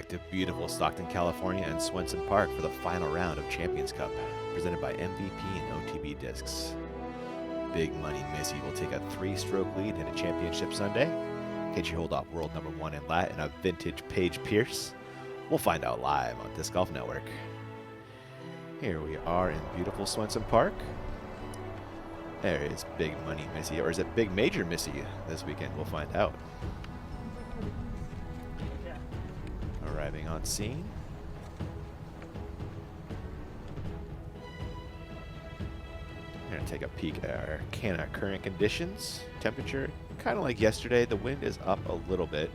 back to beautiful Stockton, California and Swenson Park for the final round of Champions Cup, presented by MVP and OTB Discs. Big Money Missy will take a 3-stroke lead in a championship Sunday. Can she hold off world number 1 in lat and a vintage Paige Pierce? We'll find out live on Disc Golf Network. Here we are in beautiful Swenson Park. There is Big Money Missy, or is it Big Major Missy this weekend? We'll find out. Arriving on scene. We're gonna take a peek at our current conditions. Temperature, kind of like yesterday. The wind is up a little bit.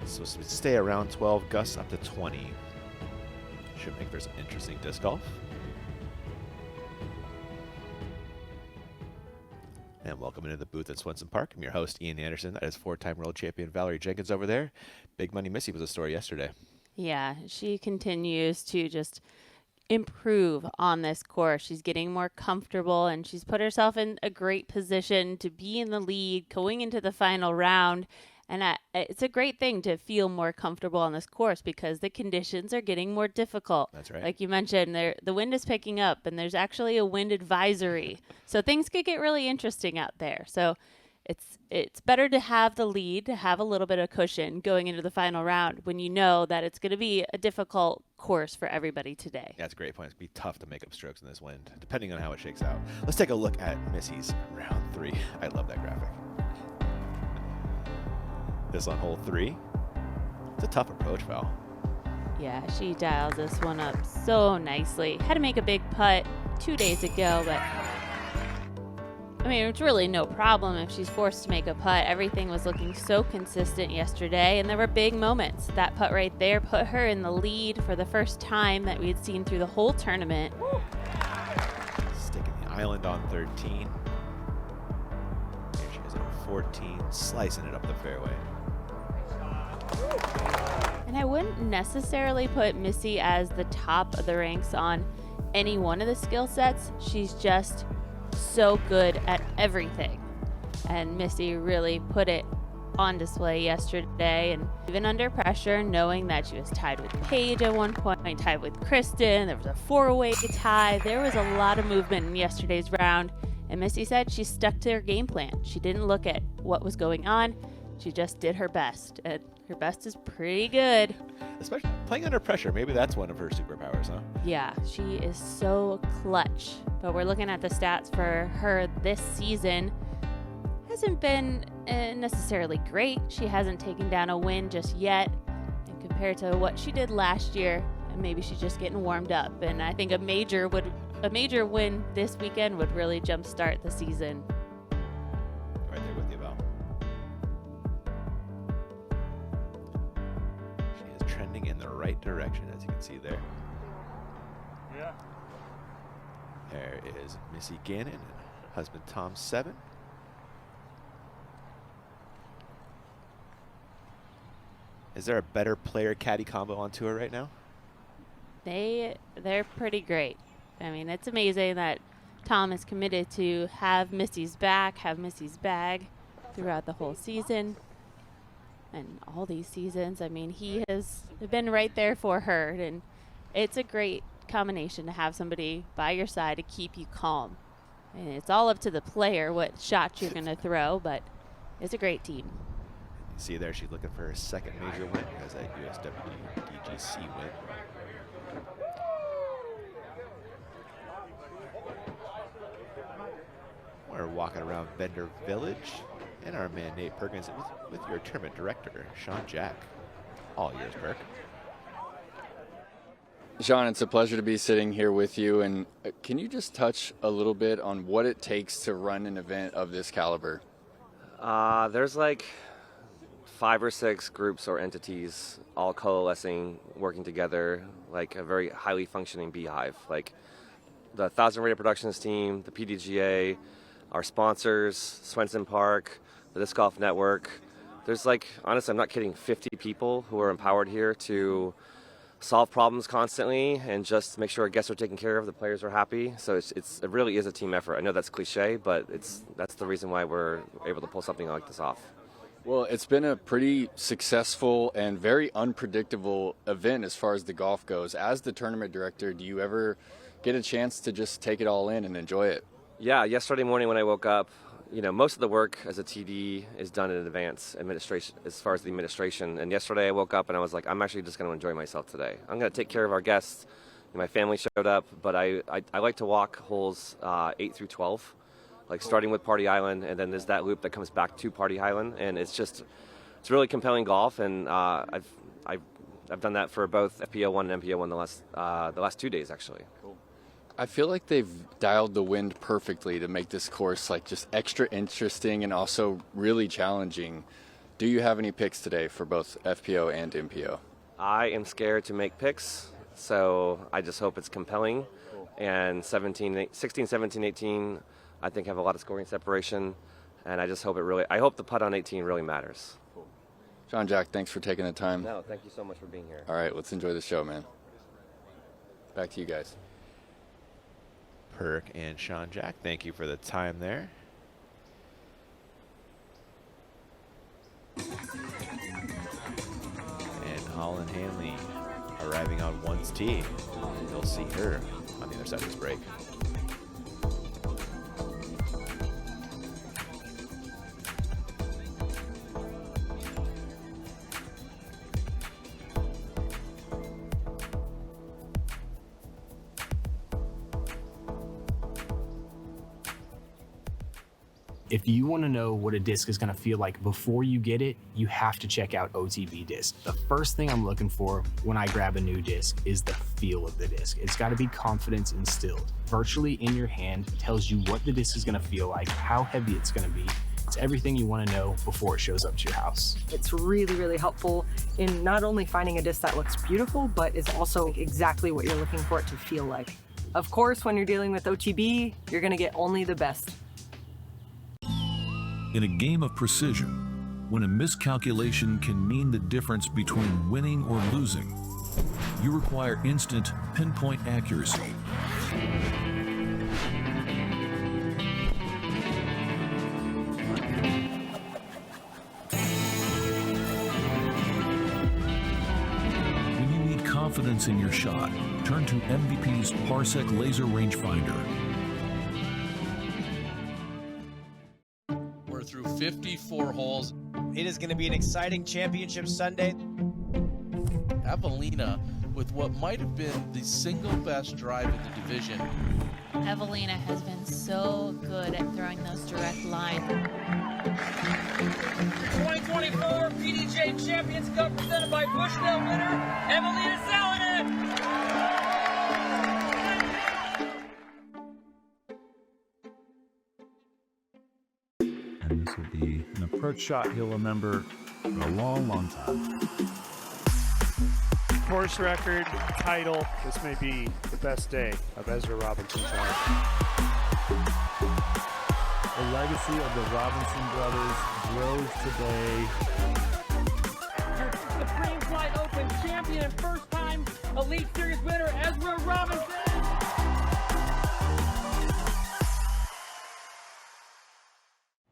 So stay around 12, gusts up to 20. Should make for some interesting disc golf. And welcome into the booth at Swenson Park. I'm your host, Ian Anderson. That is 4-time world champion Valerie Jenkins over there. Big Money Missy was a story yesterday. Yeah, she continues to just improve on this course. She's getting more comfortable, and she's put herself in a great position to be in the lead going into the final round. And it's a great thing to feel more comfortable on this course because the conditions are getting more difficult. That's right. Like you mentioned, the wind is picking up, and there's actually a wind advisory. So things could get really interesting out there. So it's better to have the lead, to have a little bit of cushion going into the final round when you know that it's going to be a difficult course for everybody today. Yeah, that's a great point. It's going to be tough to make up strokes in this wind, depending on how it shakes out. Let's take a look at Missy's round 3. I love that graphic. This on hole 3. It's a tough approach, Val. Yeah, she dials this one up so nicely. Had to make a big putt 2 days ago, but I mean, it's really no problem if she's forced to make a putt. Everything was looking so consistent yesterday, and there were big moments. That putt right there put her in the lead for the first time that we had seen through the whole tournament. Sticking the island on 13. Here she is at 14, slicing it up the fairway. And I wouldn't necessarily put Missy as the top of the ranks on any one of the skill sets. She's just so good at everything. And Missy really put it on display yesterday, and even under pressure, knowing that she was tied with Paige at one point, tied with Kristen, there was a 4-way tie. There was a lot of movement in yesterday's round, and Missy said she stuck to her game plan. She didn't look at what was going on. She just did her best, and her best is pretty good. Especially playing under pressure. Maybe that's one of her superpowers, huh? Yeah, she is so clutch. But we're looking at the stats for her this season. Hasn't been necessarily great. She hasn't taken down a win just yet. And compared to what she did last year, maybe she's just getting warmed up. And I think a major win this weekend would really jumpstart the season. Right there with you, Val. She is trending in the right direction, as you can see there. Yeah. There is Missy Gannon and husband Tom 7. Is there a better player-caddy combo on tour right now? They're pretty great. I mean, it's amazing that Tom is committed to have Missy's back, have Missy's bag throughout the whole season and all these seasons. I mean, he has been right there for her, and it's a great combination to have somebody by your side to keep you calm. And it's all up to the player what shots you're going to throw, but it's a great team. You see there, she's looking for her second major win as a USWD DGC win. We're walking around Bender Village, and our man Nate Perkins with your tournament director, Sean Jack. All yours, Perk. Sean, it's a pleasure to be sitting here with you. And can you just touch a little bit on what it takes to run an event of this caliber? There's like 5 or 6 groups or entities all coalescing, working together, like a very highly functioning beehive. Like the 1000 Radio Productions team, the PDGA, our sponsors, Swenson Park, the Disc Golf Network. There's like, honestly, I'm not kidding, 50 people who are empowered here to solve problems constantly and just make sure our guests are taken care of, the players are happy. So it really is a team effort. I know that's cliche, but that's the reason why we're able to pull something like this off. Well, it's been a pretty successful and very unpredictable event as far as the golf goes. As the tournament director, do you ever get a chance to just take it all in and enjoy it? Yeah, yesterday morning when I woke up, most of the work as a TD is done in advance, administration, as far as the administration. And yesterday I woke up and I was like, I'm actually just going to enjoy myself today. I'm going to take care of our guests. My family showed up, but I like to walk holes 8 through 12, like starting with Party Island, and then there's that loop that comes back to Party Island, and it's really compelling golf, and I've done that for both FPO 1 and MPO 1 the last 2 days actually. I feel like they've dialed the wind perfectly to make this course like just extra interesting and also really challenging. Do you have any picks today for both FPO and MPO? I am scared to make picks, so I just hope it's compelling. And 16, 17, 18, I think have a lot of scoring separation, and I just hope I hope the putt on 18 really matters. John Jack, thanks for taking the time. No, thank you so much for being here. All right, let's enjoy the show, man. Back to you guys. Perk and Sean Jack, thank you for the time there. And Holland Hanley arriving on one's tee. You'll see her on the other side of this break. If you want to know what a disc is going to feel like before you get it, you have to check out OTB disc. The first thing I'm looking for when I grab a new disc is the feel of the disc. It's got to be confidence instilled. Virtually in your hand tells you what the disc is going to feel like, how heavy it's going to be. It's everything you want to know before it shows up to your house. It's really, really helpful in not only finding a disc that looks beautiful, but is also exactly what you're looking for it to feel like. Of course, when you're dealing with OTB, you're going to get only the best. In a game of precision, when a miscalculation can mean the difference between winning or losing, you require instant, pinpoint accuracy. When you need confidence in your shot, turn to MVP's Parsec Laser Rangefinder. Through 54 holes. It is going to be an exciting championship Sunday. Evelina with what might have been the single best drive in the division. Evelina has been so good at throwing those direct lines. 2024 PDGA Champions Cup presented by Bushnell winner, Evelina Salonen. And this will be an approach shot he'll remember for a long, long time. Course record, title. This may be the best day of Ezra Robinson's life. The legacy of the Robinson brothers grows today. Supreme Flight Open champion and first time Elite Series winner, Ezra Robinson.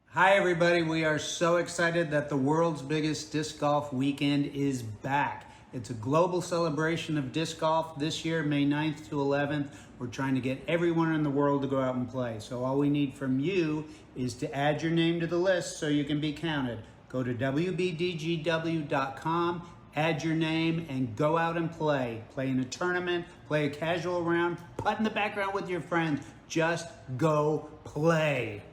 Hi everybody, we are so excited that the world's biggest disc golf weekend is back. It's a global celebration of disc golf this year, May 9th to 11th. We're trying to get everyone in the world to go out and play. So all we need from you is to add your name to the list so you can be counted. Go to wbdgw.com, add your name, and go out and play. Play in a tournament, play a casual round, putt in the background with your friends. Just go play.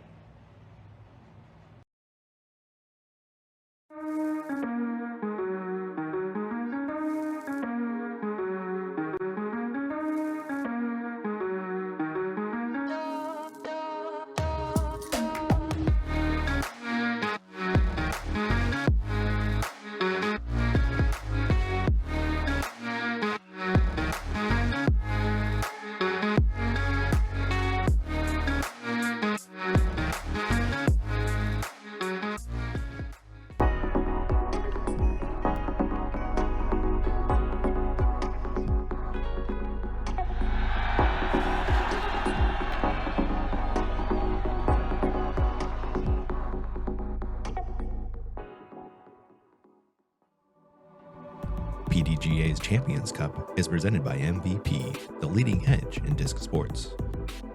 PDGA's Champions Cup is presented by MVP, the leading edge in disc sports,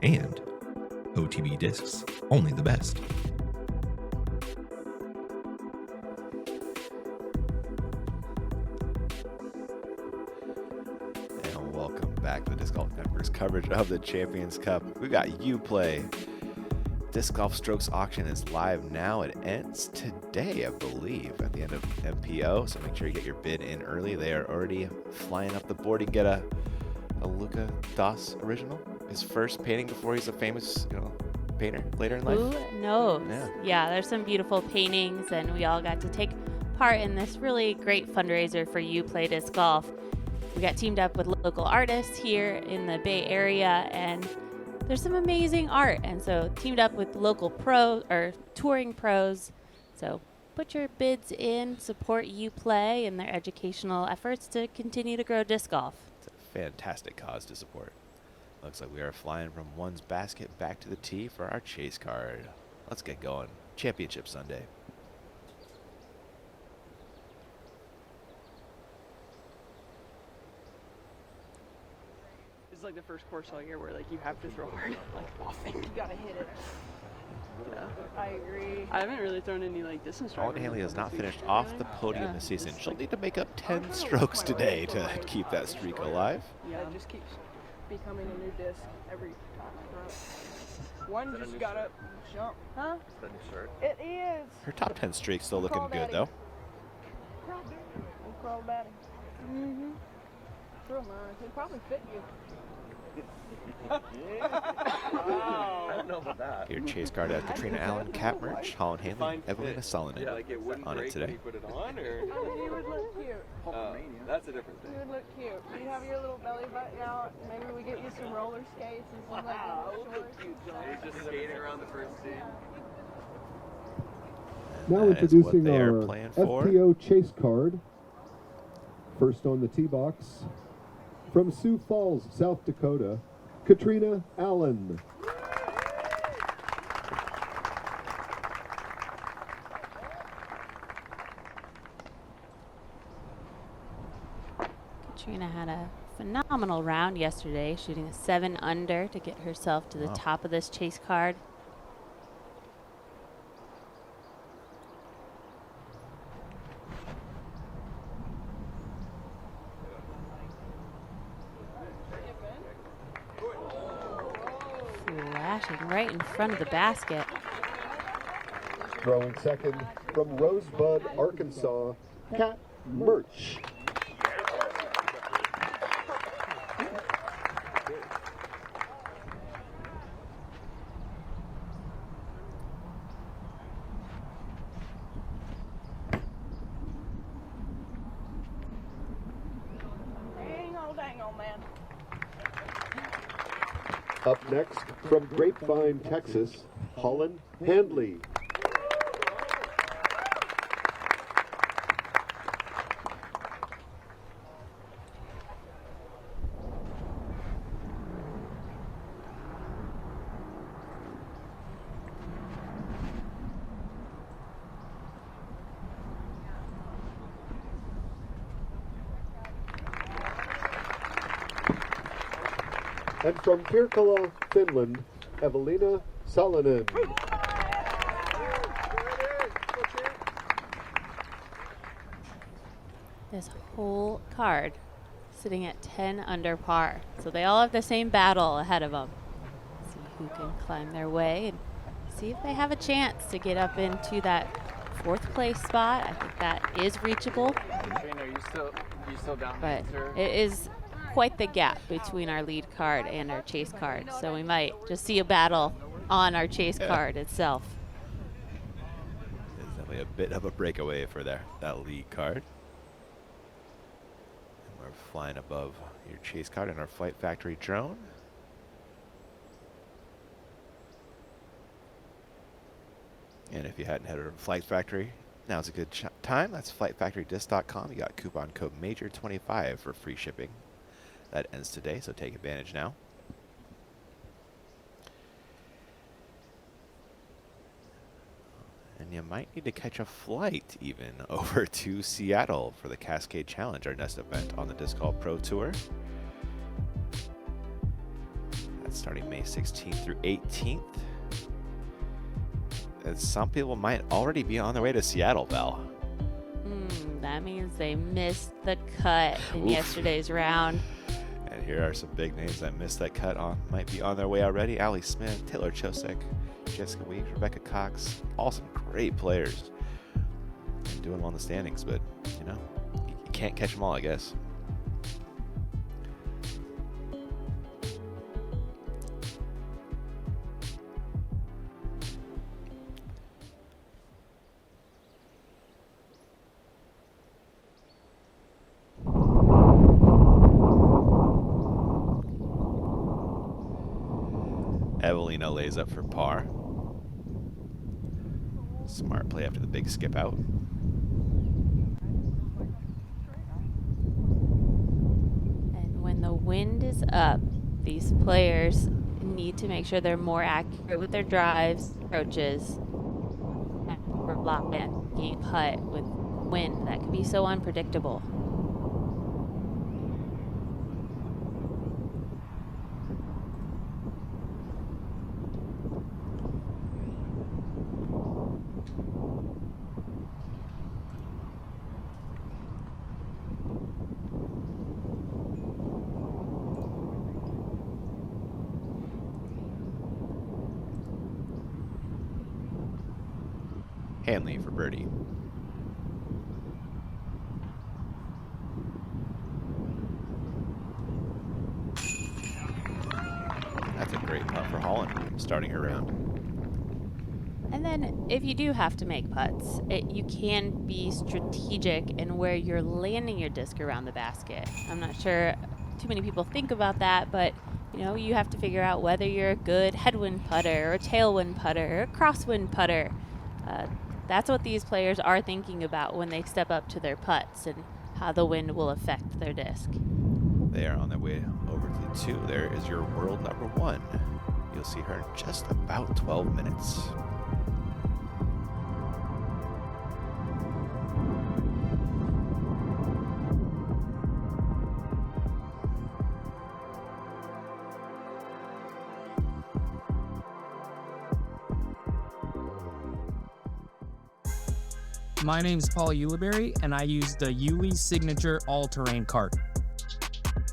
and OTB Discs, only the best. And welcome back to the Disc Golf Network's coverage of the Champions Cup. We got UPlay. Disc Golf Strokes auction is live now. It ends today, I believe, at the end of FPO. So make sure you get your bid in early. They are already flying up the board. You can get a Luca Das original. His first painting before he's a famous, painter later in life. Who knows? Yeah, there's some beautiful paintings, and we all got to take part in this really great fundraiser for UPlay Disc Golf. We got teamed up with local artists here in the Bay Area, and there's some amazing art, and so teamed up with local touring pros. So put your bids in, support UPlay and their educational efforts to continue to grow disc golf. It's a fantastic cause to support. Looks like we are flying from one's basket back to the tee for our chase card. Let's get going. Championship Sunday. It's like the first course all year where you have to throw hard, offing. You gotta hit it. Yeah, I agree. I haven't really thrown any distance drivers. Holland Haley has not finished off the podium this season. She'll need to make up 10 strokes today to keep that streak alive. Yeah, it just keeps becoming a new disc every time. One just got up, jump. Huh? Is that new shirt? It is. Her top 10 streak's still looking good, though. Crawl daddy. Mm-hmm. Sure, man. It'd probably fit you. Wow. I don't know about that. Your chase card has Katrina Allen, Cat Merch, Holland Hanley, Evelina Salonen on it today. Put it on, or? You would look cute. That's a different thing. You would look cute. You have your little belly button out. Maybe we get you some roller skates and some shorts. You're just skating around the first tee. Now introducing our FPO chase card. First on the tee box, from Sioux Falls, South Dakota, Katrina Allen. Katrina had a phenomenal round yesterday, shooting a 7 under to get herself to the top of this chase card. Flashing right in front of the basket. Throwing second from Rosebud, Arkansas, Cat Merch. Dang on, man. Up next, from Grapevine, Texas, Holland Handley. And from Pirkala, Finland, Evelina Salonen. This whole card sitting at 10 under par. So they all have the same battle ahead of them. See who can climb their way and see if they have a chance to get up into that 4th place spot. I think that is reachable. Katrina, are you still down But there? it is quite the gap between our lead card and our chase card. So we might just see a battle on our chase card itself. It's definitely a bit of a breakaway for that lead card. And we're flying above your chase card in our Flight Factory drone. And if you hadn't headed to Flight Factory, now's a good time. That's flightfactorydisc.com. You got coupon code MAJOR25 for free shipping. That ends today, so take advantage now. And And you might need to catch a flight even over to Seattle for the Cascade Challenge, our next event on the Disc Golf Pro Tour. That's starting May 16th through 18th. And some people might already be on their way to Seattle, Val. That means they missed the cut in yesterday's round. And here are some big names that missed that cut on, might be on their way already. Allie Smith, Taylor Chosek, Jessica Weeks, Rebecca Cox, all some great players. And doing well in the standings, but you know, you can't catch them all, I guess. Evelina lays up for par. Smart play after the big skip out. And when the wind is up, these players need to make sure they're more accurate with their drives, approaches, or block game putt with wind that can be so unpredictable. Hanley for birdie. That's a great putt for Holland, starting her round. And then if you do have to make putts, you can be strategic in where you're landing your disc around the basket. I'm not sure too many people think about that, but you know, you have to figure out whether you're a good headwind putter or a tailwind putter or a crosswind putter. That's what these players are thinking about when they step up to their putts and how the wind will affect their disc. They are on their way over to 2. There is your world number 1. You'll see her in just about 12 minutes. My name is Paul Uliberry, and I use the Uli Signature All-Terrain cart.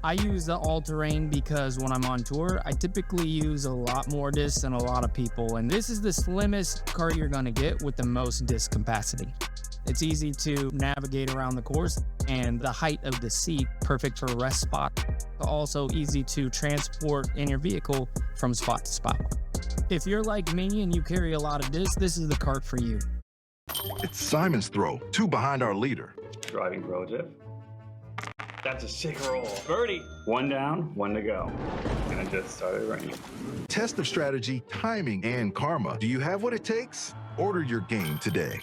I use the all-terrain because when I'm on tour, I typically use a lot more discs than a lot of people, and this is the slimmest cart you're going to get with the most disc capacity. It's easy to navigate around the course, and the height of the seat, perfect for a rest spot. Also easy to transport in your vehicle from spot to spot. If you're like me and you carry a lot of discs, this is the cart for you. It's Simon's throw, 2 behind our leader. Driving project. That's a sick roll. Birdie. 1 down, 1 to go. And it just started raining. Test of strategy, timing, and karma. Do you have what it takes? Order your game today.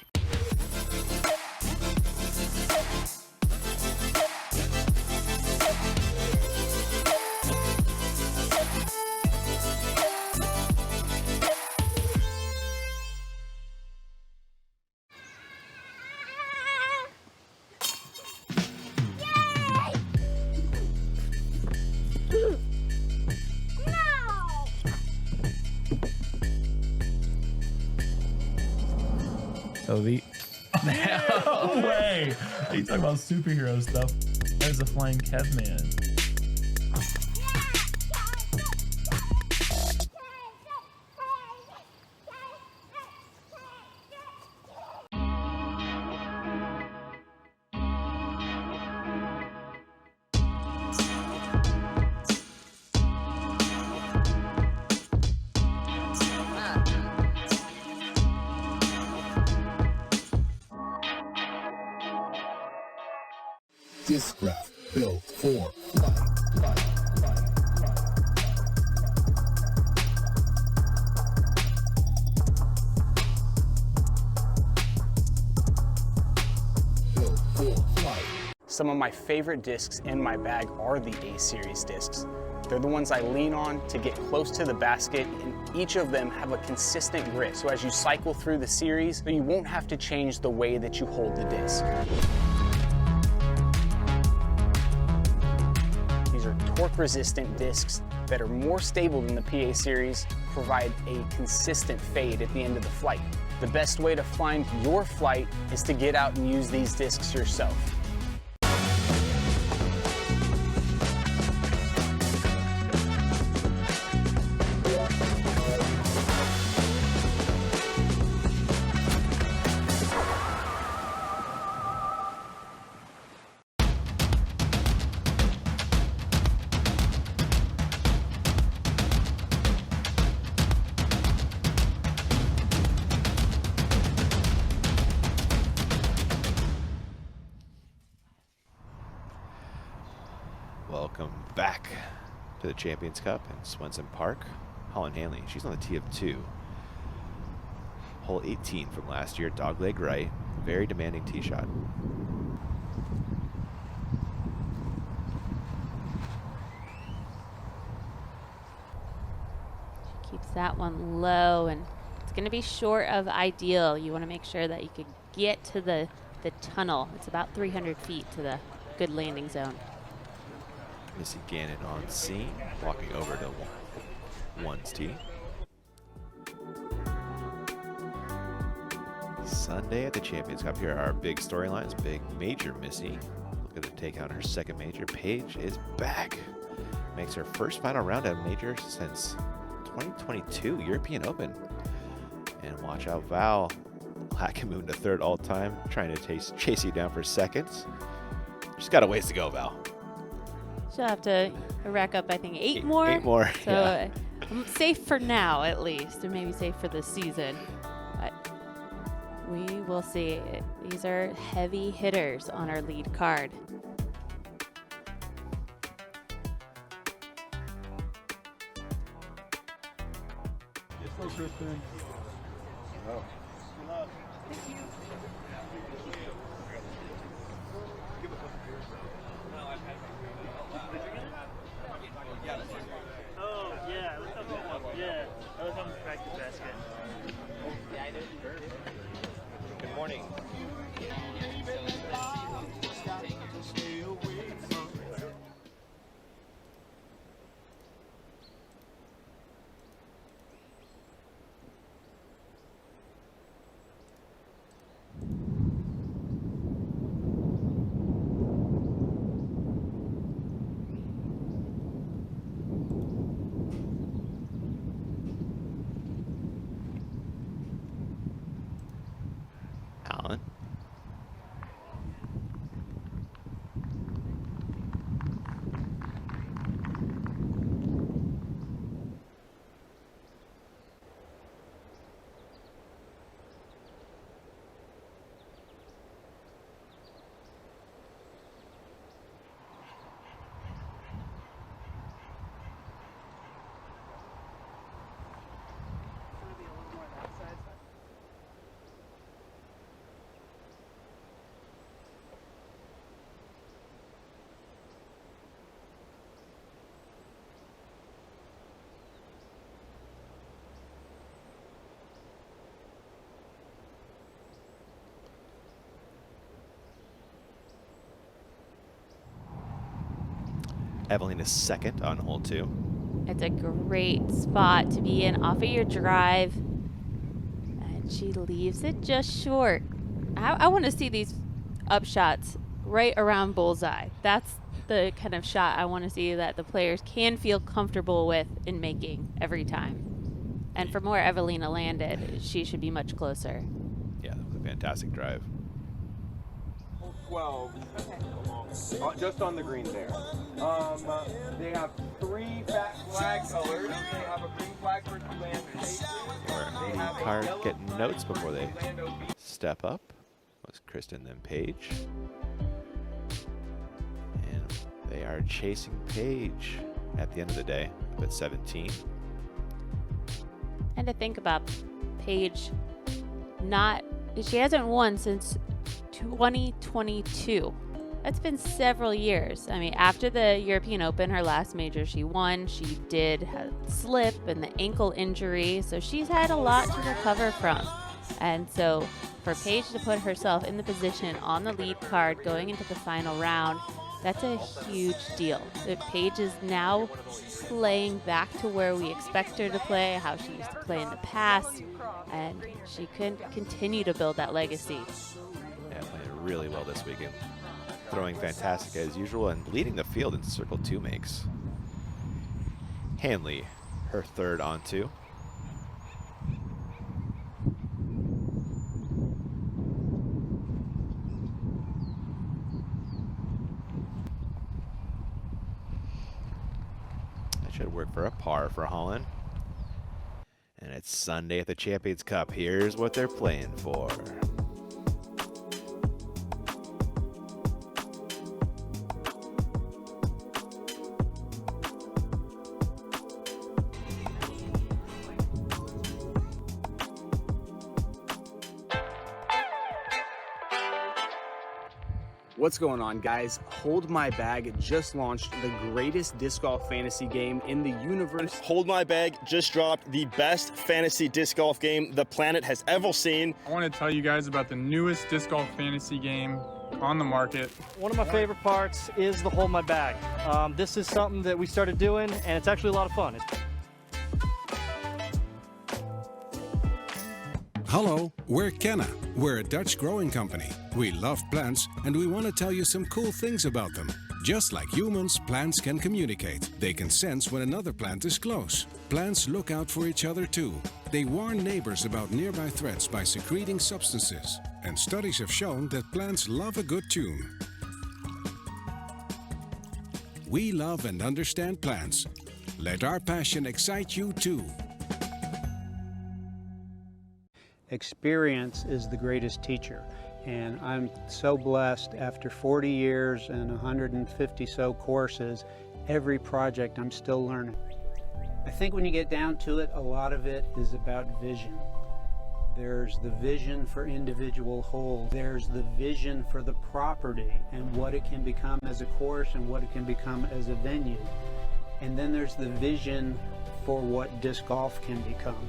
So no way! Are you talking about superhero stuff? There's a flying Kev man. Discraft built for flight. Built for flight. Some of my favorite discs in my bag are the A-Series discs. They're the ones I lean on to get close to the basket, and each of them have a consistent grip. So as you cycle through the series, you won't have to change the way that you hold the disc. These are torque-resistant discs that are more stable than the PA series, provide a consistent fade at the end of the flight. The best way to find your flight is to get out and use these discs yourself. Welcome back to the Champions Cup in Swenson Park. Holland Hanley, she's on the tee of 2. Hole 18 from last year, dogleg right. Very demanding tee shot. She keeps that one low, and it's going to be short of ideal. You want to make sure that you can get to the tunnel. It's about 300 feet to the good landing zone. Missy Gannon on scene, walking over to one's tee. Sunday at the Champions Cup. Here are our big storylines. Big major Missy looking to take on her second major. Paige is back. Makes her first final round at a major since 2022 European Open. And watch out, Val Lackamoon to third all time, trying to chase you down for seconds. She's got a ways to go, Val. She'll have to rack up, I think, 8 more. 8 more. So yeah. I'm safe for now, at least, and maybe safe for the season. But we will see. These are heavy hitters on our lead card. Go, Kristen. Oh. Oh, yeah. Yeah. I was on the practice basket. Good morning. Alan. Evelina's second on hole 2. It's a great spot to be in off of your drive. And she leaves it just short. I want to see these up shots right around bullseye. That's the kind of shot I want to see that the players can feel comfortable with in making every time. And from where Evelina landed, she should be much closer. Yeah, that was a fantastic drive. 12. Just on the green there. They have 3 fat flags alerted. They have a green flag for land safely. They have card getting notes before they step up. It was Kristen, then Paige. And they are chasing Paige at the end of the day up at 17. And to think about Paige, she hasn't won since 2022. That's been several years. I mean, after the European Open, her last major she won, she did have slip and the ankle injury, so she's had a lot to recover from. And so for Paige to put herself in the position on the lead card going into the final round, that's a huge deal. That Paige is now playing back to where we expect her to play, how she used to play in the past, and she can continue to build that legacy. Yeah, playing really well this weekend. Throwing fantastic as usual and leading the field in Circle 2 makes. Hanley, her third on 2. That should work for a par for Holland. And it's Sunday at the Champions Cup. Here's what they're playing for. What's going on, guys? Hold My Bag just launched the greatest disc golf fantasy game in the universe. Hold My Bag just dropped the best fantasy disc golf game the planet has ever seen. I want to tell you guys about the newest disc golf fantasy game on the market. One of my favorite parts is the Hold My Bag. This is something that we started doing, and it's actually a lot of fun. Hallo, we're Kenna. We're a Dutch growing company. We love plants and we want to tell you some cool things about them. Just like humans, plants can communicate. They can sense when another plant is close. Plants look out for each other too. They warn neighbors about nearby threats by secreting substances. And studies have shown that plants love a good tune. We love and understand plants. Let our passion excite you too. Experience is the greatest teacher, and I'm so blessed after 40 years and 150 so courses, every project I'm still learning. I think when you get down to it, a lot of it is about vision. There's the vision for individual holes, there's the vision for the property and what it can become as a course and what it can become as a venue. And then there's the vision for what disc golf can become.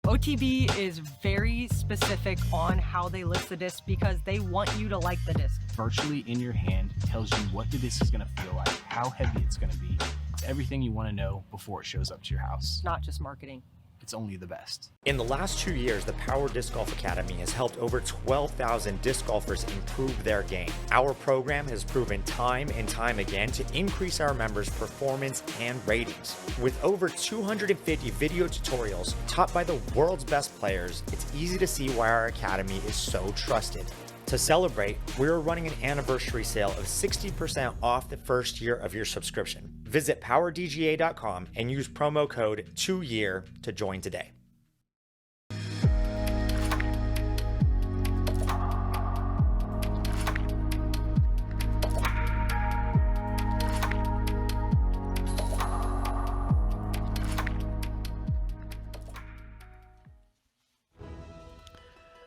OTB is very specific on how they list the disc because they want you to like the disc. Virtually in your hand tells you what the disc is going to feel like, how heavy it's going to be. It's everything you want to know before it shows up to your house. Not just marketing. It's only the best. In the last 2 years, the Power Disc Golf Academy has helped over 12,000 disc golfers improve their game. Our program has proven time and time again to increase our members' performance and ratings. With over 250 video tutorials taught by the world's best players, it's easy to see why our academy is so trusted. To celebrate, we're running an anniversary sale of 60% off the first year of your subscription. Visit powerdga.com and use promo code 2YEAR to join today.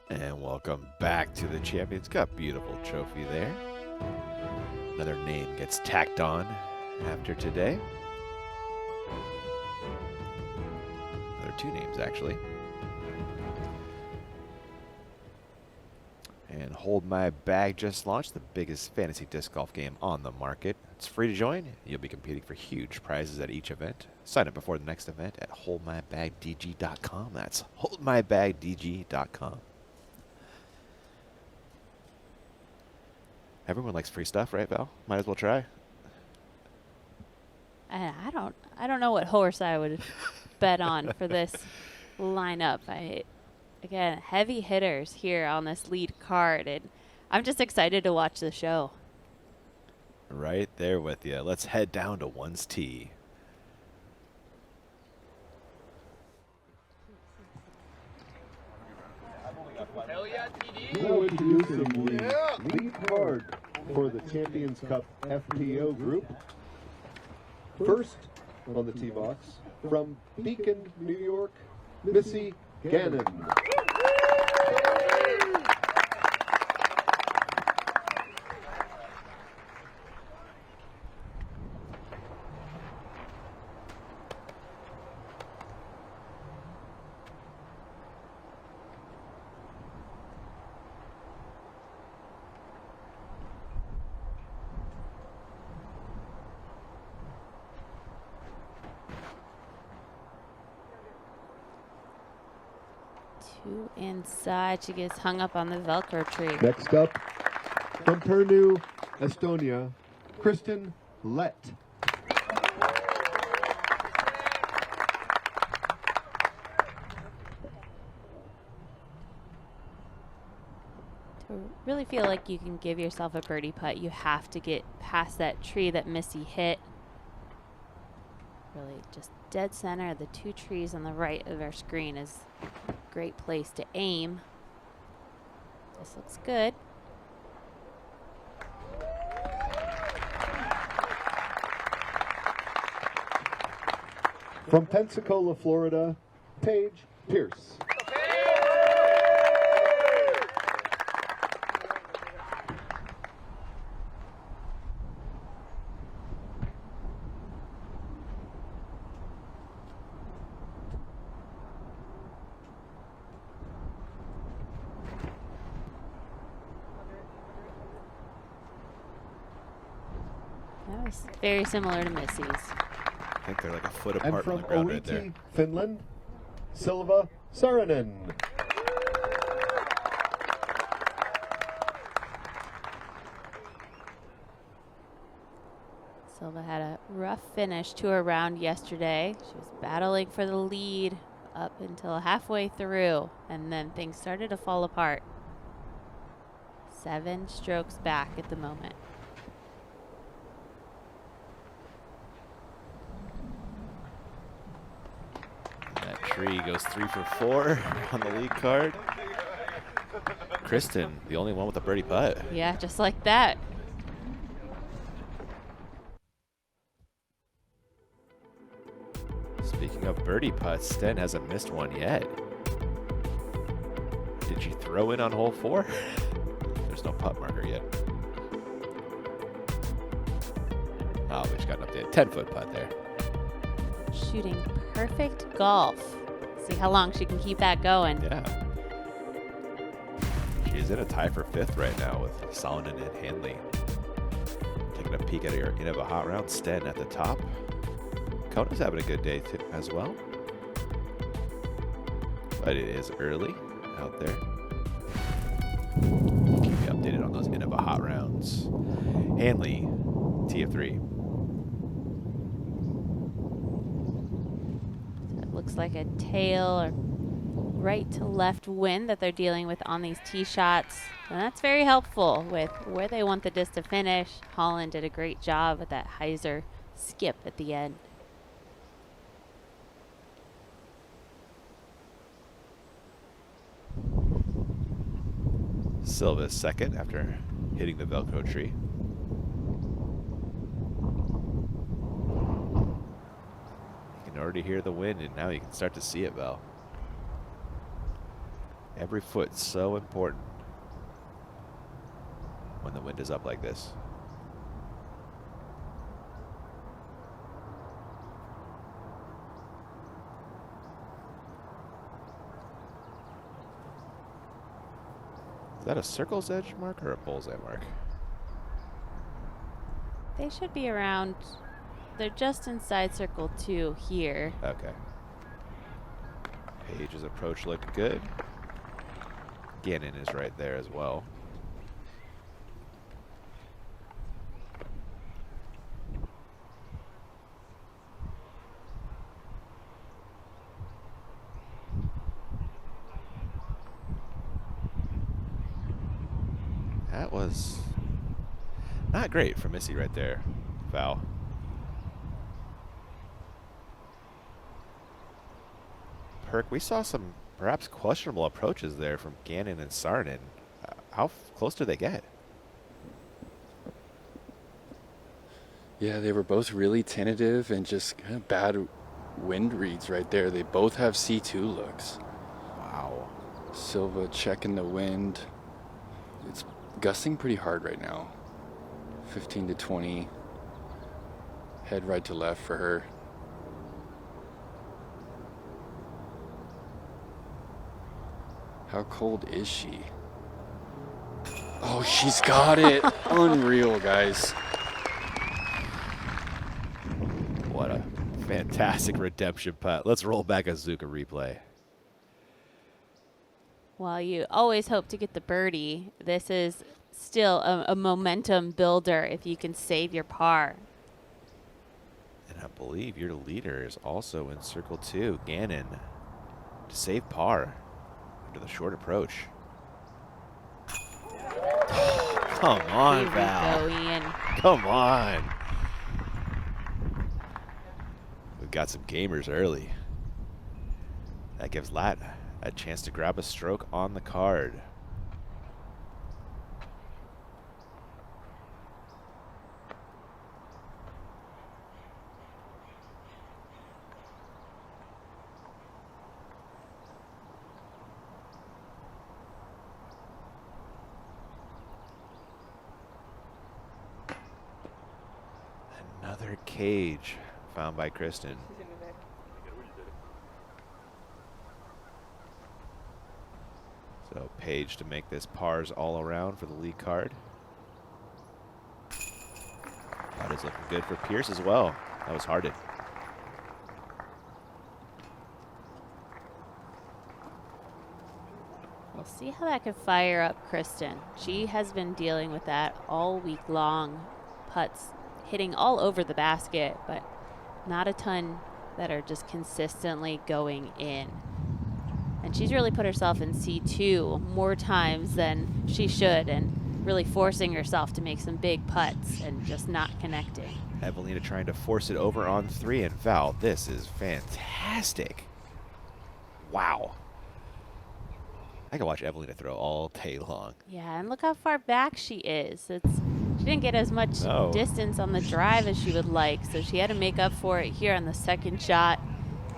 And welcome back to the Champions Cup. Beautiful trophy there. Another name gets tacked on after today. There are two names, actually. And Hold My Bag just launched, the biggest fantasy disc golf game on the market. It's free to join. You'll be competing for huge prizes at each event. Sign up before the next event at holdmybagdg.com. That's holdmybagdg.com. Everyone likes free stuff, right, Val? Might as well try. I don't know what horse I would bet on for this lineup. Again, heavy hitters here on this lead card, and I'm just excited to watch the show. Right there with you. Let's head down to one's tee. Hell yeah, TD. Now introducing the lead card for the Champions Cup FPO group. First on the tee box, from Beacon, New York, Missy Gannon. Two inside. She gets hung up on the Velcro tree. Next up, from Pärnu, Estonia, Kristen Lett. To really feel like you can give yourself a birdie putt, you have to get past that tree that Missy hit. Really just dead center. The two trees on the right of our screen is a great place to aim. This looks good. From Pensacola, Florida, Paige Pierce. That was very similar to Missy's. I think they're like a foot And apart on from the ground right there. Oiti, Finland, Silva Saarinen. Silva had a rough finish to her round yesterday. She was battling for the lead up until halfway through, and then things started to fall apart. 7 strokes back at the moment. That tree goes 3 for 4 on the lead card. Kristen, the only one with a birdie putt. Yeah, just like that. Speaking of birdie putts, Sten hasn't missed one yet. Did you throw in on hole 4? There's no putt marker yet. Oh, we just got an update. 10-foot putt there. Shooting perfect golf. See how long she can keep that going. Yeah. She's in a tie for 5th right now with Salonen and Hanley. Taking a peek at her end of a hot round. Sten at the top. Kona's having a good day as well. But it is early out there. Keep you updated on those end of a hot rounds. Hanley, tee of 3. It looks like a tail or right to left wind that they're dealing with on these tee shots. And that's very helpful with where they want the disc to finish. Holland did a great job with that hyzer skip at the end. Silva's second after hitting the Velcro tree. You can already hear the wind, and now you can start to see it, Val. Every foot's so important when the wind is up like this. Is that a circle's edge mark or a bullseye mark? They should be around, they're just inside circle 2 here. Okay. Paige's approach looked good. Gannon is right there as well. was not great for Missy right there. Foul. Perk, we saw some perhaps questionable approaches there from Gannon and Sarnin. How close did they get? Yeah, they were both really tentative and just kind of bad wind reads right there. They both have C2 looks. Wow. Silva checking the wind. It's gusting pretty hard right now. 15 to 20. Head right to left for her. How cold is she? Oh, she's got it. Unreal, guys. What a fantastic redemption putt. Let's roll back a Zuka replay. While you always hope to get the birdie, this is still a momentum builder if you can save your par. And I believe your leader is also in circle 2, Gannon, to save par after the short approach. Come on, Here we Val. go, Ian. Come on. We've got some gamers early. That gives Lat a chance to grab a stroke on the card. Another cage found by Kristen. So Paige to make this pars all around for the lead card. That is looking good for Pierce as well. That was Harded. We'll see how that could fire up Kristen. She has been dealing with that all week long. Putts hitting all over the basket, but not a ton that are just consistently going in. And she's really put herself in C2 more times than she should, and really forcing herself to make some big putts and just not connecting. Evelina trying to force it over on 3, and Val, this is fantastic. Wow. I can watch Evelina throw all day long. Yeah, and look how far back she is. She didn't get as much No. distance on the drive as she would like, so she had to make up for it here on the second shot.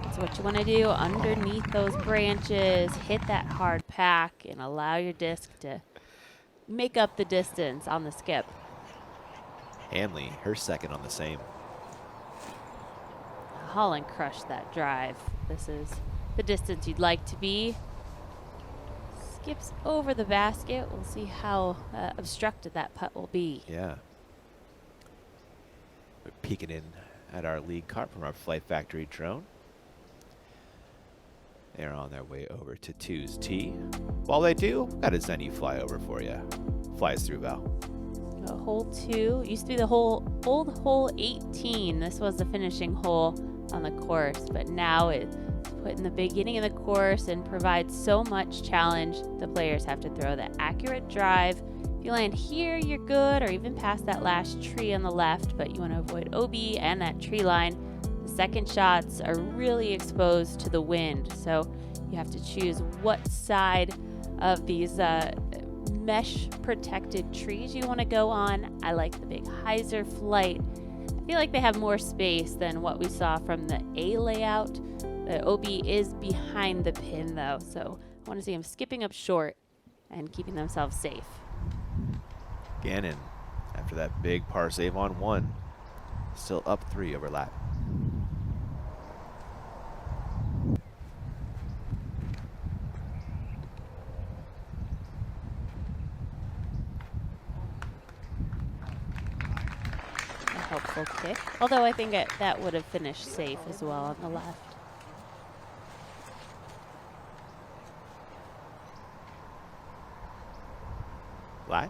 That's what you want to do underneath those branches. Hit that hard pack and allow your disc to make up the distance on the skip. Hanley, her second on the same. Holland crushed that drive. This is the distance you'd like to be. Skips over the basket. We'll see how obstructed that putt will be. Yeah. We're peeking in at our lead cart from our Flight Factory drone. They're on their way over to 2's tee. While they do, got a Zenny flyover for you. Flies through, Val. Hole 2 used to be the old hole 18. This was the finishing hole on the course, but now it's put in the beginning of the course and provides so much challenge. The players have to throw the accurate drive. If you land here, you're good, or even past that last tree on the left, but you want to avoid OB and that tree line. The second shots are really exposed to the wind, so you have to choose what side of these mesh protected trees you want to go on. I like the big hyzer flight. I feel like they have more space than what we saw from the A layout. The OB is behind the pin though, so I want to see them skipping up short and keeping themselves safe. Gannon, after that big par save on 1, still up 3 over Lat. Helpful kick, although I think that would have finished safe as well on the left. Lat?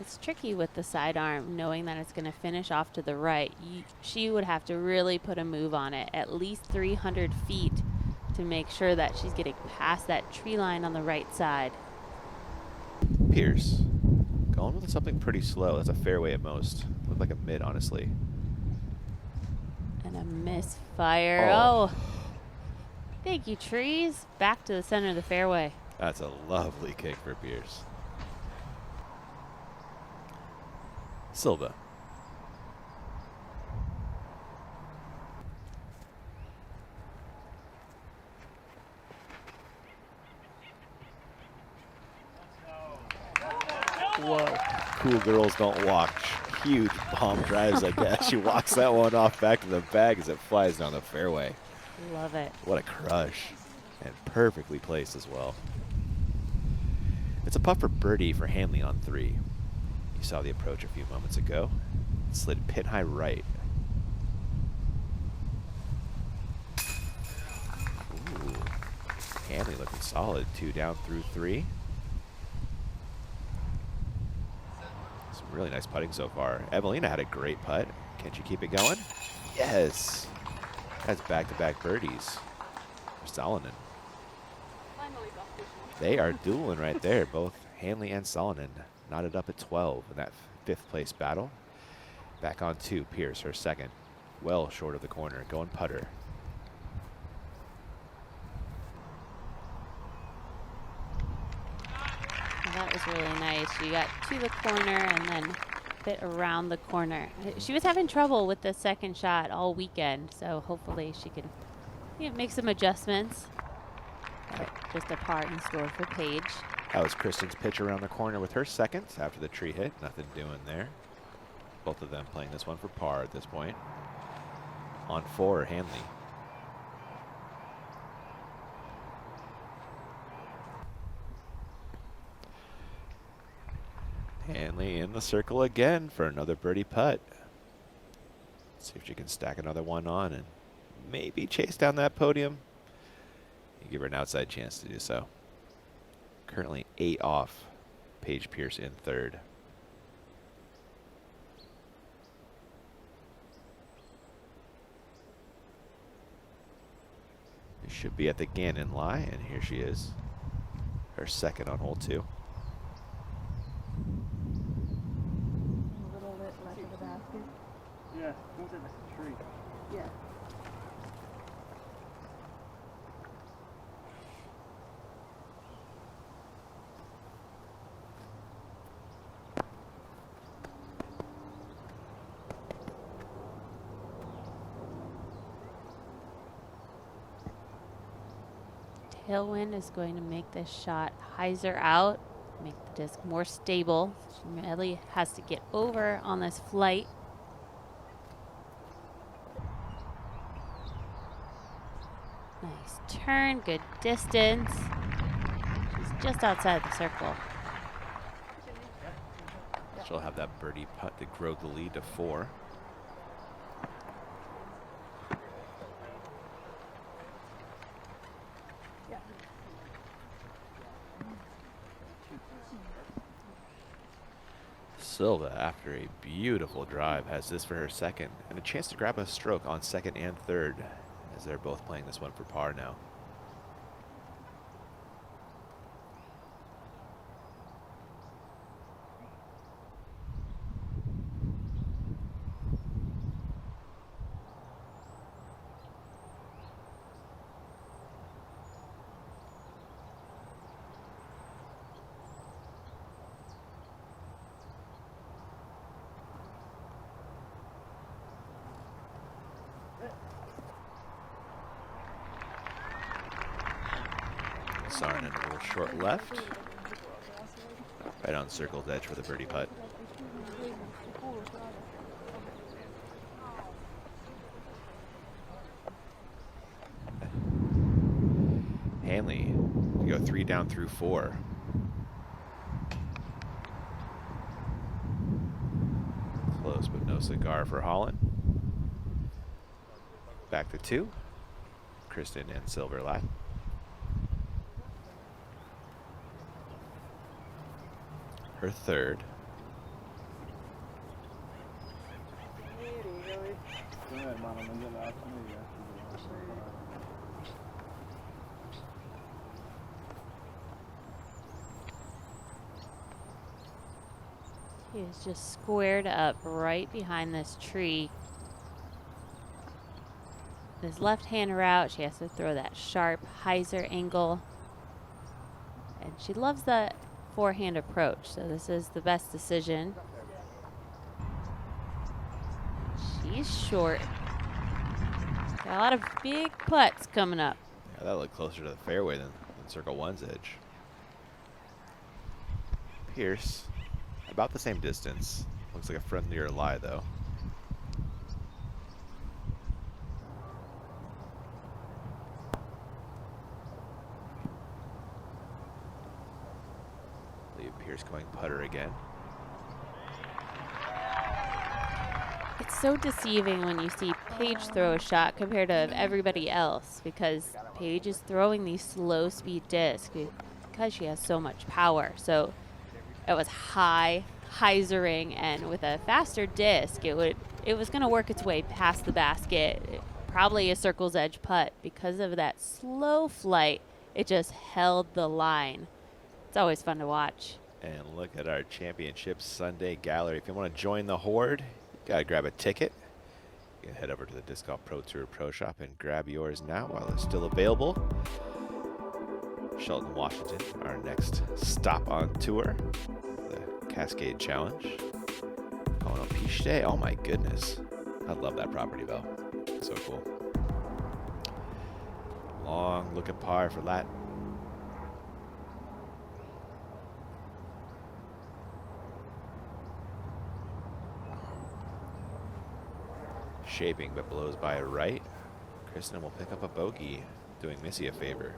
it's tricky with the sidearm, knowing that it's going to finish off to the right. She would have to really put a move on it, at least 300 feet, to make sure that she's getting past that tree line on the right side. Pierce going with something pretty slow. That's a fairway at most. Looked like a mid, honestly. And a misfire. Oh. Thank you, trees. Back to the center of the fairway. That's a lovely kick for Pierce. Silva. Whoa. Cool girls don't watch huge bomb drives like that. She walks that one off back to the bag as it flies down the fairway. Love it. What a crush. And perfectly placed as well. It's a putt for birdie for Hanley on 3. You saw the approach a few moments ago. It slid pin high right. Ooh. Hanley looking solid. 2 down through 3. Some really nice putting so far. Evelina had a great putt. Can she keep it going? Yes. That's back-to-back birdies for Salonen. They are dueling right there. Both Hanley and Salonen knotted up at 12 in that 5th place battle. Back on 2, Pierce, her second. Well short of the corner, going putter. That was really nice. She got to the corner and then bit around the corner. She was having trouble with the second shot all weekend, so hopefully she can make some adjustments. Just a par in store for Paige. That was Kristen's pitch around the corner with her second after the tree hit. Nothing doing there. Both of them playing this one for par at this point. On 4, Hanley. Hanley in the circle again for another birdie putt. See if she can stack another one on and maybe chase down that podium. You give her an outside chance to do so. Currently 8 off. Paige Pierce in 3rd. She should be at the Gannon lie, and here she is. Her second on hole 2. A little bit left of the basket. Yeah, things in the tree. Yeah. Tailwind is going to make this shot hyzer out, make the disc more stable. She really has to get over on this flight. Nice turn, good distance. She's just outside the circle. She'll have that birdie putt to grow the lead to 4. Silva, after a beautiful drive, has this for her second and a chance to grab a stroke on 2nd and 3rd as they're both playing this one for par now. Sarnan a little short left. Right on circled edge for the birdie putt. Hanley to go 3 down through 4. Close but no cigar for Holland. Back to 2. Kristen and Silverlat. Her 3rd. He is just squared up right behind this tree. His left-hand route, she has to throw that sharp hyzer angle. And she loves that forehand approach, so this is the best decision. She's short. Got a lot of big putts coming up. Yeah, that looked closer to the fairway than Circle 1's edge. Pierce, about the same distance. Looks like a friendlier lie, though. Leave Pierce going putter again. It's so deceiving when you see Paige throw a shot compared to everybody else, because Paige is throwing these slow speed discs because she has so much power. So it was high, hyzering, and with a faster disc, it was going to work its way past the basket. Probably a circle's edge putt. Because of that slow flight, it just held the line. It's always fun to watch. And look at our Championship Sunday gallery. If you want to join the horde, you gotta grab a ticket. You can head over to the Disc Golf Pro Tour Pro Shop and grab yours now while they're still available. Shelton, Washington, our next stop on tour. The Cascade Challenge. Going on Peach Day. Oh my goodness. I love that property, Belle. So cool. Long looking par for that. Shaping, but blows by a right. Kristen will pick up a bogey, doing Missy a favor.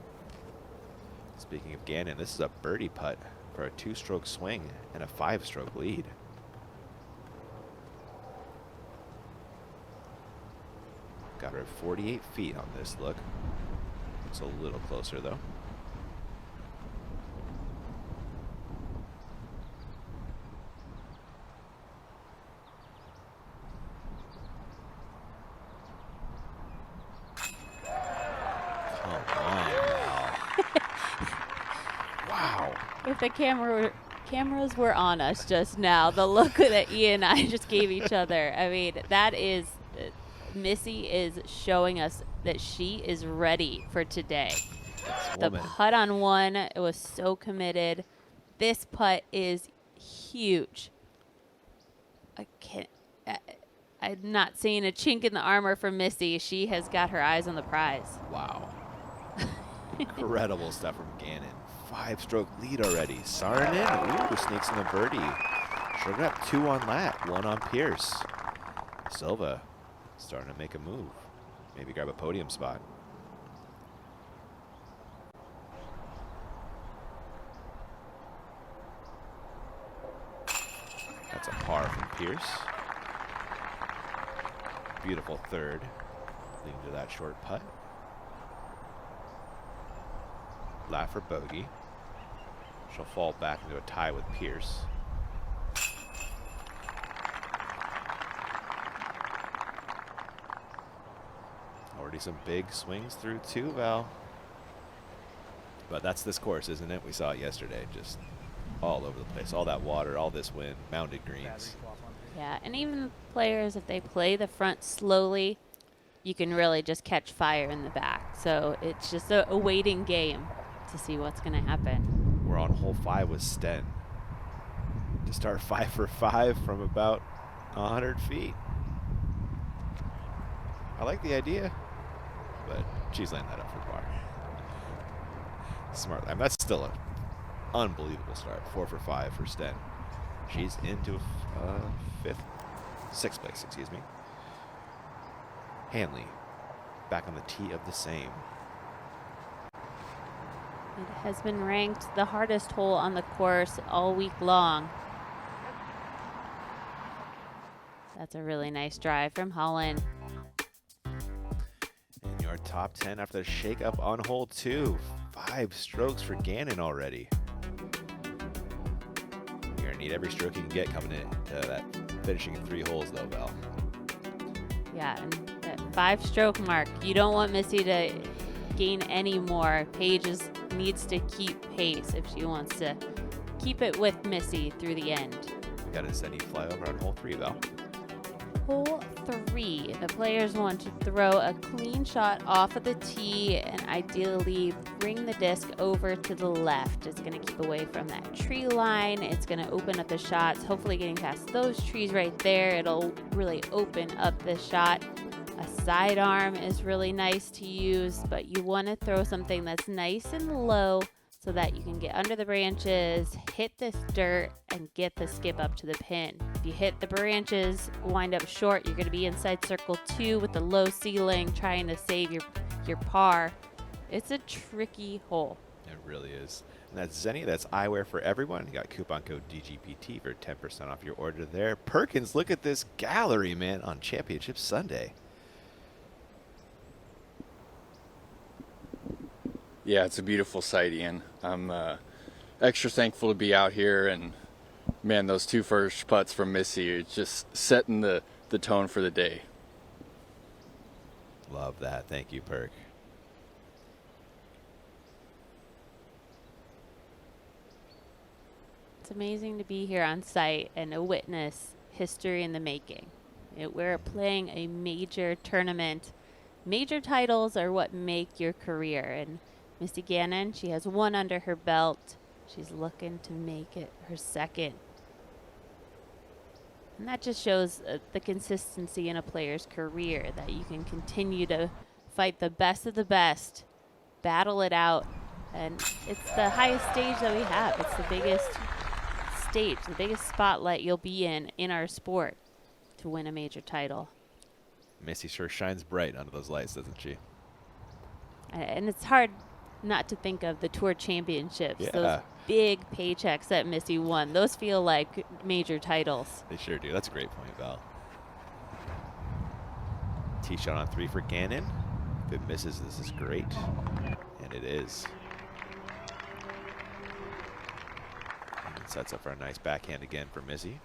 Speaking of Gannon, this is a birdie putt for a 2-stroke swing and a 5-stroke lead. Got her at 48 feet on this look. It's a little closer though. If the cameras were on us just now, the look that Ian and I just gave each other, I mean, that is, Missy is showing us that she is ready for today. The putt on one, it was so committed. This putt is huge. I'm not seeing a chink in the armor from Missy. She has got her eyes on the prize. Wow. Incredible stuff from Gannon. 5-stroke lead already. Saarinen, ooh, sneaks in the birdie. She'll grab 2 on Lat, 1 on Pierce. Silva starting to make a move. Maybe grab a podium spot. That's a par from Pierce. Beautiful third, leading to that short putt. Lat for bogey. She'll fall back into a tie with Pierce. Already some big swings through too, Val. But that's this course, isn't it? We saw it yesterday, just all over the place. All that water, all this wind, mounded greens. Yeah, and even players, if they play the front slowly, you can really just catch fire in the back. So it's just a waiting game to see what's going to happen. We're on hole 5 with Sten. To start 5 for 5 from about 100 feet. I like the idea, but she's laying that up for par. Smart. I mean, that's still an unbelievable start. 4 for 5 for Sten. She's into 6th place, excuse me. Hanley back on the tee of the same. It has been ranked the hardest hole on the course all week long. That's a really nice drive from Holland. And your top 10 after the shake-up on hole 2. 5 strokes for Gannon already. You're going to need every stroke you can get coming in to that finishing 3 holes, though, Val. Yeah, and 5-stroke mark. You don't want Missy to gain any more. Paige needs to keep pace if she wants to keep it with Missy through the end. We got a Zenny flyover on hole 3, Val. Hole 3, the players want to throw a clean shot off of the tee and ideally bring the disc over to the left. It's going to keep away from that tree line. It's going to open up the shots, hopefully getting past those trees right there. It'll really open up the shot. A sidearm is really nice to use, but you want to throw something that's nice and low so that you can get under the branches, hit this dirt, and get the skip up to the pin. If you hit the branches, wind up short, you're going to be inside circle 2 with the low ceiling, trying to save your par. It's a tricky hole. It really is. And that's Zenny. That's eyewear for everyone. You got coupon code DGPT for 10% off your order there. Perkins, look at this gallery, man, on Championship Sunday. Yeah, it's a beautiful sight, Ian. I'm extra thankful to be out here, and man, those 2 first putts from Missy are just setting the tone for the day. Love that. Thank you, Perk. It's amazing to be here on site and to witness history in the making. We're playing a major tournament. Major titles are what make your career, and Missy Gannon, she has 1 under her belt. She's looking to make it her 2nd. And that just shows the consistency in a player's career, that you can continue to fight the best of the best, battle it out, and it's the highest stage that we have. It's the biggest stage, the biggest spotlight you'll be in our sport to win a major title. Missy sure shines bright under those lights, doesn't she? And it's hard not to think of the Tour Championships, Yeah. those big paychecks that Missy won. Those feel like major titles. They sure do. That's a great point, Val. Tee shot on 3 for Gannon. If it misses, this is great. And it is. And it sets up for a nice backhand again for Missy.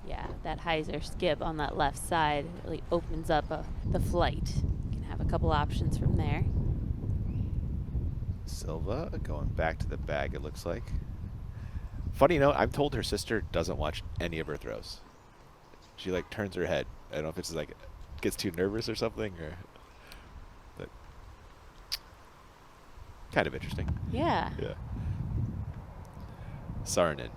Yeah, that hyzer skip on that left side really opens up the flight. You can have a couple options from there. Silva going back to the bag, it looks like. Funny note, I'm told her sister doesn't watch any of her throws. She like turns her head. I don't know if it's like gets too nervous or something, or but kind of interesting. Yeah. Yeah. Saarinen.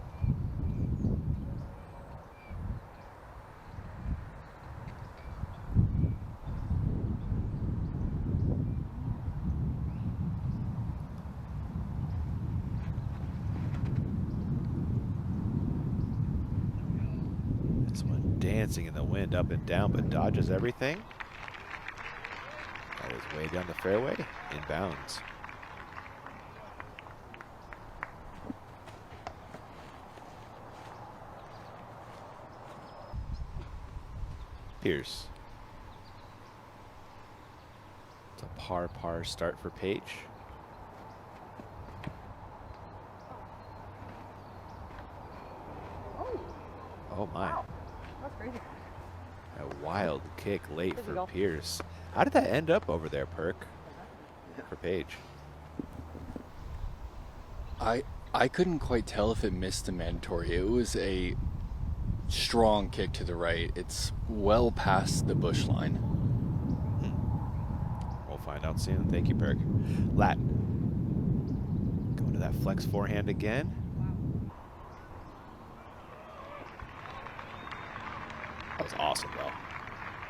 Dancing in the wind up and down, but dodges everything. That is way down the fairway, inbounds. Pierce. It's a par start for Paige. Oh my. That's crazy. A wild kick late for Pierce. How did that end up over there, Perk? For Paige. I couldn't quite tell if it missed the mandatory. It was a strong kick to the right. It's well past the bush line. We'll find out soon. Thank you, Perk. Lat. Going to that flex forehand again. That was awesome, though.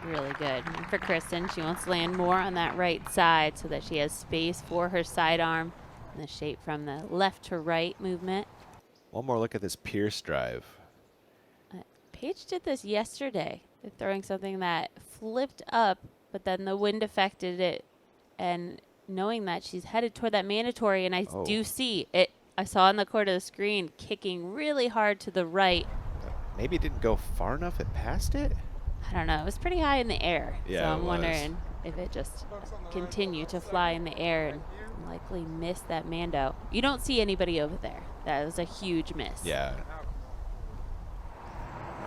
Really good. And for Kristen, she wants to land more on that right side so that she has space for her sidearm and the shape from the left to right movement. One more look at this Pierce drive. Paige did this yesterday. They're throwing something that flipped up, but then the wind affected it. And knowing that she's headed toward that mandatory, and I do see it. I saw in the corner of the screen kicking really hard to the right. Maybe it didn't go far enough. It passed it? I don't know. It was pretty high in the air. Yeah, so I'm it was. wondering if it just continued to fly in the air and likely missed that Mando. You don't see anybody over there. That was a huge miss. Yeah.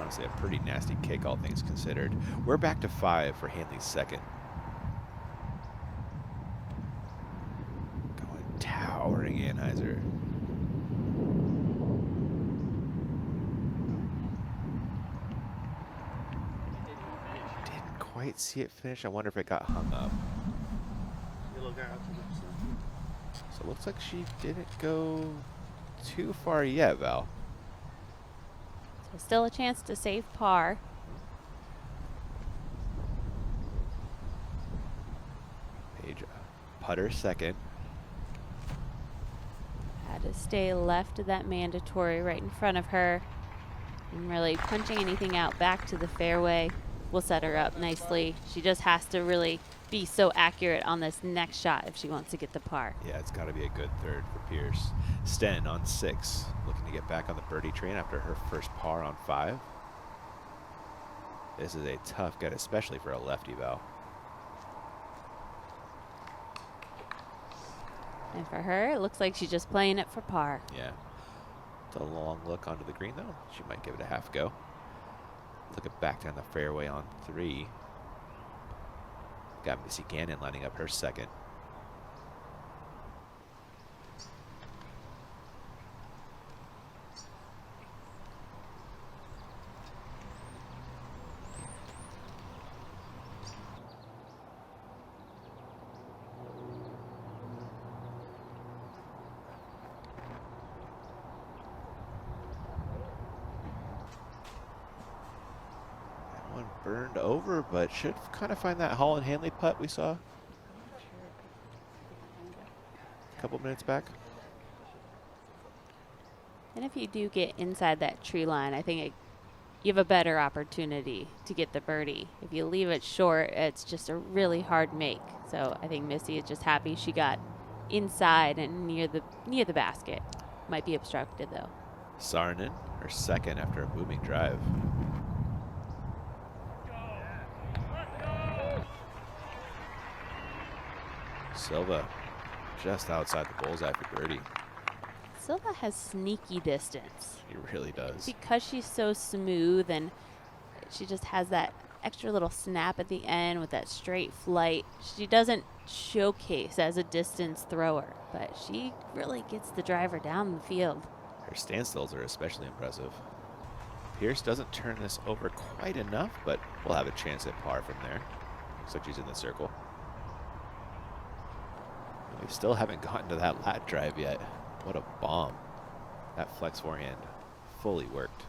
Honestly, a pretty nasty kick, all things considered. We're back to 5 for Hanley's second. towering anhyzer. Didn't quite see it finish. I wonder if it got hung up. So it looks like she didn't go too far yet, Val. So still a chance to save par. Page putter second. Had to stay left of that mandatory right in front of her. And really punching anything out back to the fairway will set her up nicely. She just has to really be so accurate on this next shot if she wants to get the par. Yeah, it's got to be a good third for Pierce. Sten on 6, looking to get back on the birdie train after her first par on 5. This is a tough get, especially for a lefty, Val. And for her, it looks like she's just playing it for par. Yeah. It's a long look onto the green, though. She might give it a half go. Looking back down the fairway on 3. Got Missy Gannon lining up her second. One burned over, but should kind of find that Holland Hanley putt we saw a couple minutes back. And if you do get inside that tree line, I think you have a better opportunity to get the birdie. If you leave it short, it's just a really hard make. So I think Missy is just happy she got inside and near the basket. Might be obstructed though. Saarinen, her second after a booming drive. Silva just outside the bullseye for birdie. Silva has sneaky distance. He really does. Because she's so smooth and she just has that extra little snap at the end with that straight flight. She doesn't showcase as a distance thrower, but she really gets the driver down the field. Her standstills are especially impressive. Pierce doesn't turn this over quite enough, but we'll have a chance at par from there. Looks like she's in the circle. We still haven't gotten to that lat drive yet. What a bomb. That flex forehand fully worked.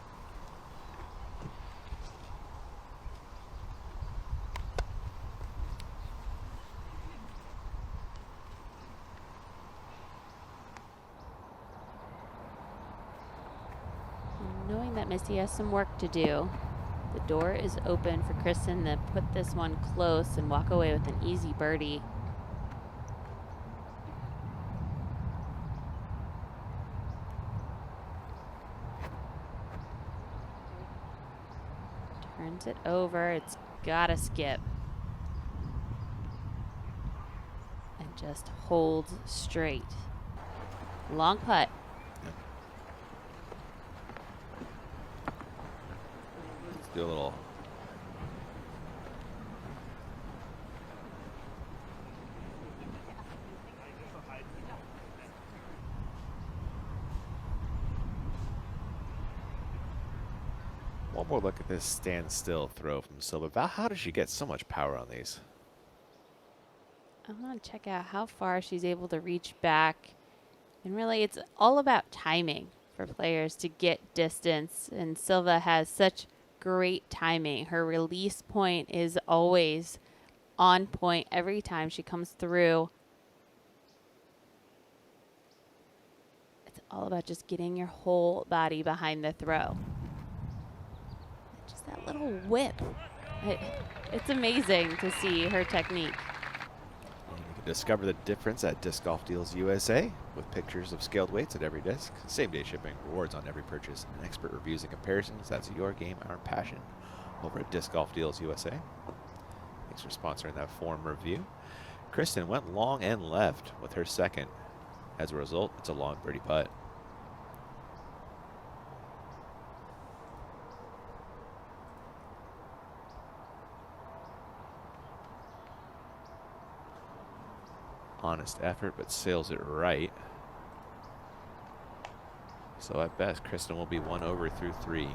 Knowing that Missy has some work to do, the door is open for Kristen to put this one close and walk away with an easy birdie. Turns it over. It's gotta skip. And just holds straight. Long putt. Let's do a little. One more look at this standstill throw from Silva. Val, how does she get so much power on these? I want to check out how far she's able to reach back. And really, it's all about timing for players to get distance. And Silva has such great timing. Her release point is always on point every time she comes through. It's all about just getting your whole body behind the throw. Just that little whip. It's amazing to see her technique. You can discover the difference at Disc Golf Deals USA with pictures of scaled weights at every disc, same-day shipping, rewards on every purchase, and expert reviews and comparisons. That's your game, our passion, over at Disc Golf Deals USA. Thanks for sponsoring that form review. Kristen went long and left with her second. As a result, it's a long birdie putt. Honest effort, but sails it right. So at best, Kristen will be 1 over through 3.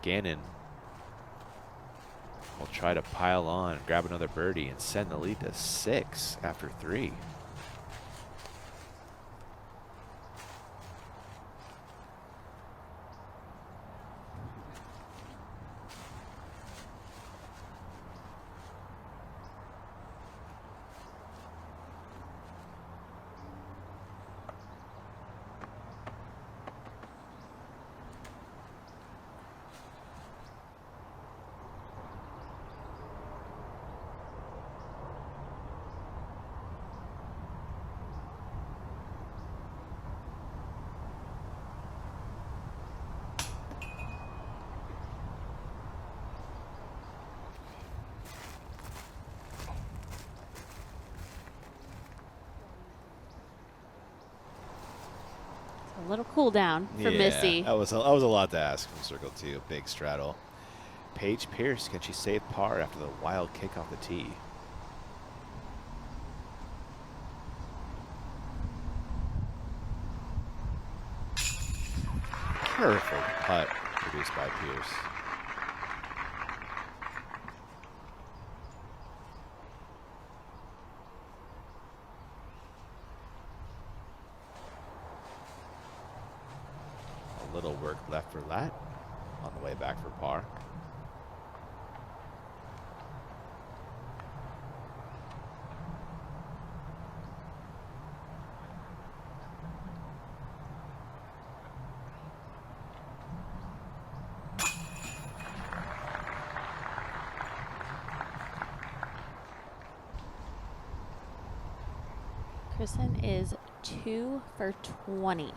Gannon will try to pile on, grab another birdie, and send the lead to 6 after 3. A little cool down for Missy. That was a lot to ask from Circle 2. Big straddle. Paige Pierce, can she save par after the wild kick off the tee? Perfect putt produced by Pierce. A little work left for Lat on the way back for par. Kristen is 2 for 20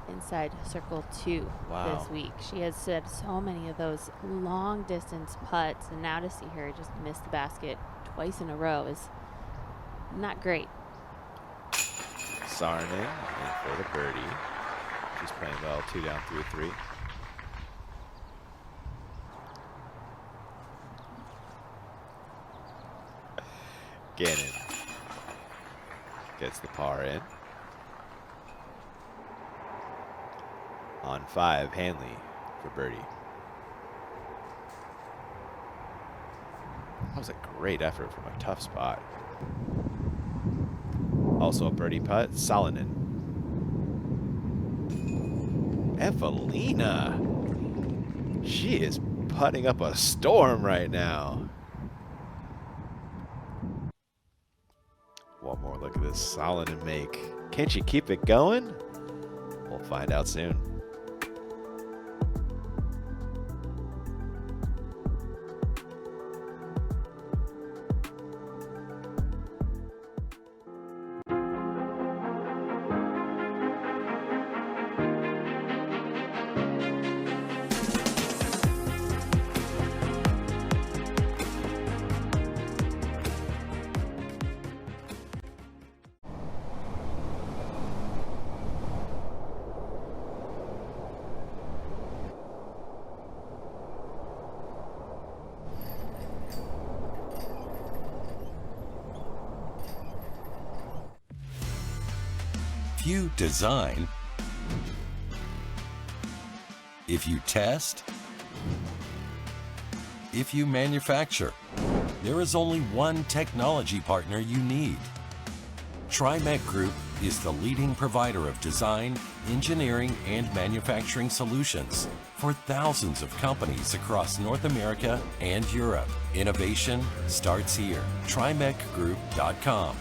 inside Circle 2 Wow. this week. She has said so many of those long distance putts, and now to see her just miss the basket twice in a row is not great. Sarnan in for the birdie. She's playing well, 2 down through 3. Gannon gets the par in. On 5, Hanley for birdie. That was a great effort from a tough spot. Also a birdie putt, Salonen. Evelina. She is putting up a storm right now. One more look at this Salonen make. Can she keep it going? We'll find out soon. If you design, if you test, if you manufacture, there is only one technology partner you need. TriMech Group is the leading provider of design, engineering, and manufacturing solutions for thousands of companies across North America and Europe. Innovation starts here. TriMechGroup.com.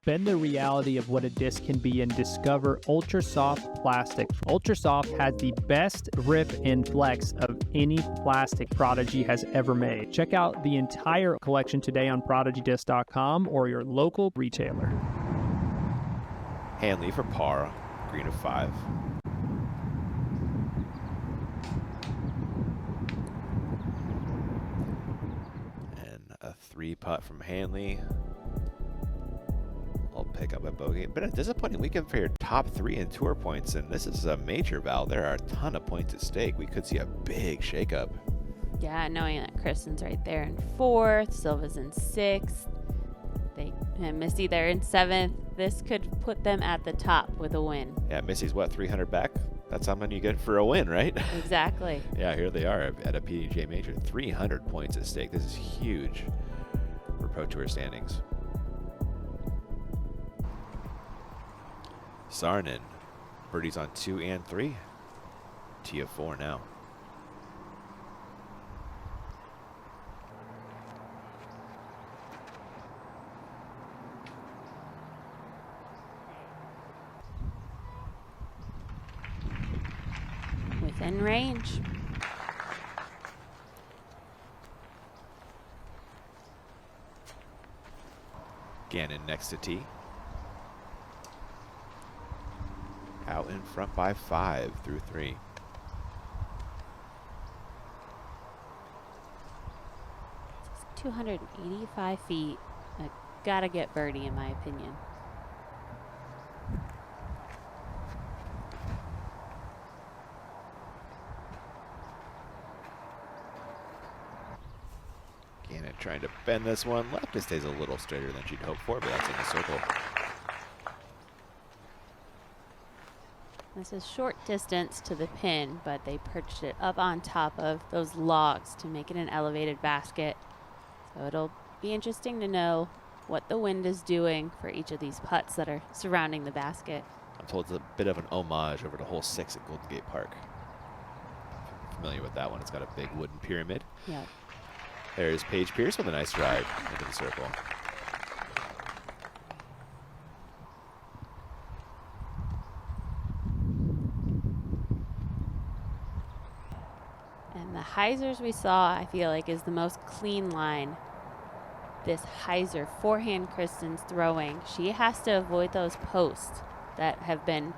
Bend the reality of what a disc can be and discover Ultra Soft plastic. Ultra Soft has the best grip and flex of any plastic Prodigy has ever made. Check out the entire collection today on ProdigyDisc.com or your local retailer. Hanley for par, green of 5. And a 3 putt from Hanley. I'll pick up a bogey. Been a disappointing weekend for your top 3 in tour points, and this is a major, Val. There are a ton of points at stake. We could see a big shakeup. Yeah, knowing that Kristen's right there in 4th, Silva's in 6th, and Missy there in 7th. This could put them at the top with a win. Yeah, Missy's what, 300 back? That's how many you get for a win, right? Exactly. Yeah, here they are at a PDGA Major. 300 points at stake. This is huge for Pro Tour standings. Sarnen, birdies on 2 and 3. Tee of 4 now. Within range. Gannon next to tee. Out in front by 5 through 3. It's 285 feet. I gotta get birdie in my opinion. Gannon trying to bend this one left. It stays a little straighter than she'd hoped for, but that's in the circle. This is short distance to the pin, but they perched it up on top of those logs to make it an elevated basket. So it'll be interesting to know what the wind is doing for each of these putts that are surrounding the basket. I'm told it's a bit of an homage over to hole 6 at Golden Gate Park. If you're familiar with that one, it's got a big wooden pyramid. Yep. There's Paige Pierce with a nice drive into the circle. And the hyzers we saw, I feel like, is the most clean line. This hyzer forehand Kristen's throwing, she has to avoid those posts that have been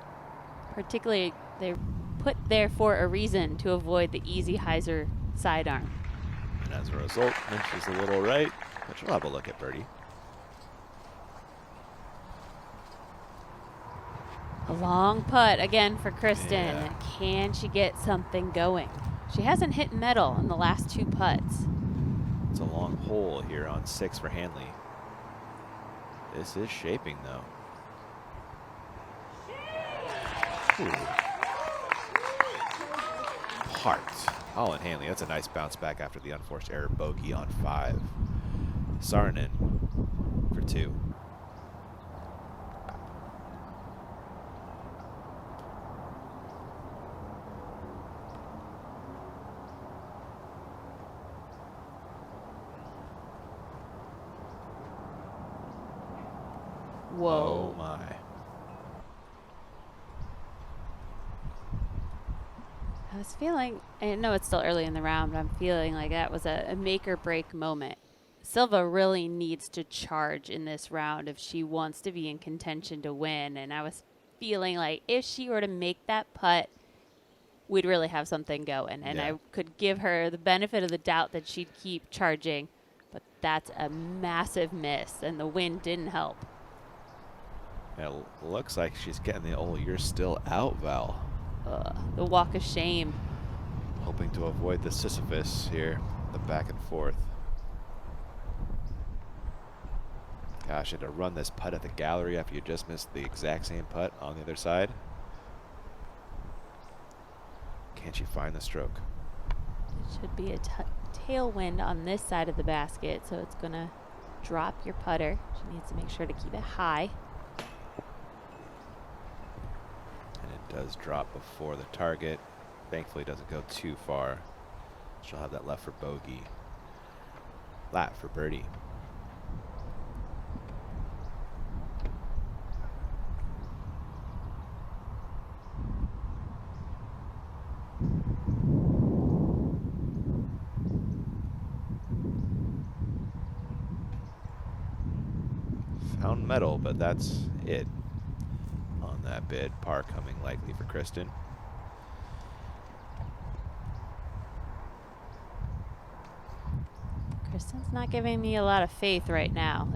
particularly, they're put there for a reason to avoid the easy hyzer sidearm. And as a result, she's a little right, but she'll have a look at birdie. A long putt again for Kristen. Yeah. Can she get something going? She hasn't hit metal in the last 2 putts. It's a long hole here on 6 for Hanley. This is shaping though. Ooh. Parked. Colin Hanley, that's a nice bounce back after the unforced error bogey on 5. Sarnen for 2. Whoa. Oh my. I was feeling, I know it's still early in the round, but I'm feeling like that was a make or break moment. Silva really needs to charge in this round if she wants to be in contention to win. And I was feeling like if she were to make that putt, we'd really have something going. And Yeah. I could give her the benefit of the doubt that she'd keep charging. But that's a massive miss, and the wind didn't help. It looks like she's getting the old "you're still out" Val. The walk of shame. Hoping to avoid the Sisyphus here, the back and forth. Gosh, had to run this putt at the gallery after you just missed the exact same putt on the other side. Can she find the stroke? It should be a tailwind on this side of the basket, so it's gonna drop your putter. She needs to make sure to keep it high. And it does drop before the target. Thankfully it doesn't go too far. She'll have that left for bogey. Flat for birdie. pound metal, but that's it on that bid. Par coming likely for Kristen. Kristen's not giving me a lot of faith right now.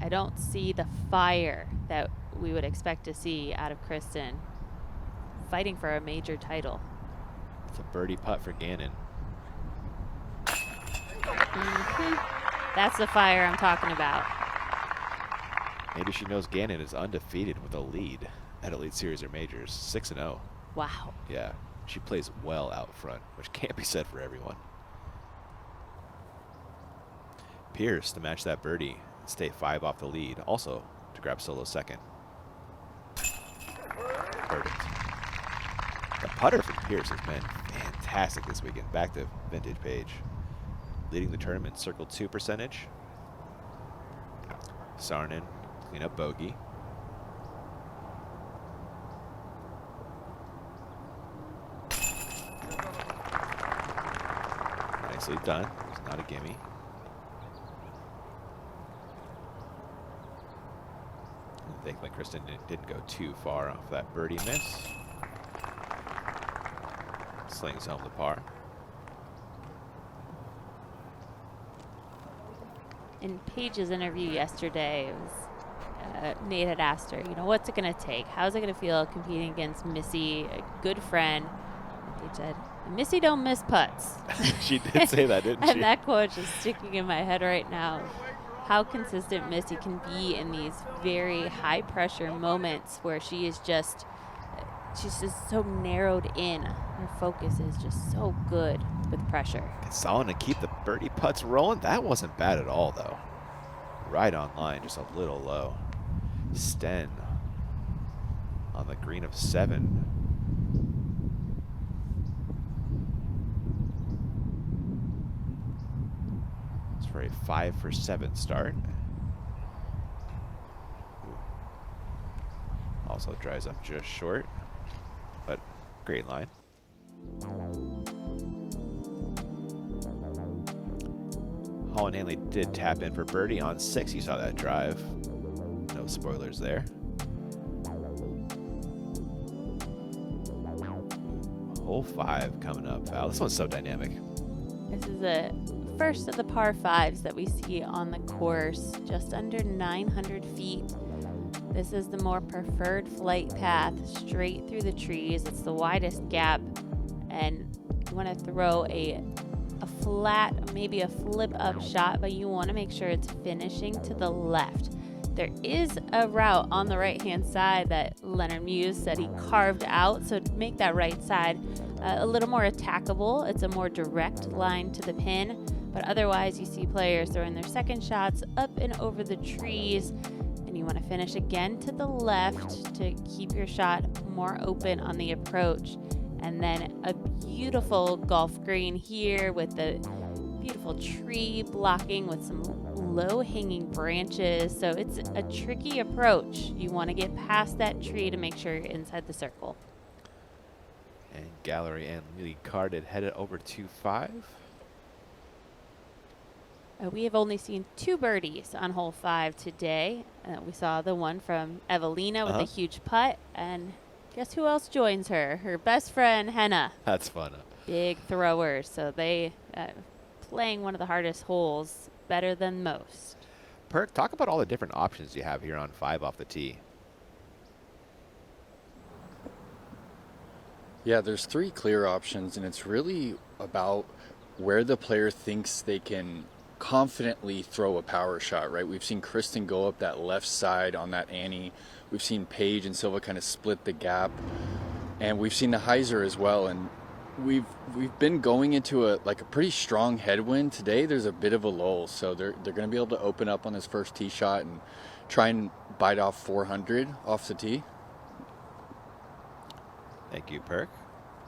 I don't see the fire that we would expect to see out of Kristen fighting for a major title. It's a birdie putt for Gannon. That's the fire I'm talking about. Maybe she knows Gannon is undefeated with a lead at Elite Series or Majors, 6-0. Wow. Yeah, she plays well out front, which can't be said for everyone. Pierce to match that birdie and stay 5 off the lead, also to grab solo second. Perfect. The putter from Pierce has been fantastic this weekend. Back to vintage page. Leading the tournament, circle 2 percentage. Sarnen, clean up bogey. Nicely done. It's not a gimme. Thankfully, Kristen didn't go too far off that birdie miss. Slings home the par. In Paige's interview yesterday, it was, Nate had asked her, you know, what's it going to take? How's it going to feel competing against Missy, a good friend? And Paige said, Missy don't miss putts. She did say that, didn't she? And that quote is sticking in my head right now. How consistent Missy can be in these very high pressure moments where she's just so narrowed in. Her focus is just so good with pressure. Solid to keep the birdie putts rolling. That wasn't bad at all, though. Right on line, just a little low. Sten on the green of 7. It's for a 5 for 7 start. Also dries up just short, but great line. Holland Hanley did tap in for birdie on 6. You saw that drive. No spoilers there. Hole 5 coming up, Val. This one's so dynamic. This is the first of the par 5s that we see on the course, just under 900 feet. This is the more preferred flight path, straight through the trees. It's the widest gap, and you want to throw a flat, maybe a flip up shot, but you want to make sure it's finishing to the left. There is a route on the right hand side that Leonard Muse said he carved out, so to make that right side a little more attackable, it's a more direct line to the pin, but otherwise you see players throwing their second shots up and over the trees, and you want to finish again to the left to keep your shot more open on the approach. And then a beautiful golf green here with the beautiful tree blocking with some low-hanging branches. So it's a tricky approach. You want to get past that tree to make sure you're inside the circle. And Gallery and lead carded headed over to 5. We have only seen 2 birdies on hole 5 today. We saw the one from Evelina with a huge putt, and guess who else joins her? Her best friend, Henna. That's fun. Big throwers, so they playing one of the hardest holes better than most. Perk, talk about all the different options you have here on 5 off the tee. Yeah, there's 3 clear options, and it's really about where the player thinks they can confidently throw a power shot, right? We've seen Kristen go up that left side on that Annie. We've seen Paige and Silva kind of split the gap, and we've seen the Heiser as well. And we've been going into a pretty strong headwind. Today there's a bit of a lull, so they're going to be able to open up on this first tee shot and try and bite off 400 off the tee. Thank you, Perk.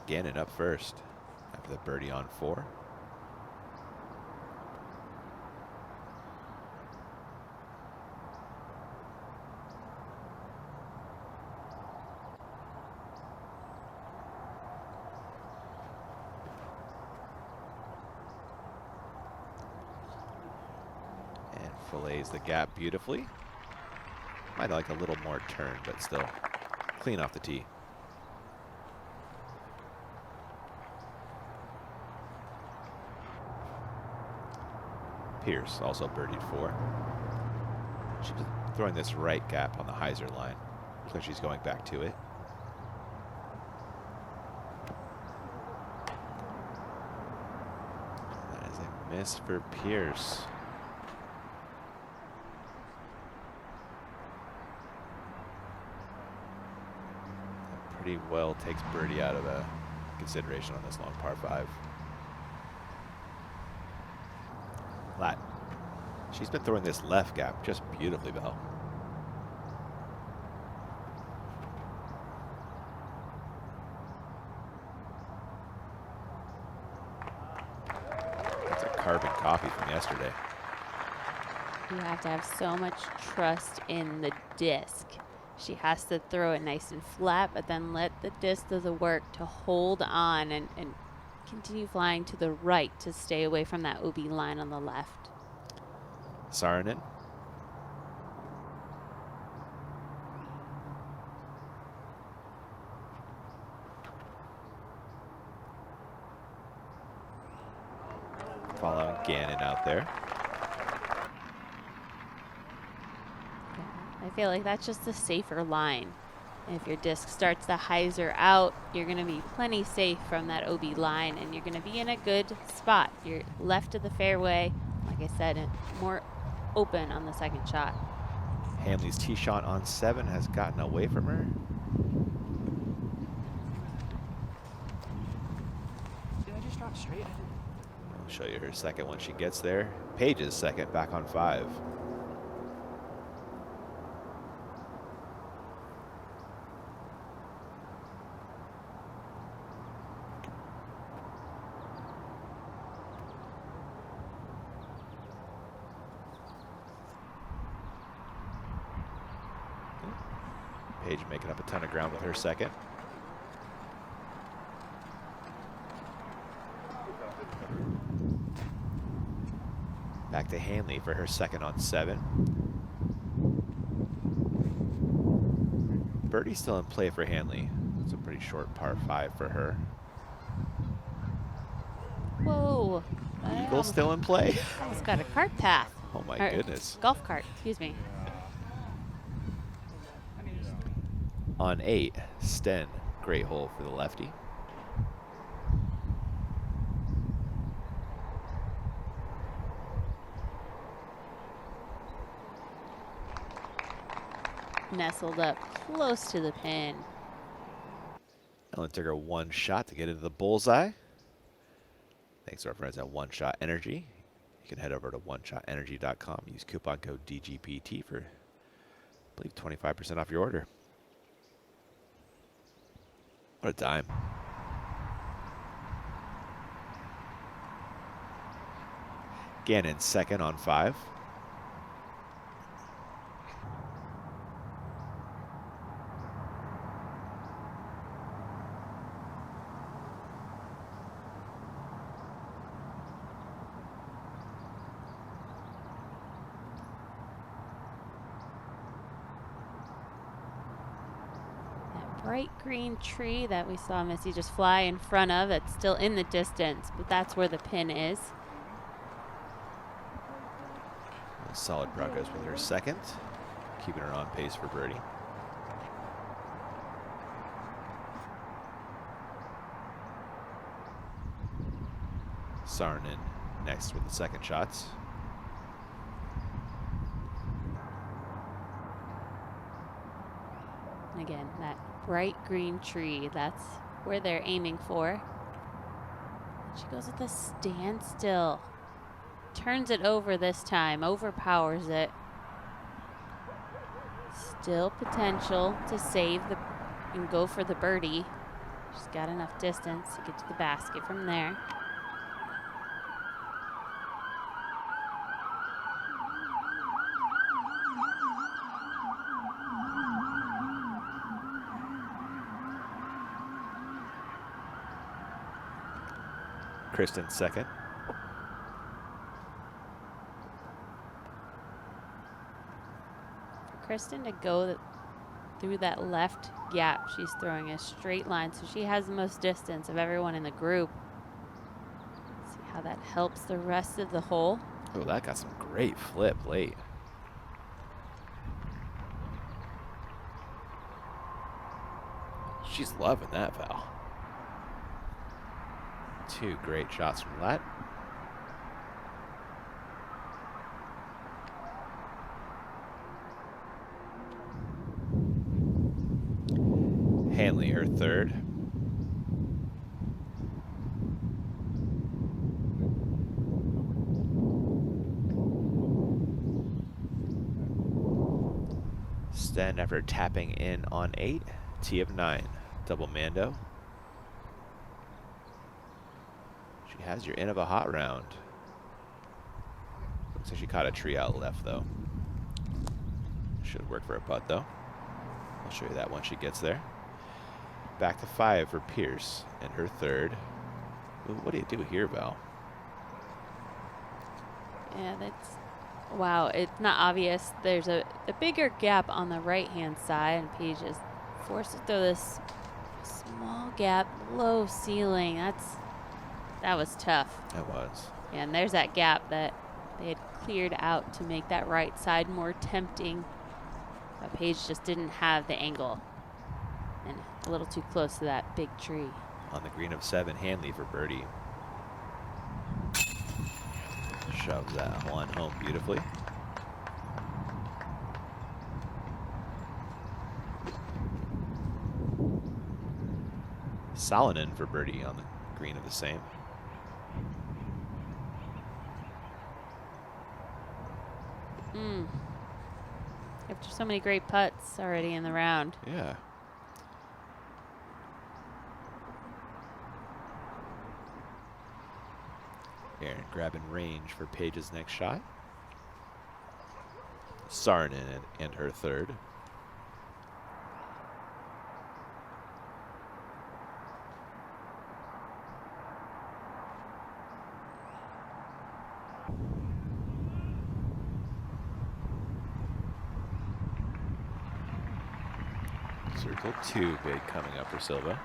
Gannon up first after the birdie on 4. Fillets the gap beautifully. Might like a little more turn, but still clean off the tee. Pierce also birdied 4. She's throwing this right gap on the hyzer line, so she's going back to it. That is a miss for Pierce. Pretty well takes birdie out of consideration on this long par 5. Lat. She's been throwing this left gap just beautifully, though. That's a carbon copy from yesterday. You have to have so much trust in the disc. She has to throw it nice and flat, but then let the disc do the work to hold on and continue flying to the right to stay away from that OB line on the left. Saarinen. Following Gannon out there. I feel like that's just a safer line. If your disc starts the hyzer out, you're going to be plenty safe from that OB line, and you're going to be in a good spot. You're left of the fairway, like I said, and more open on the second shot. Hanley's tee shot on 7 has gotten away from her. Did I just drop straight? I'll show you her second when she gets there. Paige's second back on 5. Paige making up a ton of ground with her second. Back to Hanley for her second on 7. Birdie still in play for Hanley. It's a pretty short par 5 for her. Whoa. Eagle still in play? Almost got a cart path. Oh my Or goodness. Golf cart, excuse me. On 8, Sten, great hole for the lefty. Nestled up close to the pin. Only took her one shot to get into the bullseye. Thanks to our friends at One Shot Energy. You can head over to oneshotenergy.com. Use coupon code DGPT for, I believe, 25% off your order. What a dime. Gannon second on 5. Bright green tree that we saw Missy just fly in front of, it's still in the distance, but that's where the pin is. Solid progress with her second, keeping her on pace for birdie. Saarinen next with the second shots. Again, that bright green tree, that's where they're aiming for. She goes with a standstill. Turns it over this time, overpowers it. Still potential to save and go for the birdie. She's got enough distance to get to the basket from there. Kristen second. Kristen to go through that left gap. She's throwing a straight line, so she has the most distance of everyone in the group. See how that helps the rest of the hole. Oh, that got some great flip late. She's loving that, Val. 2 great shots from that. Hanley, her third. Sten after tapping in on 8, T of 9, double Mando. She has your in of a hot round. Looks like she caught a tree out left though. Should work for a putt though. I'll show you that once she gets there. Back to 5 for Pierce and her third. Ooh, what do you do here, Val? Yeah, that's, wow, it's not obvious. There's a bigger gap on the right-hand side, and Paige is forced to throw this small gap, low ceiling. That was tough. It was. Yeah, and there's that gap that they had cleared out to make that right side more tempting. But Paige just didn't have the angle. And a little too close to that big tree. On the green of 7, Hanley for birdie. Shoves that one home beautifully. Salonen for birdie on the green of the same. After so many great putts already in the round. Yeah. Aaron grabbing range for Paige's next shot. Sarnen and her third. Circle 2 big coming up for Silva.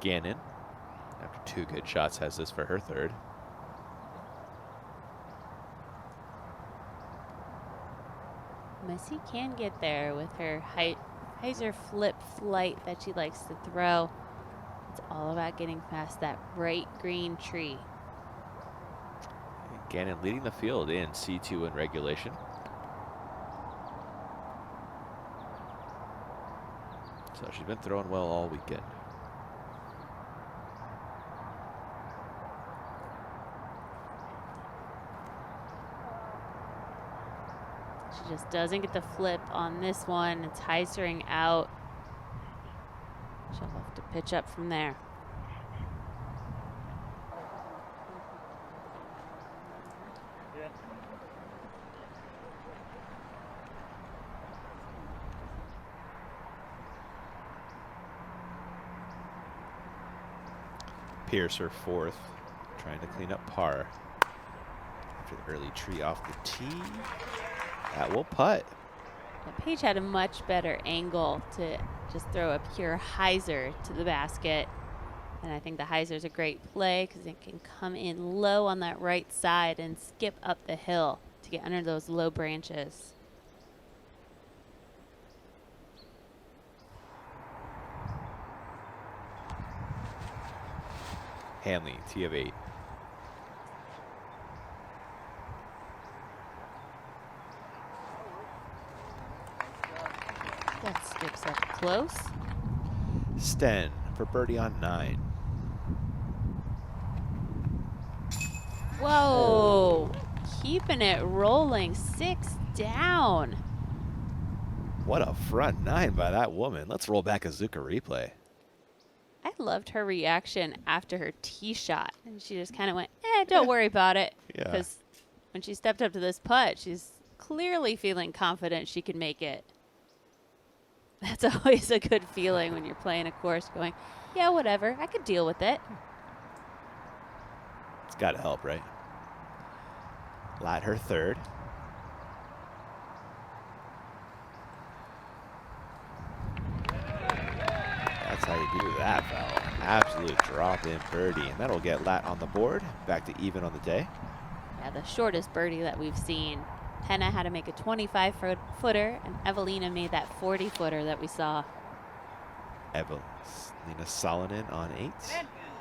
Gannon, after 2 good shots, has this for her third. Missy can get there with her hyzer flip flight that she likes to throw. It's all about getting past that bright green tree. Gannon leading the field in C2 in regulation. So she's been throwing well all weekend. She just doesn't get the flip on this one. It's hyzering out. She'll have to pitch up from there. Pierce her fourth, trying to clean up par. After the early tree off the tee, that will putt. Paige had a much better angle to just throw a pure hyzer to the basket. And I think the hyzer is a great play because it can come in low on that right side and skip up the hill to get under those low branches. Hanley, T of 8. That skips up close. Sten for birdie on 9. Whoa, keeping it rolling, 6 down. What a front 9 by that woman. Let's roll back a Zuka replay. I loved her reaction after her tee shot. And she just kind of went, don't worry about it. Yeah. Because when she stepped up to this putt, she's clearly feeling confident she can make it. That's always a good feeling when you're playing a course going, yeah, whatever, I could deal with it. It's got to help, right? Lat her third. That's how you do that, foul. Absolute drop-in birdie, and that'll get Lat on the board. Back to even on the day. Yeah, the shortest birdie that we've seen. Henna had to make a 25-footer, and Evelina made that 40-footer that we saw. Evelina Salonen on 8.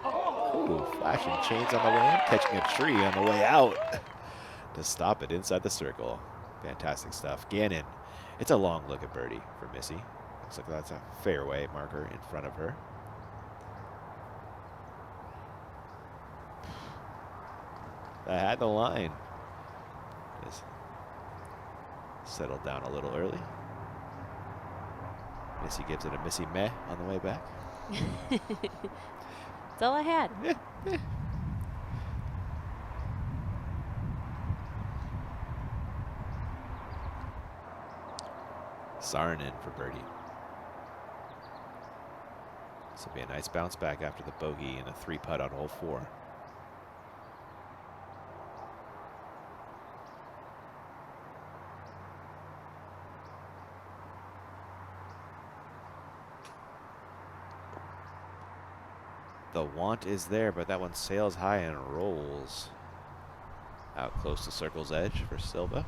Ooh, flashing chains on the way in, catching a tree on the way out to stop it inside the circle. Fantastic stuff. Gannon, it's a long look at birdie for Missy. Looks like that's a fairway marker in front of her. That had the line. Just settled down a little early. Missy gives it a Missy meh on the way back. That's all I had. Saarinen for birdie. This will be a nice bounce back after the bogey and a 3-putt on hole 4. The want is there, but that one sails high and rolls out close to circle's edge for Silva.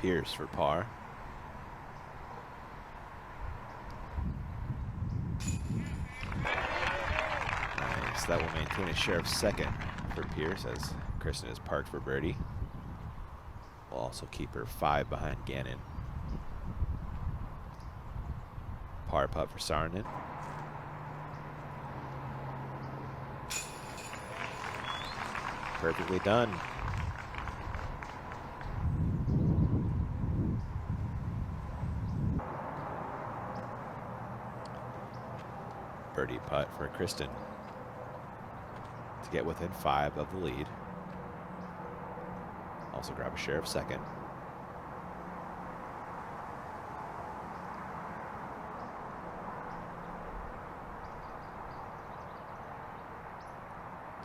Pierce for par. Nice. That will maintain a share of second for Pierce as Kristen is parked for birdie. Will also keep her 5 behind Gannon. Par putt for Saarinen. Perfectly done. Birdie putt for Kristen to get within 5 of the lead. Also grab a share of second.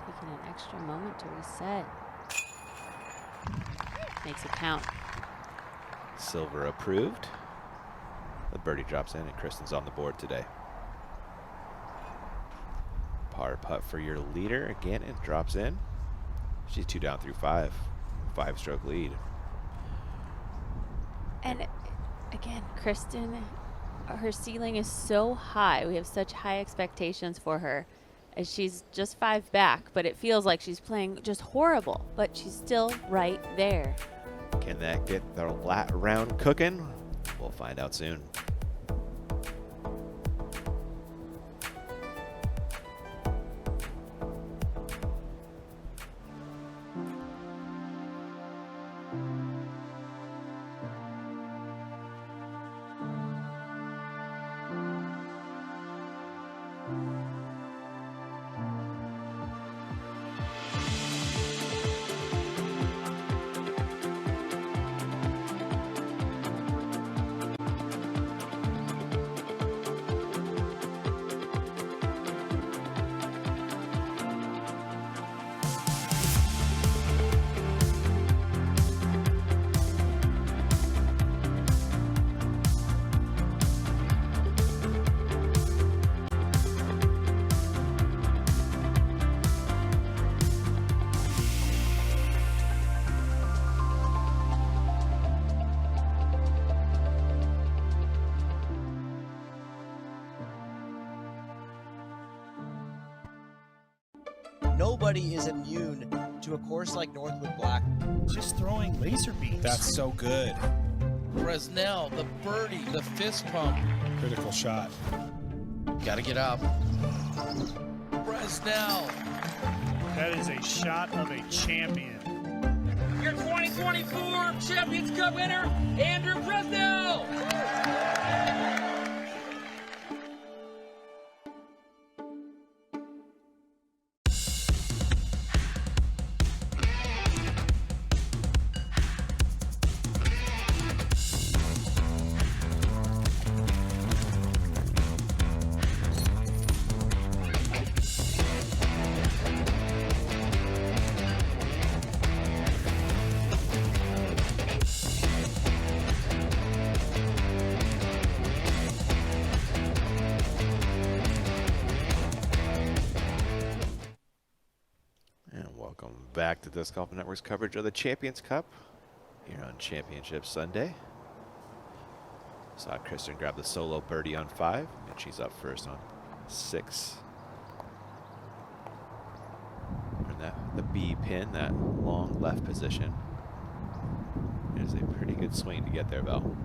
Taking an extra moment to reset. Makes it count. Silver approved. The birdie drops in and Kristen's on the board today. Par putt for your leader. Again, it drops in. She's 2 down through 5. 5-stroke lead. And again, Kristen, her ceiling is so high. We have such high expectations for her. As she's just 5 back, but it feels like she's playing just horrible, but she's still right there. Can that get the lat round cooking? We'll find out soon. Nobody is immune to a course like Northwood Black. Just throwing laser beams. That's so good. Bresnell, the birdie, the fist pump. Critical shot. Gotta get up. Bresnell. That is a shot of a champion. Your 2024 Champions Cup winner, Andrew Bresnell. Welcome back to Disc Golf Network's coverage of the Champions Cup here on Championship Sunday. Saw Kristen grab the solo birdie on 5, and she's up first on 6. And the B pin, that long left position, is a pretty good swing to get there, Val.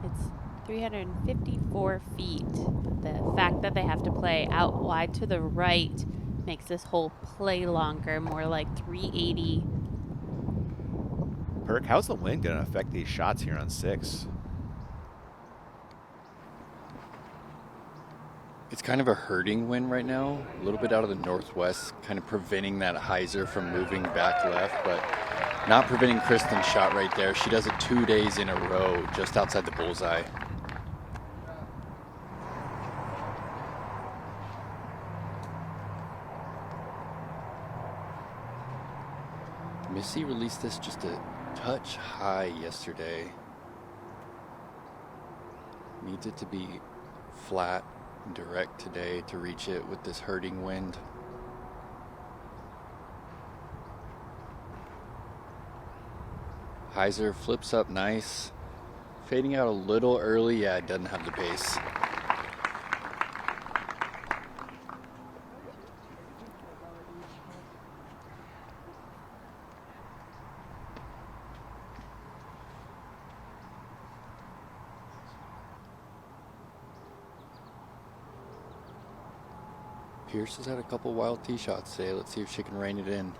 It's 354 feet. The fact that they have to play out wide to the right makes this hole play longer, more like 380. Perk, how's the wind going to affect these shots here on 6? It's kind of a hurting wind right now, a little bit out of the northwest, kind of preventing that hyzer from moving back left, but not preventing Kristen's shot right there. She does it 2 days in a row, just outside the bullseye. Missy released this just a touch high yesterday. Needs it to be flat and direct today to reach it with this hurting wind. Hyzer flips up nice. Fading out a little early. Yeah, it doesn't have the pace. Pierce has had a couple wild tee shots today. Let's see if she can rein it in.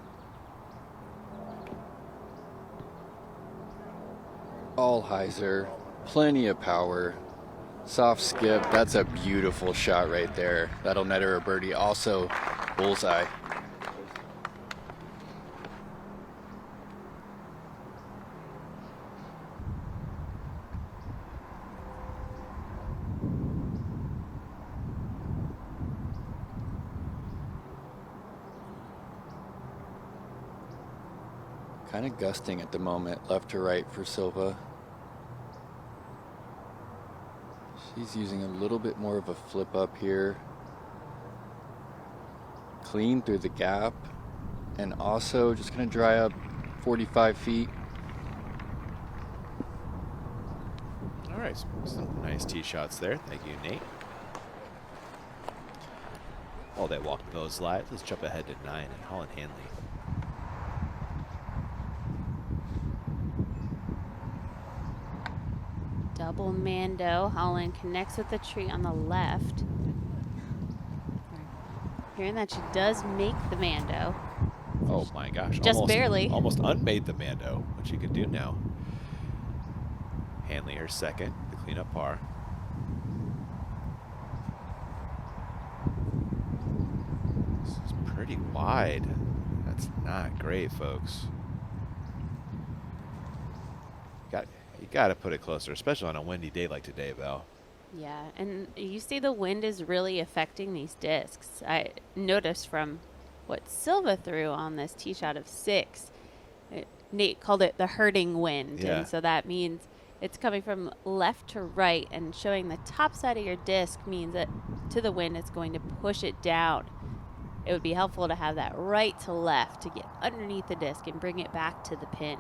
All hyzer, plenty of power, soft skip. That's a beautiful shot right there. That'll net her a birdie. Also, bullseye. Kind of gusting at the moment, left to right for Silva. She's using a little bit more of a flip up here. Clean through the gap. And also just going to dry up 45 feet. All right, some nice tee shots there. Thank you, Nate. While they walk those live, let's jump ahead to 9 and Holland Hanley. Double Mando. Holland connects with the tree on the left. Hearing that she does make the Mando. Oh my gosh. Just barely. Almost unmade the Mando. What she can do now. Hanley her second, the cleanup par. This is pretty wide. That's not great, folks. You got to put it closer, especially on a windy day like today, Val. Yeah, and you see the wind is really affecting these discs. I noticed from what Silva threw on this tee shot of 6, Nate called it the hurting wind. Yeah. And so that means it's coming from left to right, and showing the top side of your disc means that to the wind it's going to push it down. It would be helpful to have that right to left to get underneath the disc and bring it back to the pin.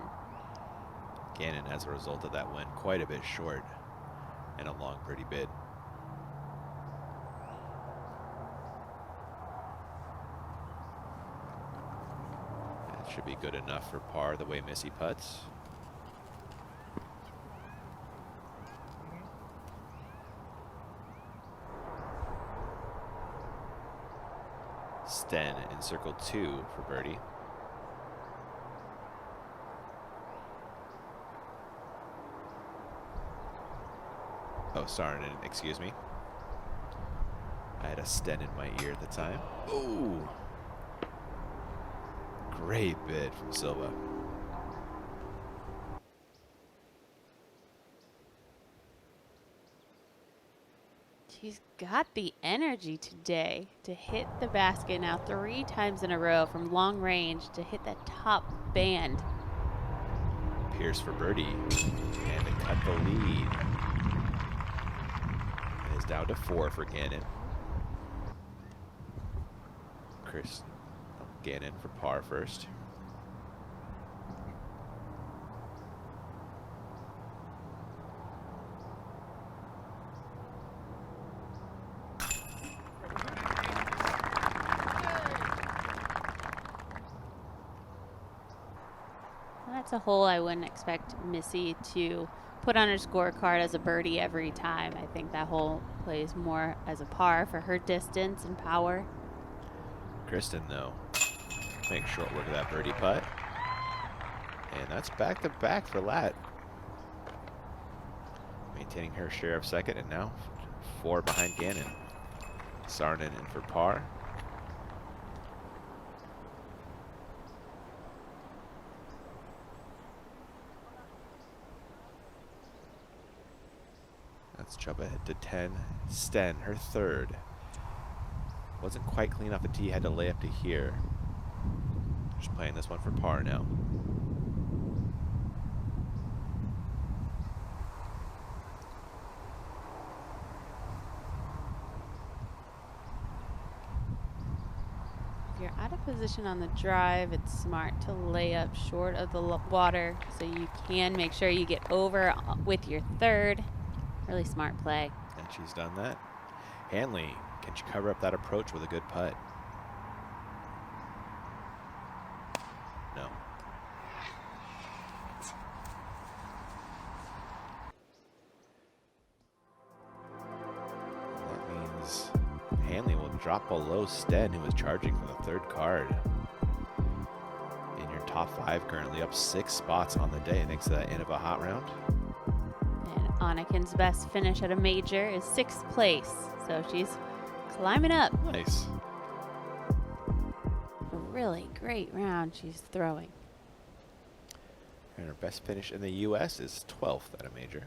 Gannon, as a result of that wind, quite a bit short and a long birdie bid. That should be good enough for par the way Missy putts. Sten in circle 2 for birdie. Oh, sorry, excuse me. I had a Sten in my ear at the time. Oh, great bid from Silva. She's got the energy today to hit the basket now 3 times in a row from long range to hit that top band. Pierce for birdie and to cut the lead. It is down to 4 for Gannon. Gannon for par first. That's a hole I wouldn't expect Missy to put on her scorecard as a birdie every time. I think that hole plays more as a par for her distance and power. Kristen, though, makes short work of that birdie putt. And that's back-to-back for Lat. Maintaining her share of second, and now 4 behind Gannon. Sarnen in for par. Let's jump ahead to 10. Sten, her third. Wasn't quite clean off the tee, had to lay up to here. Just playing this one for par now. If you're out of position on the drive, it's smart to lay up short of the water so you can make sure you get over with your third. Really smart play. And she's done that. Hanley, can she cover up that approach with a good putt? No. That means Hanley will drop below Sten, who is charging for the third card. In your top 5 currently, up 6 spots on the day thanks to that end of a hot round. Anakin's best finish at a major is 6th place, so she's climbing up. Nice. A really great round she's throwing. And her best finish in the U.S. is 12th at a major.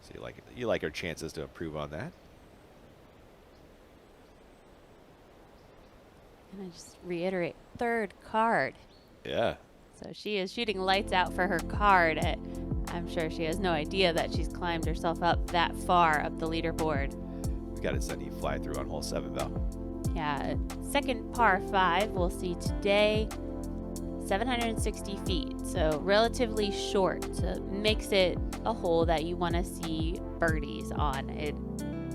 So you like her chances to improve on that. And I just reiterate, third card. Yeah. So she is shooting lights out for her card. I'm sure she has no idea that she's climbed herself up that far up the leaderboard. We got to send you fly through on hole 7, Val. Yeah, second par 5 we'll see today, 760 feet, so relatively short. So makes it a hole that you want to see birdies on.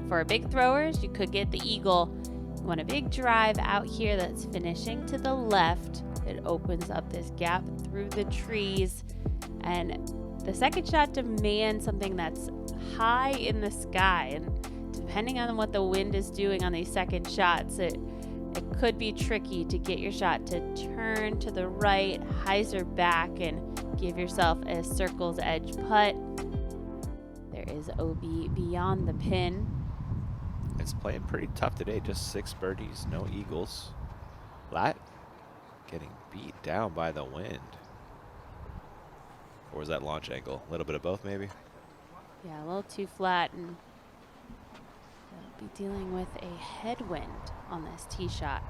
For big throwers, you could get the eagle. You want a big drive out here that's finishing to the left. It opens up this gap through the trees, and the second shot demands something that's high in the sky, and depending on what the wind is doing on these second shots, it could be tricky to get your shot to turn to the right, hyzer back, and give yourself a circle's edge putt. There is OB beyond the pin. It's playing pretty tough today, just 6 birdies, no eagles. Lat getting beat down by the wind. Or was that launch angle? A little bit of both, maybe? Yeah, a little too flat, and they'll be dealing with a headwind on this tee shot.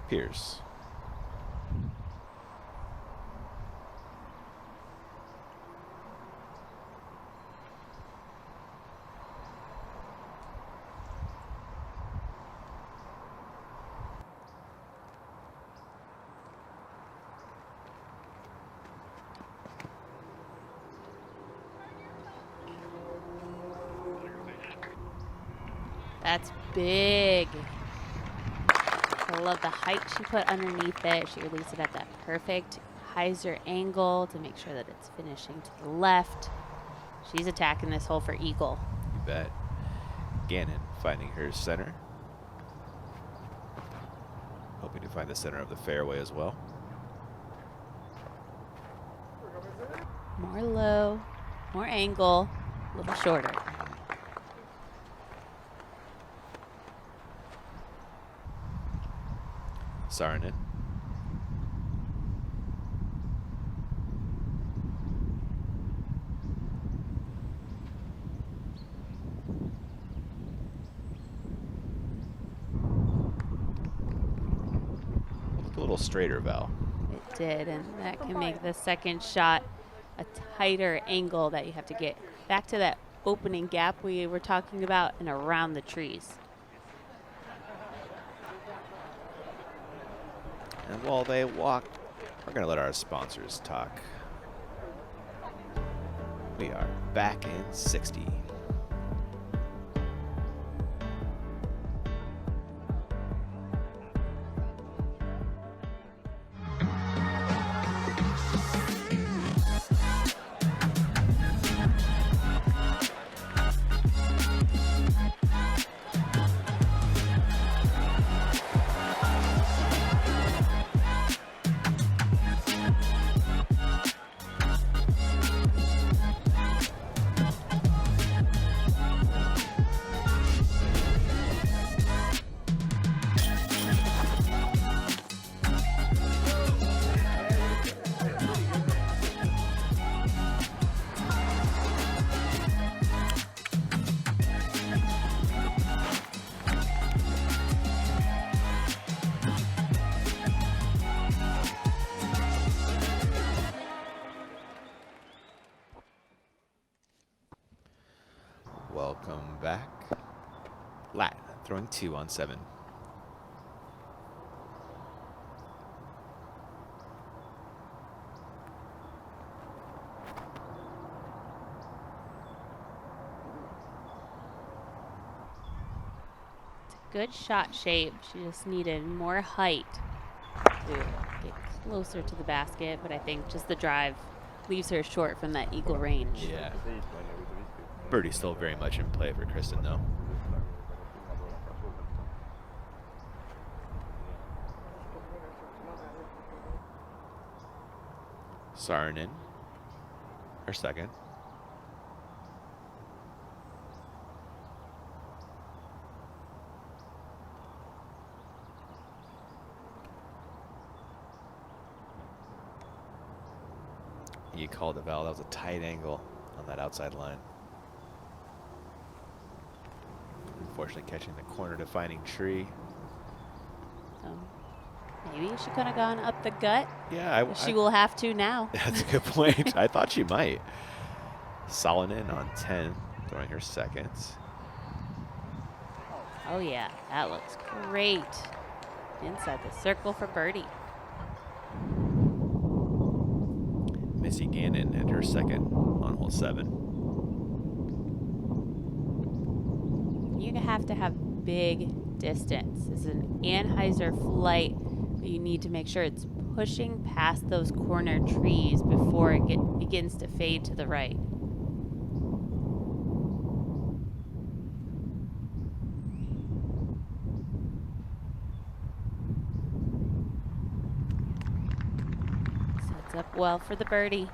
Pierce. That's big. I love the height she put underneath it. She released it at that perfect hyzer angle to make sure that it's finishing to the left. She's attacking this hole for eagle. You bet. Gannon finding her center. Hoping to find the center of the fairway as well. More low, more angle, a little shorter. Sarnen. Looked a little straighter, Val. It did, and that can make the second shot a tighter angle that you have to get back to that opening gap we were talking about and around the trees. And while they walk, we're going to let our sponsors talk. We are back in 60. Welcome back. Lat throwing 2 on 7. It's a good shot shape. She just needed more height to get closer to the basket, but I think just the drive leaves her short from that eagle range. Yeah. Birdie's still very much in play for Kristen, though. Saarinen, her second. You called it, Val. That was a tight angle on that outside line. Unfortunately, catching the corner defining tree. Maybe she could have gone up the gut. Yeah, she will have to now. That's a good point. I thought she might. Salonen on 10, throwing her second. Oh yeah, that looks great. Inside the circle for birdie. Missy Gannon and her second on hole 7. You have to have big distance. This is an Anheuser flight, but you need to make sure it's pushing past those corner trees before it begins to fade to the right. Sets up well for the birdie.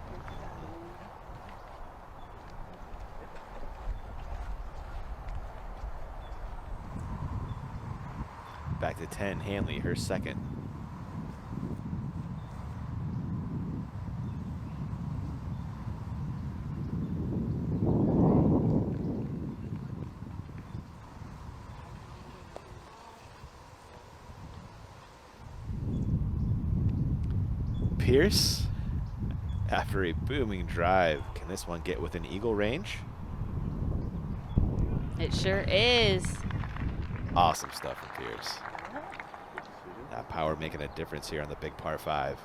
Back to 10, Hanley, her second. Pierce, after a booming drive, can this one get within eagle range? It sure is. Awesome stuff from Pierce. That power making a difference here on the big par 5.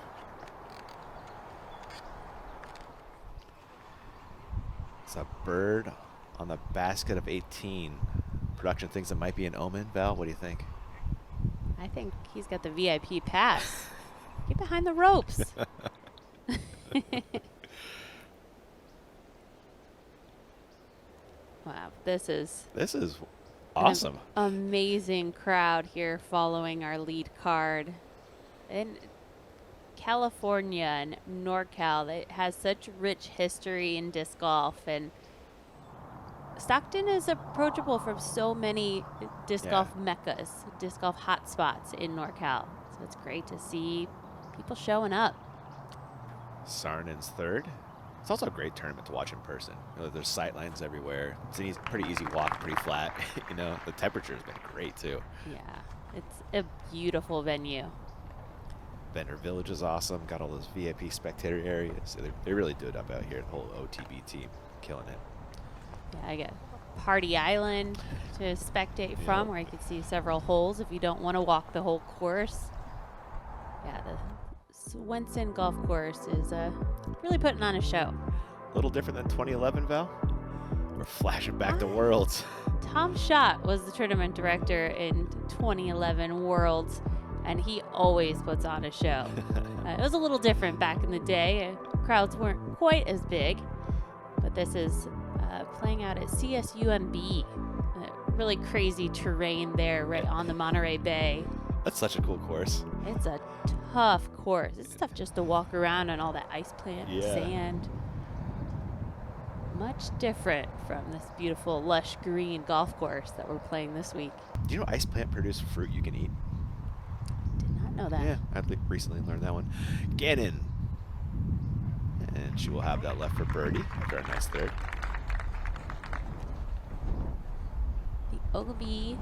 It's a bird on the basket of 18. Production thinks it might be an omen. Val, what do you think? I think he's got the VIP pass. Get behind the ropes. Wow, this is awesome. Amazing crowd here following our lead card. And California and NorCal, it has such rich history in disc golf, and Stockton is approachable from so many disc golf meccas, disc golf hotspots in NorCal. So it's great to see people showing up. Saarinen's third. It's also a great tournament to watch in person. You know, there's sight lines everywhere. It's an pretty easy walk, pretty flat. You know, the temperature's been great too. Yeah, it's a beautiful venue. Venter Village is awesome. Got all those VIP spectator areas. They really do it up out here. The whole OTB team killing it. Yeah, I get Party Island to spectate from, where you can see several holes if you don't want to walk the whole course. Yeah, the Swenson Golf Course is really putting on a show. A little different than 2011, Val? We're flashing back to Worlds. Tom Schott was the tournament director in 2011 Worlds, and he always puts on a show. It was a little different back in the day. Crowds weren't quite as big, but this is playing out at CSUMB. Really crazy terrain there right on the Monterey Bay. That's such a cool course. It's a tough course. It's tough just to walk around on all that ice plant and sand. Much different from this beautiful lush green golf course that we're playing this week. Do you know ice plant produce fruit you can eat? Did not know that. Yeah, I recently learned that one. Gannon. And she will have that left for birdie after a nice third. The OB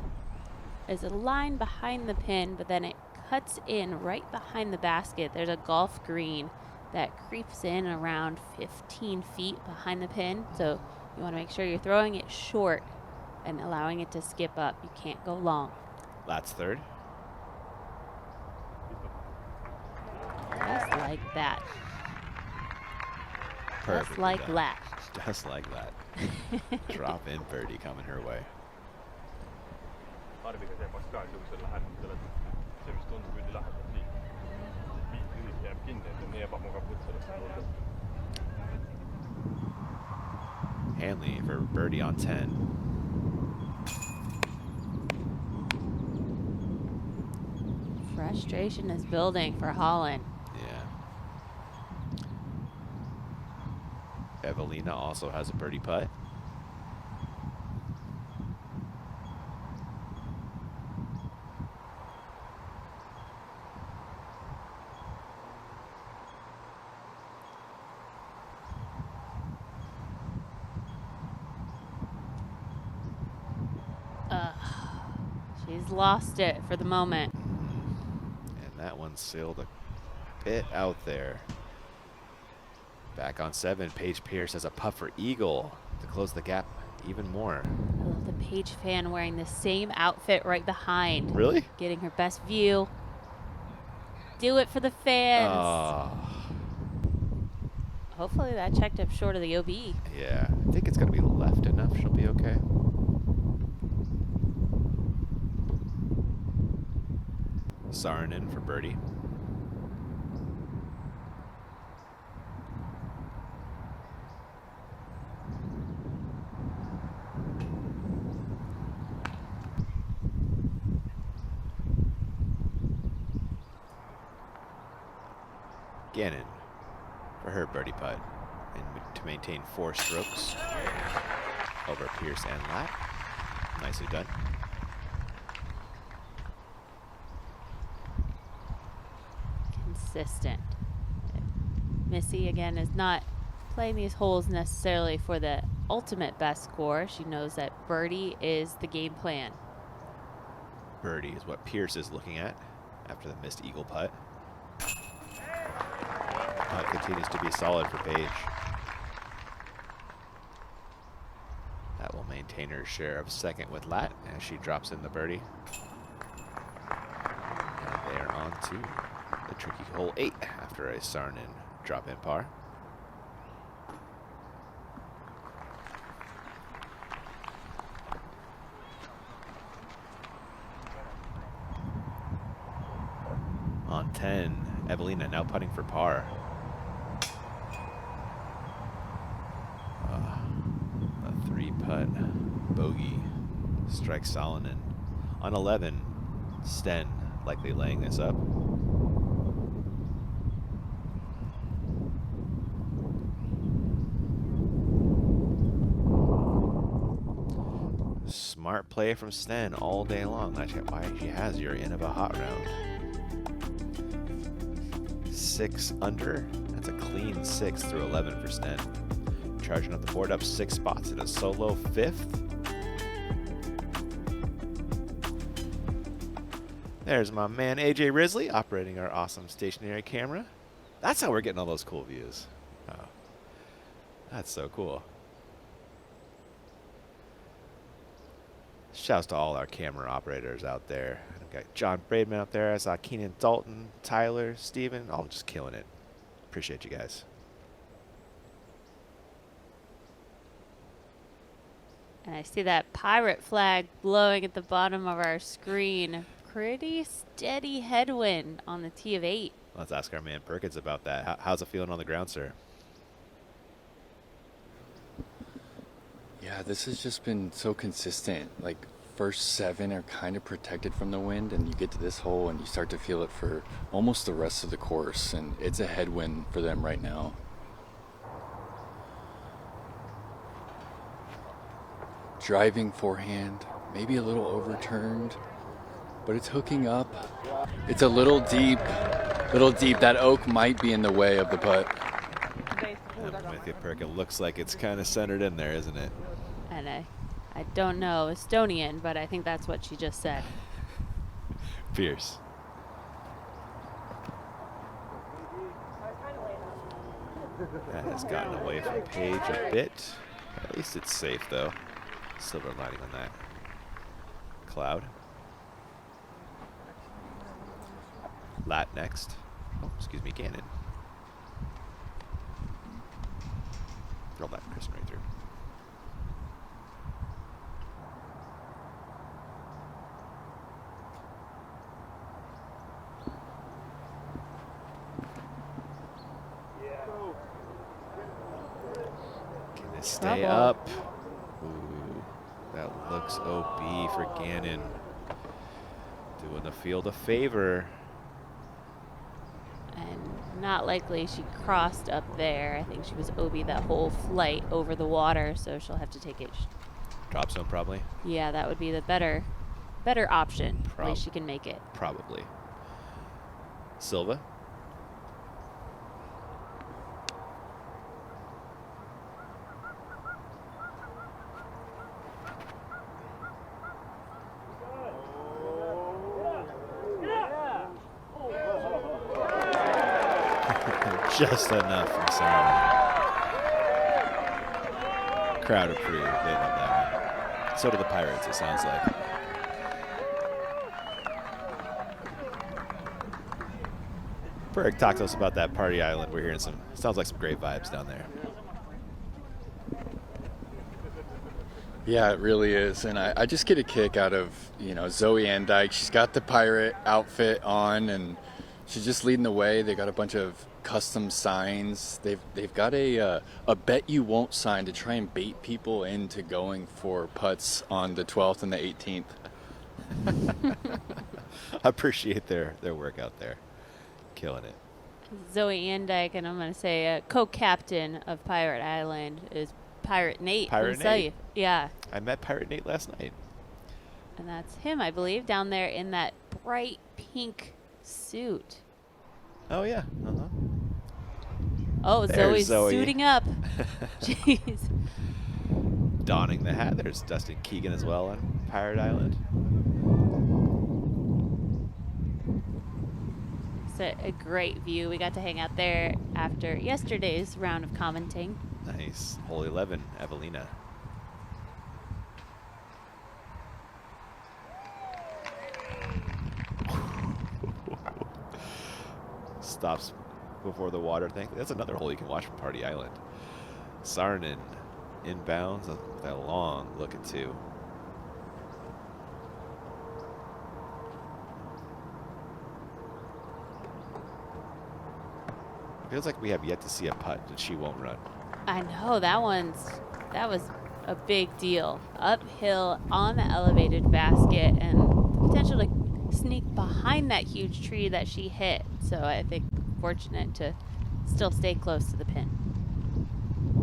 is a line behind the pin, but then it cuts in right behind the basket. There's a golf green that creeps in around 15 feet behind the pin. So you want to make sure you're throwing it short and allowing it to skip up. You can't go long. Lat's third. Just like that. Perfect. Just like that. Just like that. Drop in birdie coming her way. Hanley for birdie on 10. Frustration is building for Holland. Yeah. Evelina also has a birdie putt. She's lost it for the moment. And that one sailed a bit out there. Back on 7, Paige Pierce has a putt for eagle to close the gap even more. I love the Paige fan wearing the same outfit right behind. Really? Getting her best view. Do it for the fans. Hopefully that checked up short of the OB. Yeah, I think it's going to be left enough. She'll be okay. Saarinen for birdie. Gannon for her birdie putt and to maintain 4 strokes over Pierce and Lat. Nicely done. Consistent. Missy again is not playing these holes necessarily for the ultimate best score. She knows that birdie is the game plan. Birdie is what Pierce is looking at after the missed eagle putt. Putt continues to be solid for Paige. That will maintain her share of second with Lat as she drops in the birdie. And they are on to the tricky hole 8 after a Saarinen drop in par. On 10, Evelina now putting for par. A 3-putt bogey strikes Salonen. On 11, Sten likely laying this up. Smart play from Sten all day long. That's why she has your end of a hot round. 6 under. That's a clean 6 through 11 for Sten. Charging up the board up 6 spots in a solo 5th. There's my man AJ Risley operating our awesome stationary camera. That's how we're getting all those cool views. Oh, that's so cool. Shouts to all our camera operators out there. Got John Braidman up there. I saw Keenan Dalton, Tyler, Steven, all just killing it. Appreciate you guys. And I see that pirate flag blowing at the bottom of our screen. Pretty steady headwind on the T of 8. Let's ask our man Perkins about that. How's it feeling on the ground, sir? Yeah, this has just been so consistent. Like, first 7 are kind of protected from the wind, and you get to this hole and you start to feel it for almost the rest of the course, and it's a headwind for them right now. Driving forehand, maybe a little overturned, but it's hooking up. It's a little deep. That oak might be in the way of the putt. I'm with you, Perk. It looks like it's kind of centered in there, isn't it? And I don't know Estonian, but I think that's what she just said. Fierce. That has gotten away from Paige a bit. At least it's safe, though. Silver lining on that. Cloud. Lat next. Oh, excuse me, Gannon. Roll that Chris right through. Can this stay up? Ooh, that looks OB for Gannon. Doing the field a favor. And not likely she crossed up there. I think she was OB that whole flight over the water, so she'll have to take it. Drop zone, probably. Yeah, that would be the better option. At least she can make it. Probably. Silva. Just enough from Sarah. Crowd approved. They love that one. So do the Pirates, it sounds like. Berg, talk to us about that party island. We're hearing sounds like some great vibes down there. Yeah, it really is. And I just get a kick out of, Zoe Andike. She's got the pirate outfit on, and she's just leading the way. They got a bunch of custom signs. They've got a bet you won't sign to try and bait people into going for putts on the 12th and the 18th. I appreciate their work out there. Killing it. Zoe Andike, and I'm going to say co-captain of Pirate Island is Pirate Nate. Pirate Nate. Yeah. I met Pirate Nate last night. And that's him, I believe, down there in that bright pink suit. Oh, yeah. Uh-huh. Oh, There's Zoe's suiting up. Jeez. Donning the hat. There's Dustin Keegan as well on Pirate Island. It's a great view. We got to hang out there after yesterday's round of commenting. Nice. Hole 11, Evelina. Stops before the water thing. That's another hole you can watch from Party Island. Sarnen inbounds with that long look at 2. Feels like we have yet to see a putt that she won't run. I know, that was a big deal. Uphill on the elevated basket and potential to sneak behind that huge tree that she hit. So I think fortunate to still stay close to the pin.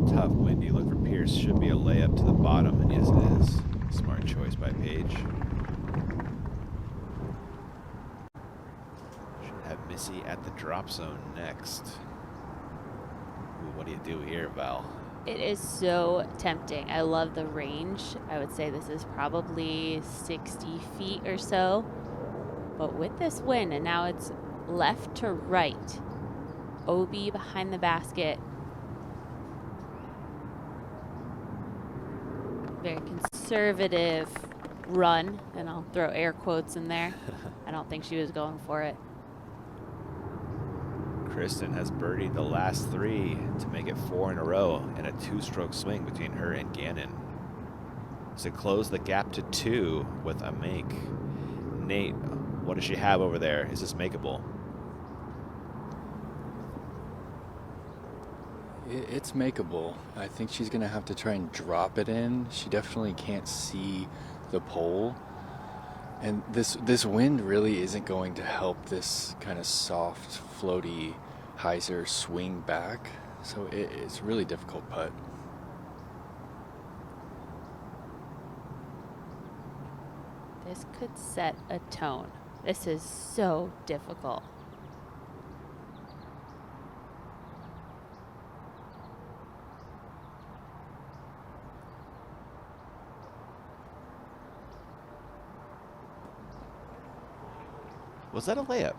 Tough, windy look for Pierce. Should be a layup to the bottom, and yes, it is. Smart choice by Paige. Should have Missy at the drop zone next. Ooh, what do you do here, Val? It is so tempting. I love the range. I would say this is probably 60 feet or so. But with this wind, and now it's left to right, OB behind the basket. Very conservative run, and I'll throw air quotes in there. I don't think she was going for it. Kristen has birdied the last 3 to make it 4 in a row and a 2-stroke swing between her and Gannon. To close the gap to 2 with a make. Nate, what does she have over there? Is this makeable? It's makeable. I think she's going to have to try and drop it in. She definitely can't see the pole. And this wind really isn't going to help this kind of soft, floaty hyzer swing back. So it's a really difficult putt. This could set a tone. This is so difficult. Was that a layup?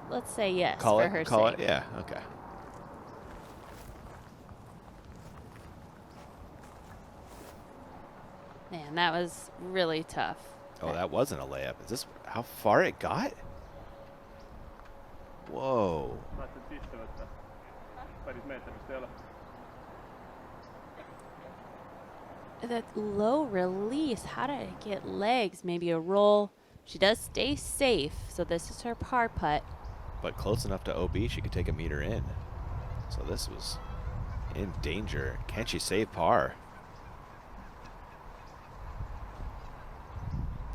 Let's say yes Call for it. her Call sake. it. Yeah. Okay. Man, that was really tough. Oh, that wasn't a layup. Is this how far it got? Whoa. That low release, how did it get legs? Maybe a roll. She does stay safe, so this is her par putt. But close enough to OB, she could take a meter in. So this was in danger. Can she save par?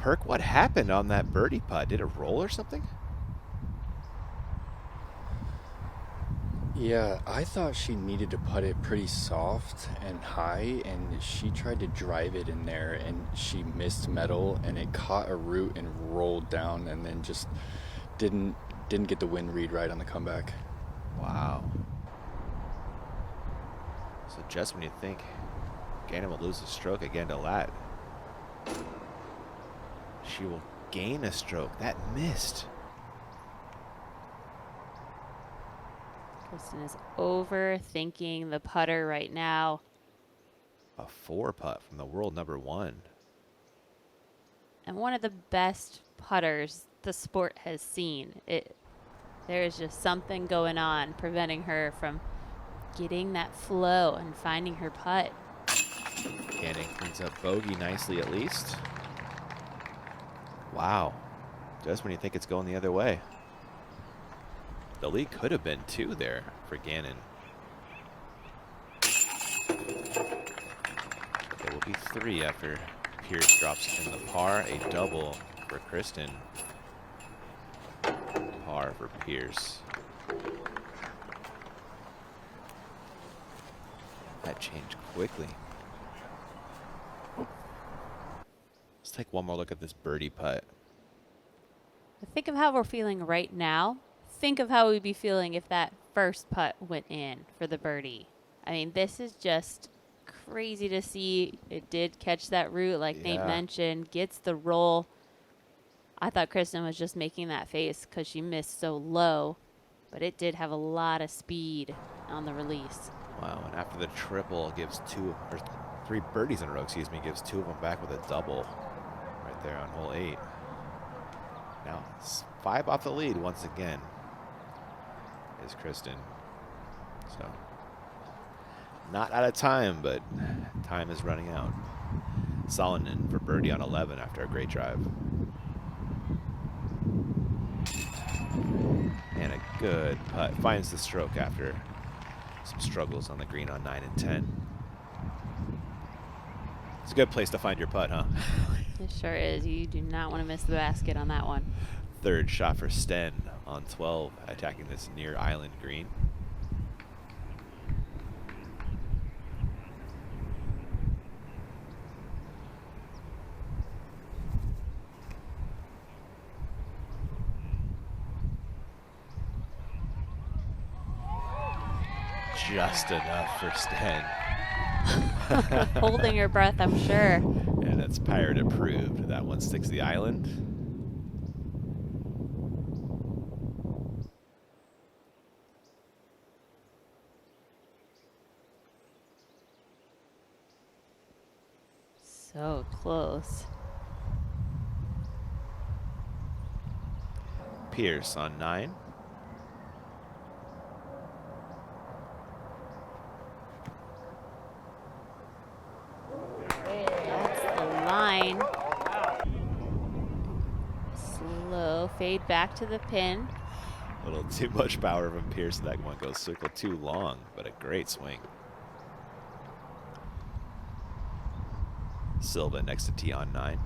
Perk, what happened on that birdie putt? Did it roll or something? Yeah, I thought she needed to putt it pretty soft and high, and she tried to drive it in there, and she missed metal, and it caught a root and rolled down, and then just didn't get the wind read right on the comeback. Wow. So just when you think Gannon will lose a stroke again to Lat, she will gain a stroke. That missed. Kristen is overthinking the putter right now. A 4 putt from the world number 1. And one of the best putters the sport has seen. There is just something going on preventing her from getting that flow and finding her putt. Gannon cleans up bogey nicely at least. Wow. Just when you think it's going the other way. The lead could have been 2 there for Gannon. There will be 3 after Pierce drops in the par. A double for Kristen. Par for Pierce. That changed quickly. Let's take one more look at this birdie putt. Think of how we're feeling right now. Think of how we'd be feeling if that first putt went in for the birdie. I mean, this is just crazy to see. It did catch that root, like Nate mentioned, gets the roll. I thought Kristen was just making that face because she missed so low, but it did have a lot of speed on the release. Wow, and after the triple, gives 3 birdies in a row, excuse me, gives 2 of them back with a double right there on hole 8. Now it's 5 off the lead once again is Kristen. So not out of time, but time is running out. Salonen for birdie on 11 after a great drive. And a good putt. Finds the stroke after some struggles on the green on 9 and 10. It's a good place to find your putt, huh? It sure is. You do not want to miss the basket on that one. Third shot for Sten on 12, attacking this near island green. Just enough for Sten. Holding her breath, I'm sure. And that's Pirate approved. That one sticks the island. close. Pierce on 9. That's the line. Slow fade back to the pin. A little too much power from Pierce. That one goes circle 2 long, but a great swing. Silva next to tee on 9.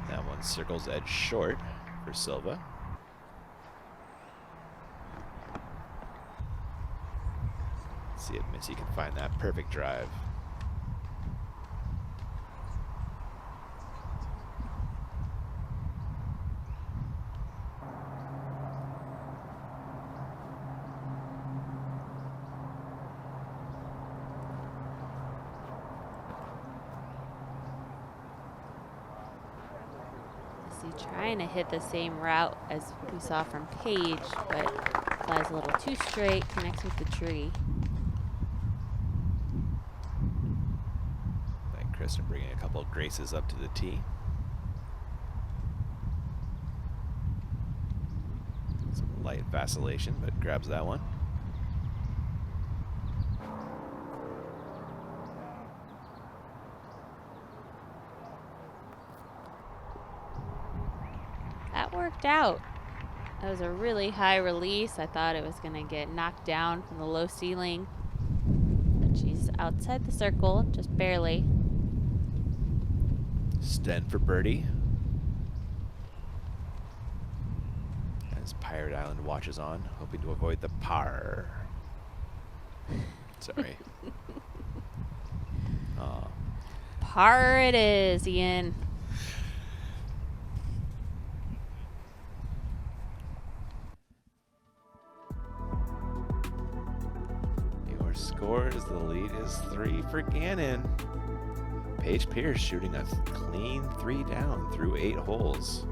That one circles edge short for Silva. Let's see if Missy can find that perfect drive. Trying to hit the same route as we saw from Paige, but flies a little too straight, connects with the tree. Like Kristen bringing a couple of graces up to the tee. Some light vacillation, but grabs that one. Worked out. That was a really high release. I thought it was going to get knocked down from the low ceiling, but she's outside the circle, just barely. Sten for birdie. As Pirate Island watches on, hoping to avoid the par. Sorry. Par it is, Ian. Scores. The lead is 3 for Gannon. Paige Pierce shooting a clean 3 down through 8 holes.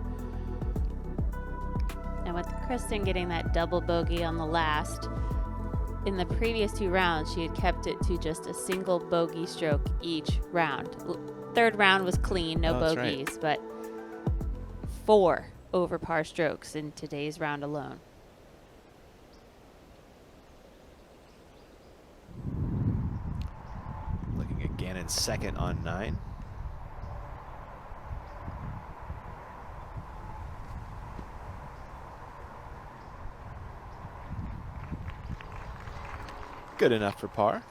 And with Kristen getting that double bogey on the last, in the previous 2 rounds, she had kept it to just a single bogey stroke each round. Third round was clean, no bogeys, right. But 4 over par strokes in today's round alone. Gannon second on 9. Good enough for par.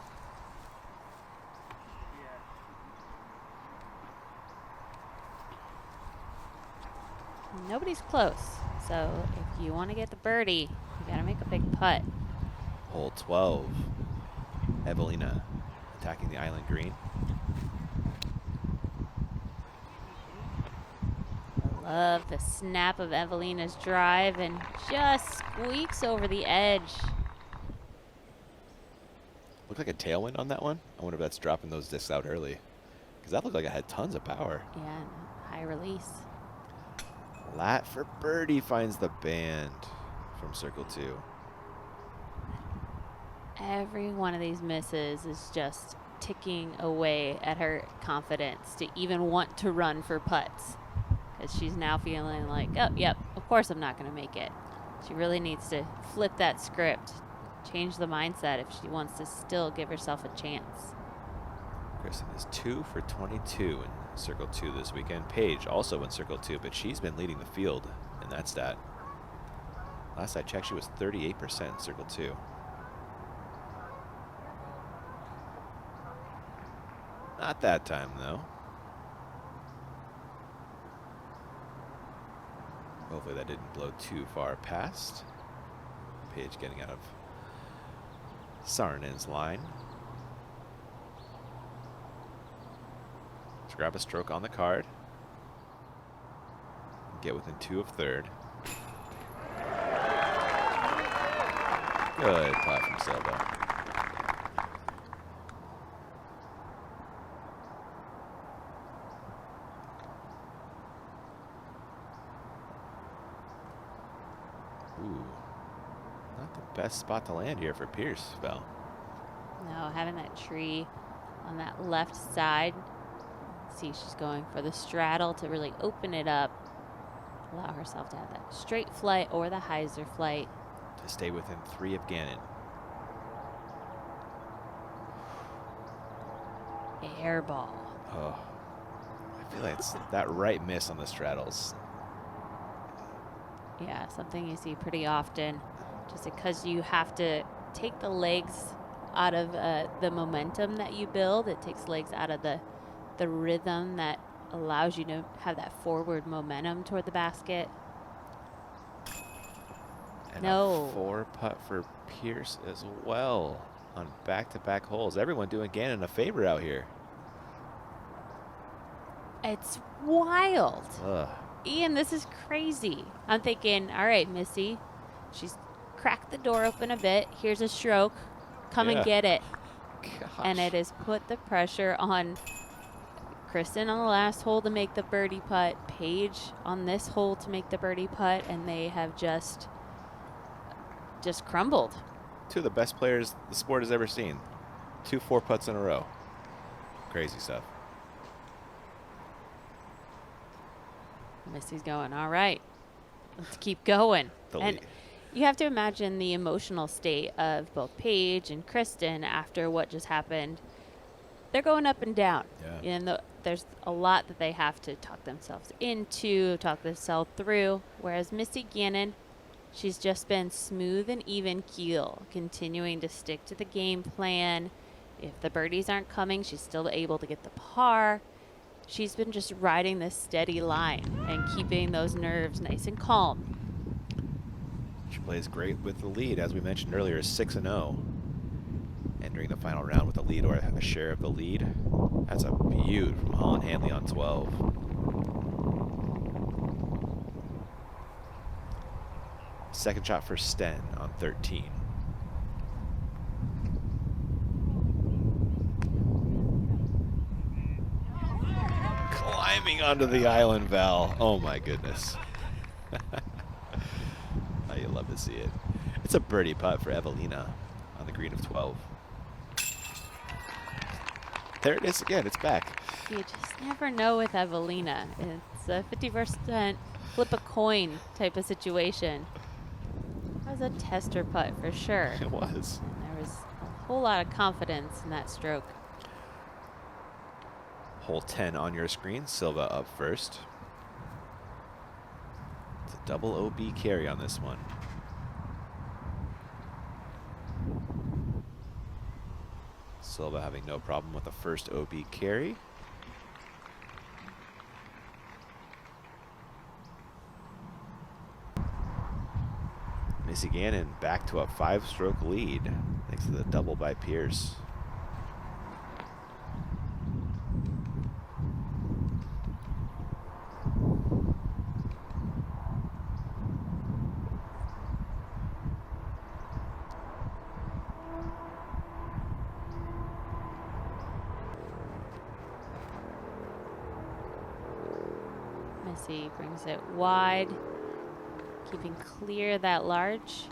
Nobody's close, so if you want to get the birdie, you gotta make a big putt. Hole 12. Evelina attacking the island green. I love the snap of Evelina's drive and just squeaks over the edge. Looked like a tailwind on that one. I wonder if that's dropping those discs out early, because that looked like it had tons of power. Yeah, high release. Lat for birdie finds the band from circle 2. Every one of these misses is just ticking away at her confidence to even want to run for putts, because she's now feeling like, oh, yep, of course I'm not going to make it. She really needs to flip that script, change the mindset if she wants to still give herself a chance. Kristen is 2 for 22 in circle 2 this weekend. Paige also in circle 2, but she's been leading the field in that stat. Last I checked, she was 38% in circle 2. Not that time, though. Hopefully that didn't blow too far past. Paige getting out of Saarinen's line. Let's grab a stroke on the card. Get within 2 of third. Good putt from Silva. Ooh, not the best spot to land here for Pierce, Val. No, having that tree on that left side. See, she's going for the straddle to really open it up. Allow herself to have that straight flight or the hyzer flight. To stay within 3 of Gannon. Air ball. Oh, I feel like it's that right miss on the straddles. Yeah, something you see pretty often, just because you have to take the legs out of the momentum that you build. It takes legs out of the rhythm that allows you to have that forward momentum toward the basket. And no. a 4 putt for Pierce as well on back-to-back holes. Everyone doing Gannon a favor out here. It's wild. Ugh. Ian, this is crazy. I'm thinking, all right, Missy, she's cracked the door open a bit. Here's a stroke. Come and get it. Gosh. And it has put the pressure on Kristen on the last hole to make the birdie putt, Paige on this hole to make the birdie putt, and they have just crumbled. 2 of the best players the sport has ever seen. 2 4 putts in a row. Crazy stuff. Missy's going, all right, let's keep going. And you have to imagine the emotional state of both Paige and Kristen after what just happened. They're going up and down. Yeah. And there's a lot that they have to talk themselves into, talk themselves through. Whereas Missy Gannon, she's just been smooth and even keel, continuing to stick to the game plan. If the birdies aren't coming, she's still able to get the par. She's been just riding this steady line and keeping those nerves nice and calm. She plays great with the lead, as we mentioned earlier, 6-0. Entering the final round with a lead or a share of the lead. That's a beaut from Holland Hanley on 12. Second shot for Sten on 13. Climbing onto the island, Val. Oh my goodness. Oh, you love to see it. It's a birdie putt for Evelina on the green of 12. There it is again. It's back. You just never know with Evelina. It's a 50% flip a coin type of situation. That was a tester putt for sure. It was. There was a whole lot of confidence in that stroke. Hole 10 on your screen. Silva up first. It's a double OB carry on this one. Silva having no problem with the first OB carry. Missy Gannon back to a 5-stroke lead thanks to the double by Pierce. Missy brings it wide, keeping clear that large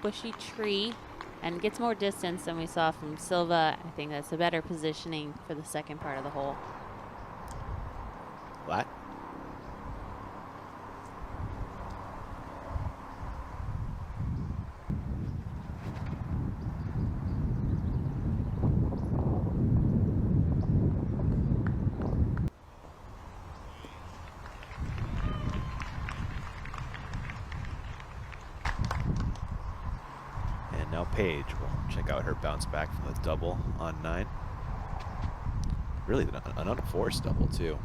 bushy tree, and gets more distance than we saw from Silva. I think that's a better positioning for the second part of the hole. Flat. Now Paige will check out her bounce back from the double on 9. Really an unforced double too.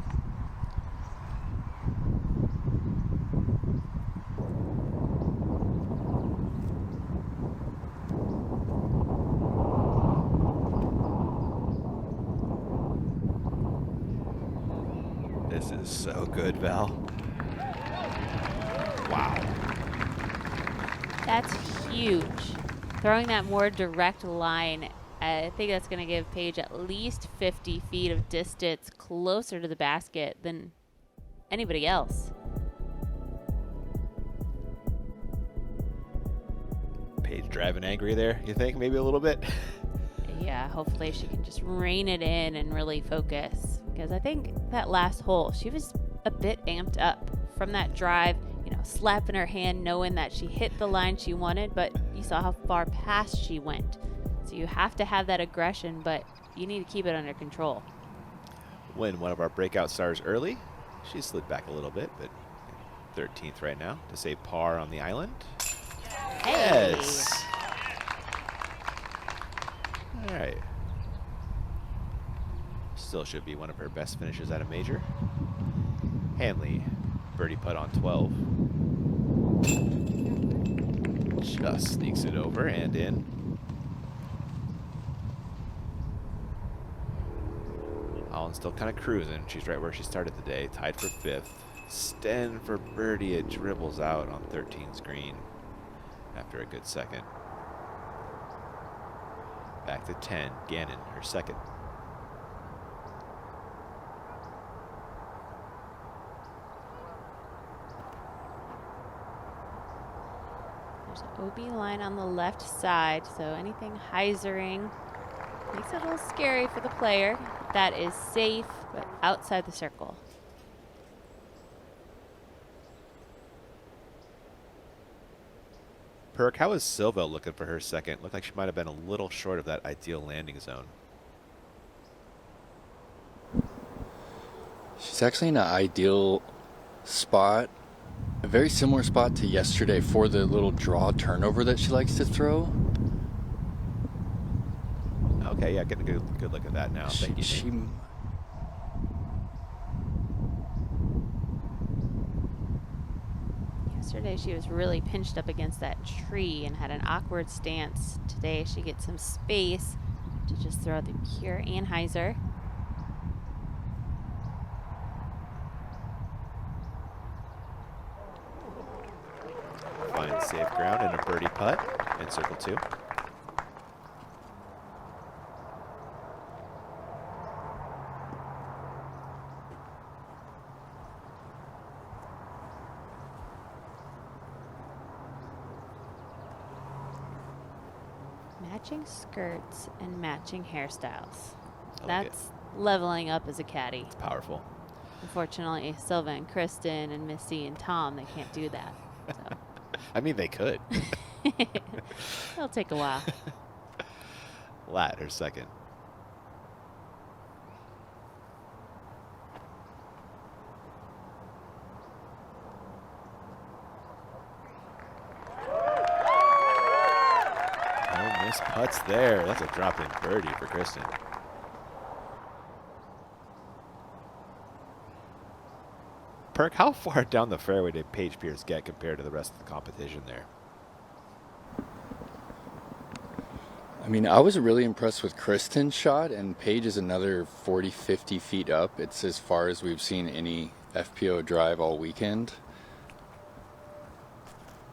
This is so good, Val. Wow. That's huge. throwing that more direct line, I think that's going to give Paige at least 50 feet of distance closer to the basket than anybody else. Paige driving angry there, you think? Maybe a little bit? Yeah, hopefully she can just rein it in and really focus. Because I think that last hole, she was a bit amped up from that drive, you know, slapping her hand, knowing that she hit the line she wanted, but you saw how far past she went. So you have to have that aggression, but you need to keep it under control. When one of our breakout stars early, she slid back a little bit, but 13th right now to save par on the island. Hey. Yes. All right. Still should be one of her best finishes at a major. Hanley, birdie putt on 12. Just sneaks it over and in. Holland's still kind of cruising. She's right where she started the day, tied for 5th. Sten for birdie. It dribbles out on 13's green after a good second. Back to 10. Gannon, her second. There's an OB line on the left side, so anything hyzering makes it a little scary for the player. That is safe, but outside the circle. Perk, how is Silva looking for her second? Looked like she might have been a little short of that ideal landing zone. She's actually in an ideal spot, a very similar spot to yesterday for the little draw turnover that she likes to throw. Okay, yeah, getting a good look at that now. Thank you. Nate. Yesterday she was really pinched up against that tree and had an awkward stance. Today she gets some space to just throw the pure Anheuser. Finds safe ground and a birdie putt in circle 2. Matching skirts and matching hairstyles. I like That's leveling up as a caddy. It's powerful. Unfortunately, Silva and Kristen and Missy and Tom, they can't do that. So. I mean, they could. It'll take a while. Lat, her second. No missed putts there. That's a drop-in birdie for Kristen. Perk, how far down the fairway did Paige Pierce get compared to the rest of the competition there? I mean, I was really impressed with Kristen's shot, and Paige is another 40, 50 feet up. It's as far as we've seen any FPO drive all weekend.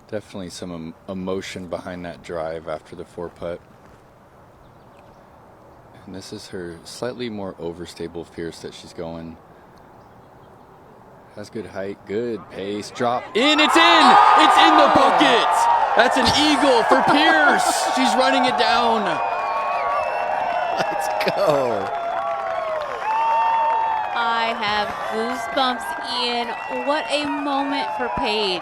Definitely some emotion behind that drive after the 4-putt. And this is her slightly more overstable Pierce that she's going. Has good height, good pace, drop in, it's in! It's in the bucket! That's an eagle for Pierce! She's running it down. Let's go. I have goosebumps, Ian. What a moment for Paige.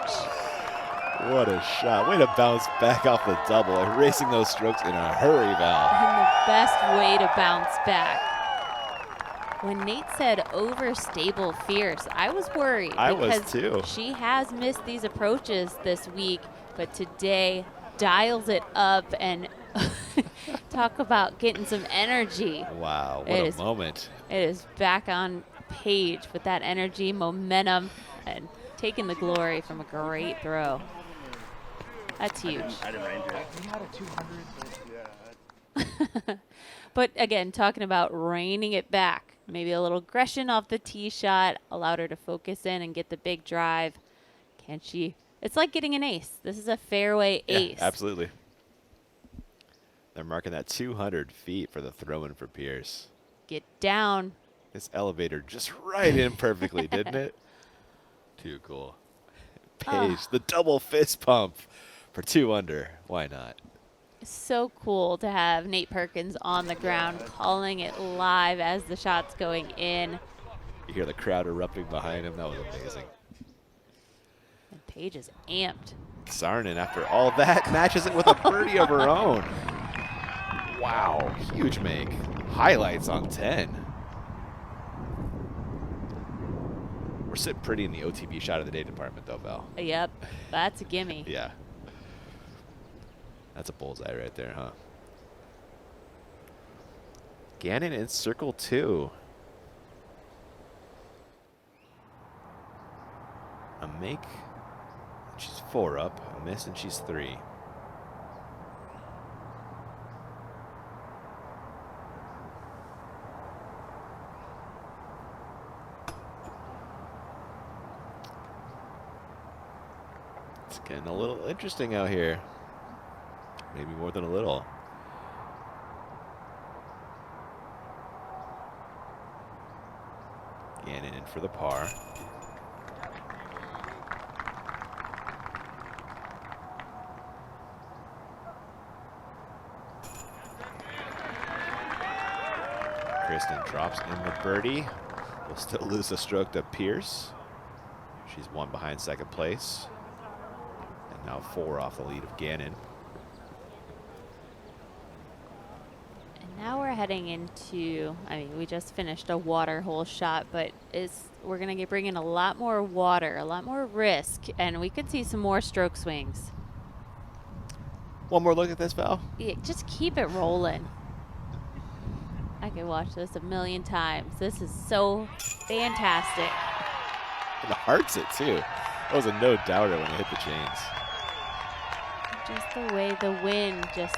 What a shot. Way to bounce back off the double. Erasing those strokes in a hurry, Val. And the best way to bounce back. When Nate said overstable fierce, I was worried. I was because too. She has missed these approaches this week, but today dials it up and talk about getting some energy. Wow, what a moment. It is back on Paige with that energy, momentum, and taking the glory from a great throw. That's huge. I didn't range it. We had a 200, but yeah. But again, talking about reining it back. Maybe a little aggression off the tee shot allowed her to focus in and get the big drive. Can she? It's like getting an ace. This is a fairway ace. Yeah, absolutely. They're marking that 200 feet for the throw-in for Pierce. Get down. This elevator just right in perfectly, didn't it? Too cool. Paige, the double fist pump for 2 under. Why not? So cool to have Nate Perkins on the ground calling it live as the shot's going in. You hear the crowd erupting behind him. That was amazing. And Paige is amped. Sarnen, after all that, matches it with a birdie of her own. Wow, huge make. Highlights on 10. We're sitting pretty in the OTB shot of the day department, though, Val. Yep, that's a gimme. Yeah. That's a bullseye right there, huh? Gannon in circle 2. A make, and she's 4 up. A miss, and she's 3. It's getting a little interesting out here. Maybe more than a little. Gannon in for the par. Kristen drops in the birdie. Will still lose a stroke to Pierce. She's 1 behind second place. And now 4 off the lead of Gannon. Now we're heading into, I mean, we just finished a water hole shot, but we're going to bring in a lot more water, a lot more risk, and we could see some more stroke swings. One more look at this, Val. Yeah, just keep it rolling. I could watch this a million times. This is so fantastic. And the hearts it, too. That was a no-doubter when it hit the chains. Just the way the wind just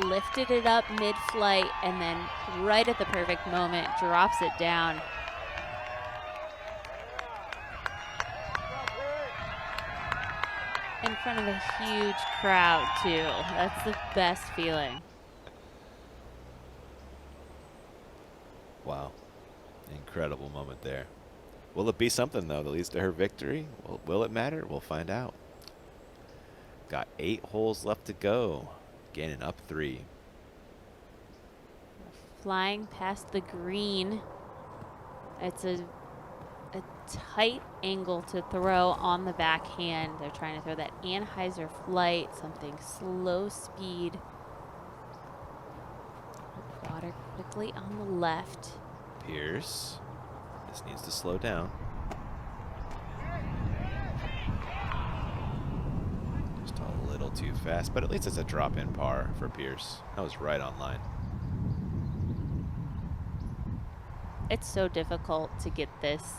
lifted it up mid-flight and then right at the perfect moment drops it down. In front of a huge crowd too. That's the best feeling. Wow. Incredible moment there. Will it be something, though, that leads to her victory? Will it matter? We'll find out. Got 8 holes left to go. Gannon up 3. Flying past the green. It's a tight angle to throw on the backhand. They're trying to throw that Anheuser flight, something slow speed. Water quickly on the left. Pierce. This needs to slow down. Just a little too fast, but at least it's a drop-in par for Pierce. That was right on line. It's so difficult to get this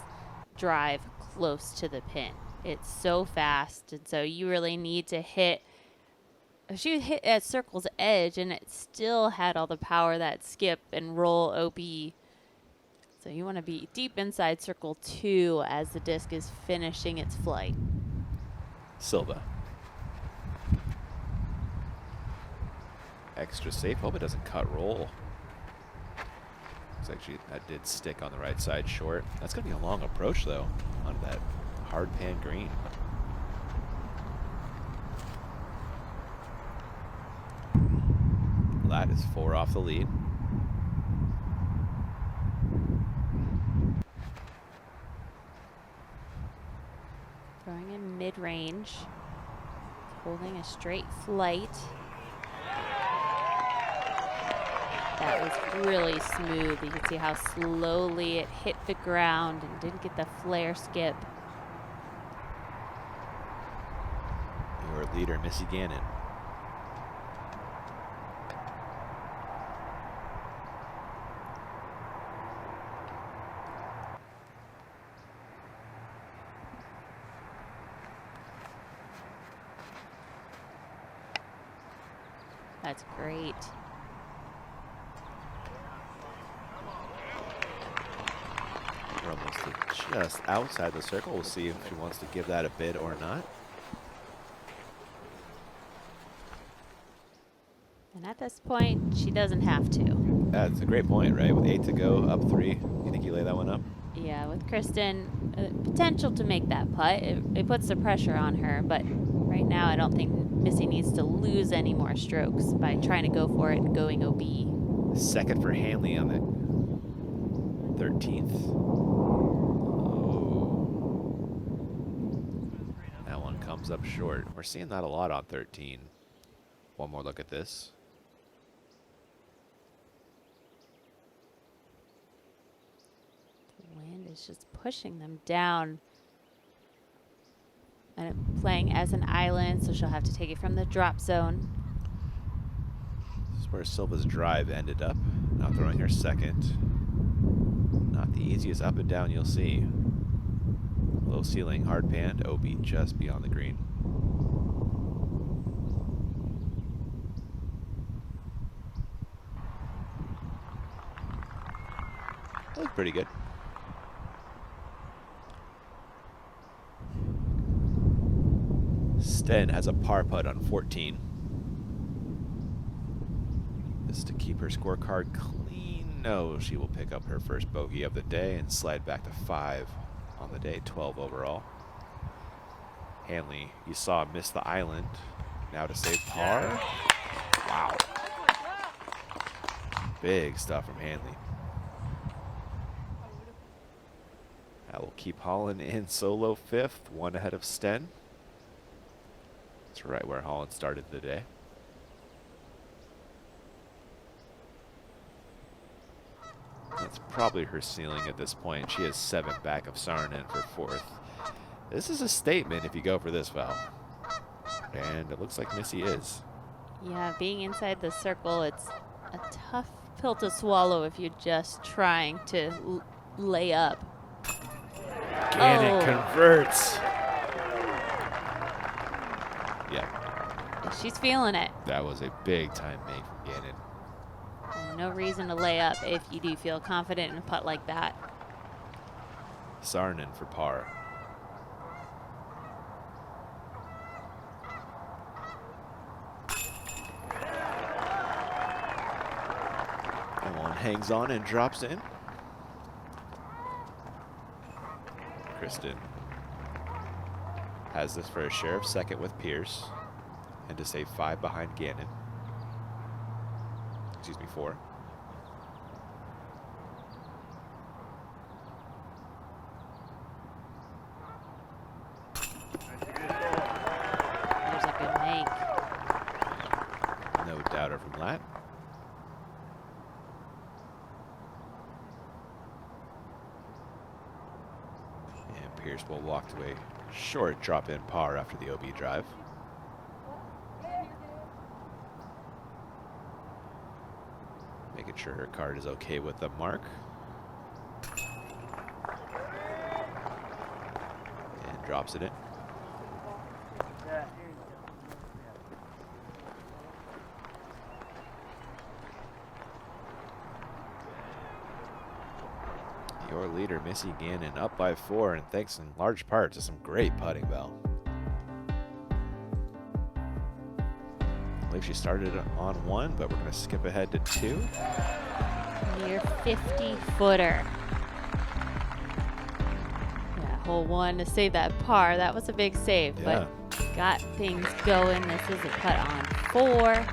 drive close to the pin. It's so fast, and so you really need to hit. She hit at circle's edge, and it still had all the power that skip and roll OB. So you want to be deep inside circle 2 as the disc is finishing its flight. Silva. Extra safe. Hope it doesn't cut roll. Looks like that did stick on the right side short. That's going to be a long approach, though, on that hard pan green. That is 4 off the lead. Throwing in mid-range. Holding a straight flight. That was really smooth. You can see how slowly it hit the ground and didn't get the flare skip. Your leader, Missy Gannon. That's great. We're almost just outside the circle. We'll see if she wants to give that a bid or not. And at this point, she doesn't have to. That's a great point, right? With 8 to go, up 3. You think you lay that one up? Yeah, with Kristen, potential to make that putt. It puts the pressure on her, but right now I don't think Missy needs to lose any more strokes by trying to go for it and going OB. Second for Hanley on the 13th. Oh. That one comes up short. We're seeing that a lot on 13. One more look at this. The wind is just pushing them down. And playing as an island, so she'll have to take it from the drop zone. This is where Silva's drive ended up. Now throwing her second. Not the easiest up and down you'll see. Low ceiling, hard panned, OB just beyond the green. That looked pretty good. Sten has a par putt on 14. This is to keep her scorecard clean. No, she will pick up her first bogey of the day and slide back to 5 on the day, 12 overall. Hanley, you saw miss the island. Now to save par. Wow. Big stuff from Hanley. That will keep Holland in solo 5th, 1 ahead of Sten. That's right where Holland started the day. That's probably her ceiling at this point. She has 7 back of Saarinen for 4th. This is a statement if you go for this, Val. And it looks like Missy is. Yeah, being inside the circle, it's a tough pill to swallow if you're just trying to lay up. Gannon converts. Yeah. She's feeling it. That was a big time make from Gannon. And no reason to lay up if you do feel confident in a putt like that. Saarinen for par. That one hangs on and drops in. Kristen has this for a share of second with Pierce and to save 5 behind Gannon. Excuse me, 4. There's a good make. No doubter from Lat. And Pierce will walk to a short drop-in par after the OB drive. Making sure her card is okay with the mark. And drops it in. Your leader, Missy Gannon, up by 4, and thanks in large part to some great putting, Val. I believe she started on 1, but we're going to skip ahead to 2. Near 50-footer. Yeah, hole 1 to save that par. That was a big save, Yeah. but got things going. This is a putt on 4.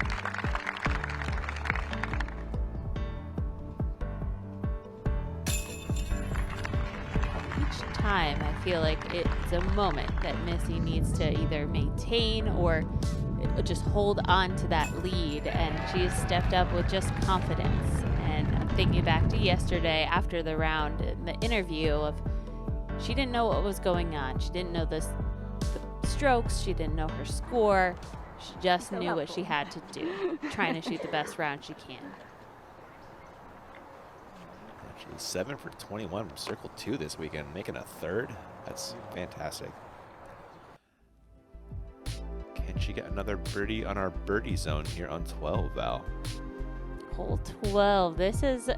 Time, I feel like it's a moment that Missy needs to either maintain or just hold on to that lead, and she's stepped up with just confidence. And I'm thinking back to yesterday after the round in the interview of she didn't know what was going on. She didn't know the strokes. She didn't know her score. She just knew what she had to do, trying to shoot the best round she can. She's 7 for 21 from circle 2 this weekend, making a 3rd. That's fantastic. Can she get another birdie on our birdie zone here on 12, Val? Hole 12. This is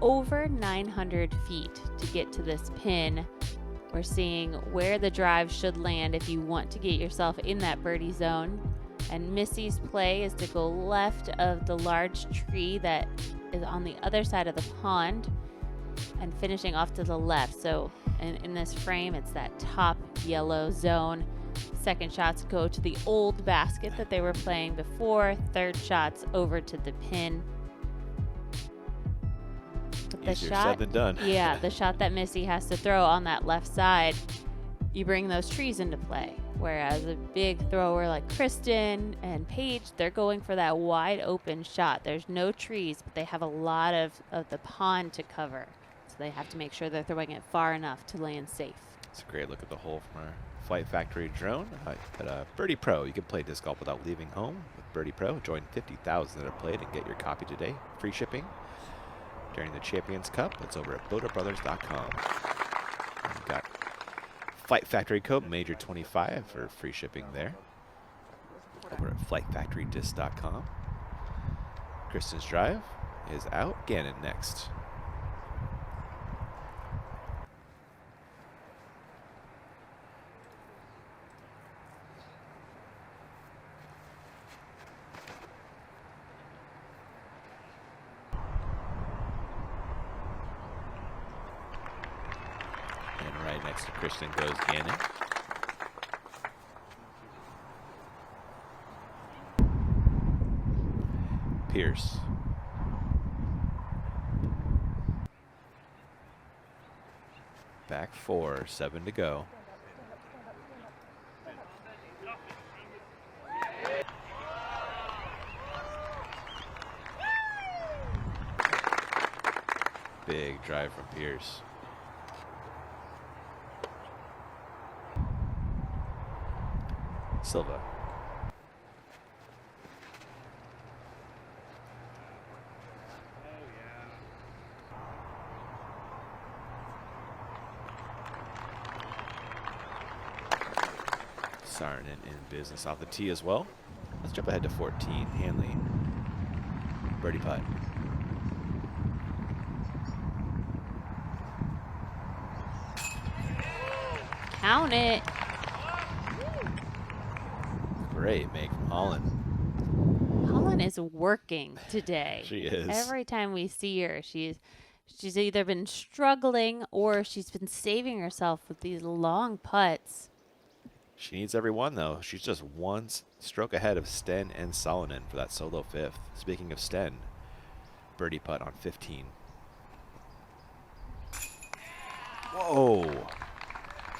over 900 feet to get to this pin. We're seeing where the drive should land if you want to get yourself in that birdie zone. And Missy's play is to go left of the large tree that is on the other side of the pond and finishing off to the left. So in this frame, it's that top yellow zone. Second shots go to the old basket that they were playing before. Third shots over to the pin. But the Easier shot, said than done. yeah, the shot that Missy has to throw on that left side, you bring those trees into play. Whereas a big thrower like Kristen and Paige, they're going for that wide open shot. There's no trees, but they have a lot of the pond to cover. So they have to make sure they're throwing it far enough to land safe. It's a great look at the hole from our Flight Factory drone. At Birdie Pro, you can play disc golf without leaving home with Birdie Pro. Join 50,000 that have played and get your copy today. Free shipping during the Champions Cup. That's over at BodaBrothers.com. We've got Flight Factory code Major 25 for free shipping there. Over at FlightFactoryDisc.com. Kristen's drive is out. Gannon next. And right next to Kristen goes Gannon. Pierce. Back 4, 7 to go. Big drive from Pierce. Silva. Sarnin in business off the tee as well. Let's jump ahead to 14. Hanley. Birdie putt. Count it. Great make from Holland. Holland is working today. She is. Every time we see her, she's either been struggling or she's been saving herself with these long putts. She needs every one, though. She's just one stroke ahead of Sten and Salonen for that solo fifth. Speaking of Sten, birdie putt on 15. Whoa.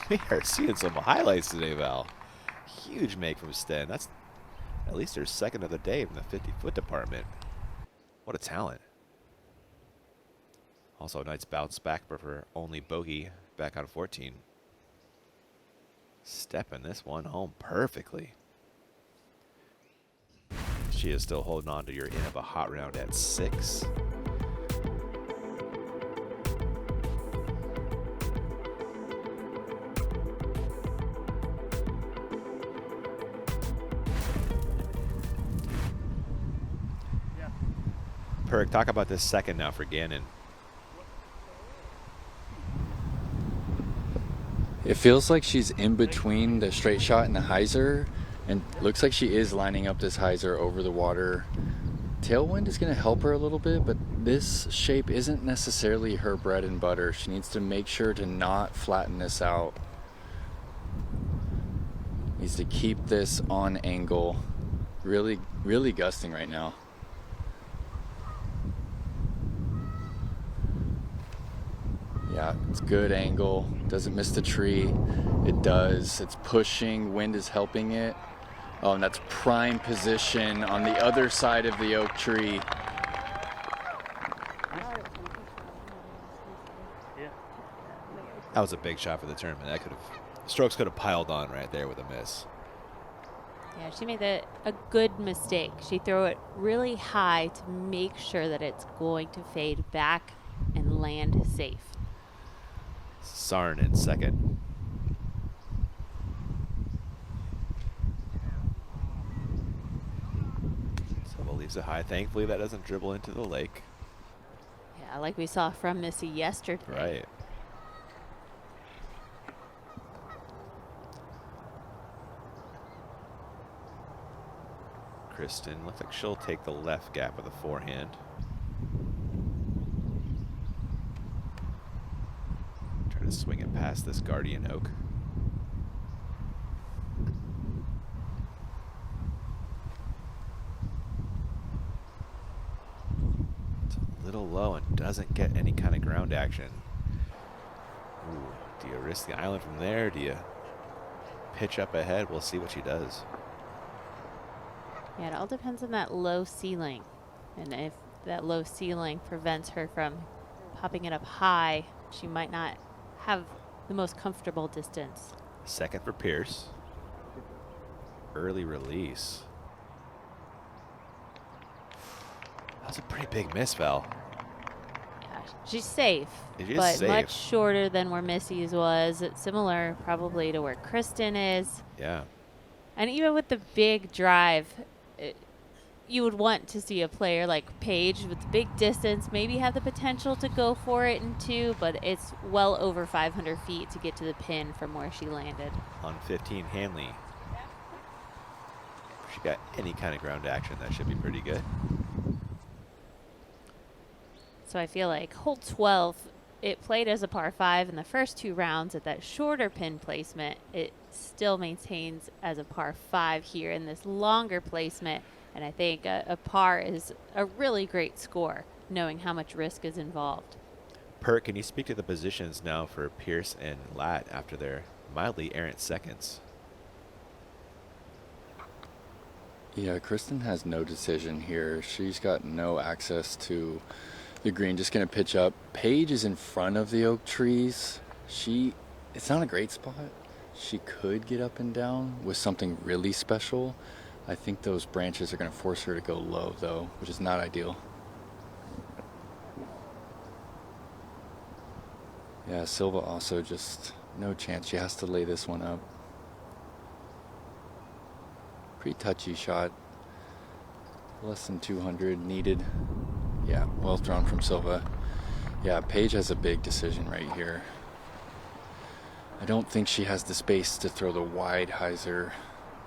We are seeing some highlights today, Val. Huge make from Sten. That's at least her second of the day from the 50-foot department. What a talent. Also a nice bounce back for her only bogey back on 14. Stepping this one home perfectly. She is still holding on to your end of a hot round at 6. Perk, talk about this second now for Gannon. It feels like she's in between the straight shot and the hyzer, and looks like she is lining up this hyzer over the water. Tailwind is going to help her a little bit, but this shape isn't necessarily her bread and butter. She needs to make sure to not flatten this out. Needs to keep this on angle. Really, really gusting right now. Yeah, it's good angle. Doesn't miss the tree. It does. It's pushing. Wind is helping it. Oh, and that's prime position on the other side of the oak tree. That was a big shot for the tournament. That could have, strokes could have piled on right there with a miss. Yeah, she made a good mistake. She threw it really high to make sure that it's going to fade back and land safe. Sarn in second. Silva leaves it high. Thankfully, that doesn't dribble into the lake. Yeah, like we saw from Missy yesterday. Right. Kristen. Looks like she'll take the left gap with a forehand. Try to swing it past this Guardian Oak. It's a little low and doesn't get any kind of ground action. Ooh, do you risk the island from there? Do you pitch up ahead? We'll see what she does. Yeah, it all depends on that low ceiling. And if that low ceiling prevents her from popping it up high, she might not have the most comfortable distance. Second for Pierce. Early release. That's a pretty big miss, Val. Yeah, she's safe, It is but safe. much shorter than where Missy's was. It's similar probably to where Kristen is. Yeah. And even with the big drive, you would want to see a player like Paige with big distance maybe have the potential to go for it in 2, but it's well over 500 feet to get to the pin from where she landed. On 15, Hanley. If she got any kind of ground action, that should be pretty good. So I feel like hole 12, it played as a par 5 in the first 2 rounds at that shorter pin placement. It still maintains as a par 5 here in this longer placement. And I think a par is a really great score, knowing how much risk is involved. Perk, can you speak to the positions now for Pierce and Lat after their mildly errant seconds? Yeah, Kristen has no decision here. She's got no access to the green, just going to pitch up. Paige is in front of the oak trees. It's not a great spot. She could get up and down with something really special. I think those branches are going to force her to go low, though, which is not ideal. Yeah, Silva also just no chance. She has to lay this one up. Pretty touchy shot. Less than 200 needed. Yeah, well thrown from Silva. Yeah, Paige has a big decision right here. I don't think she has the space to throw the wide hyzer.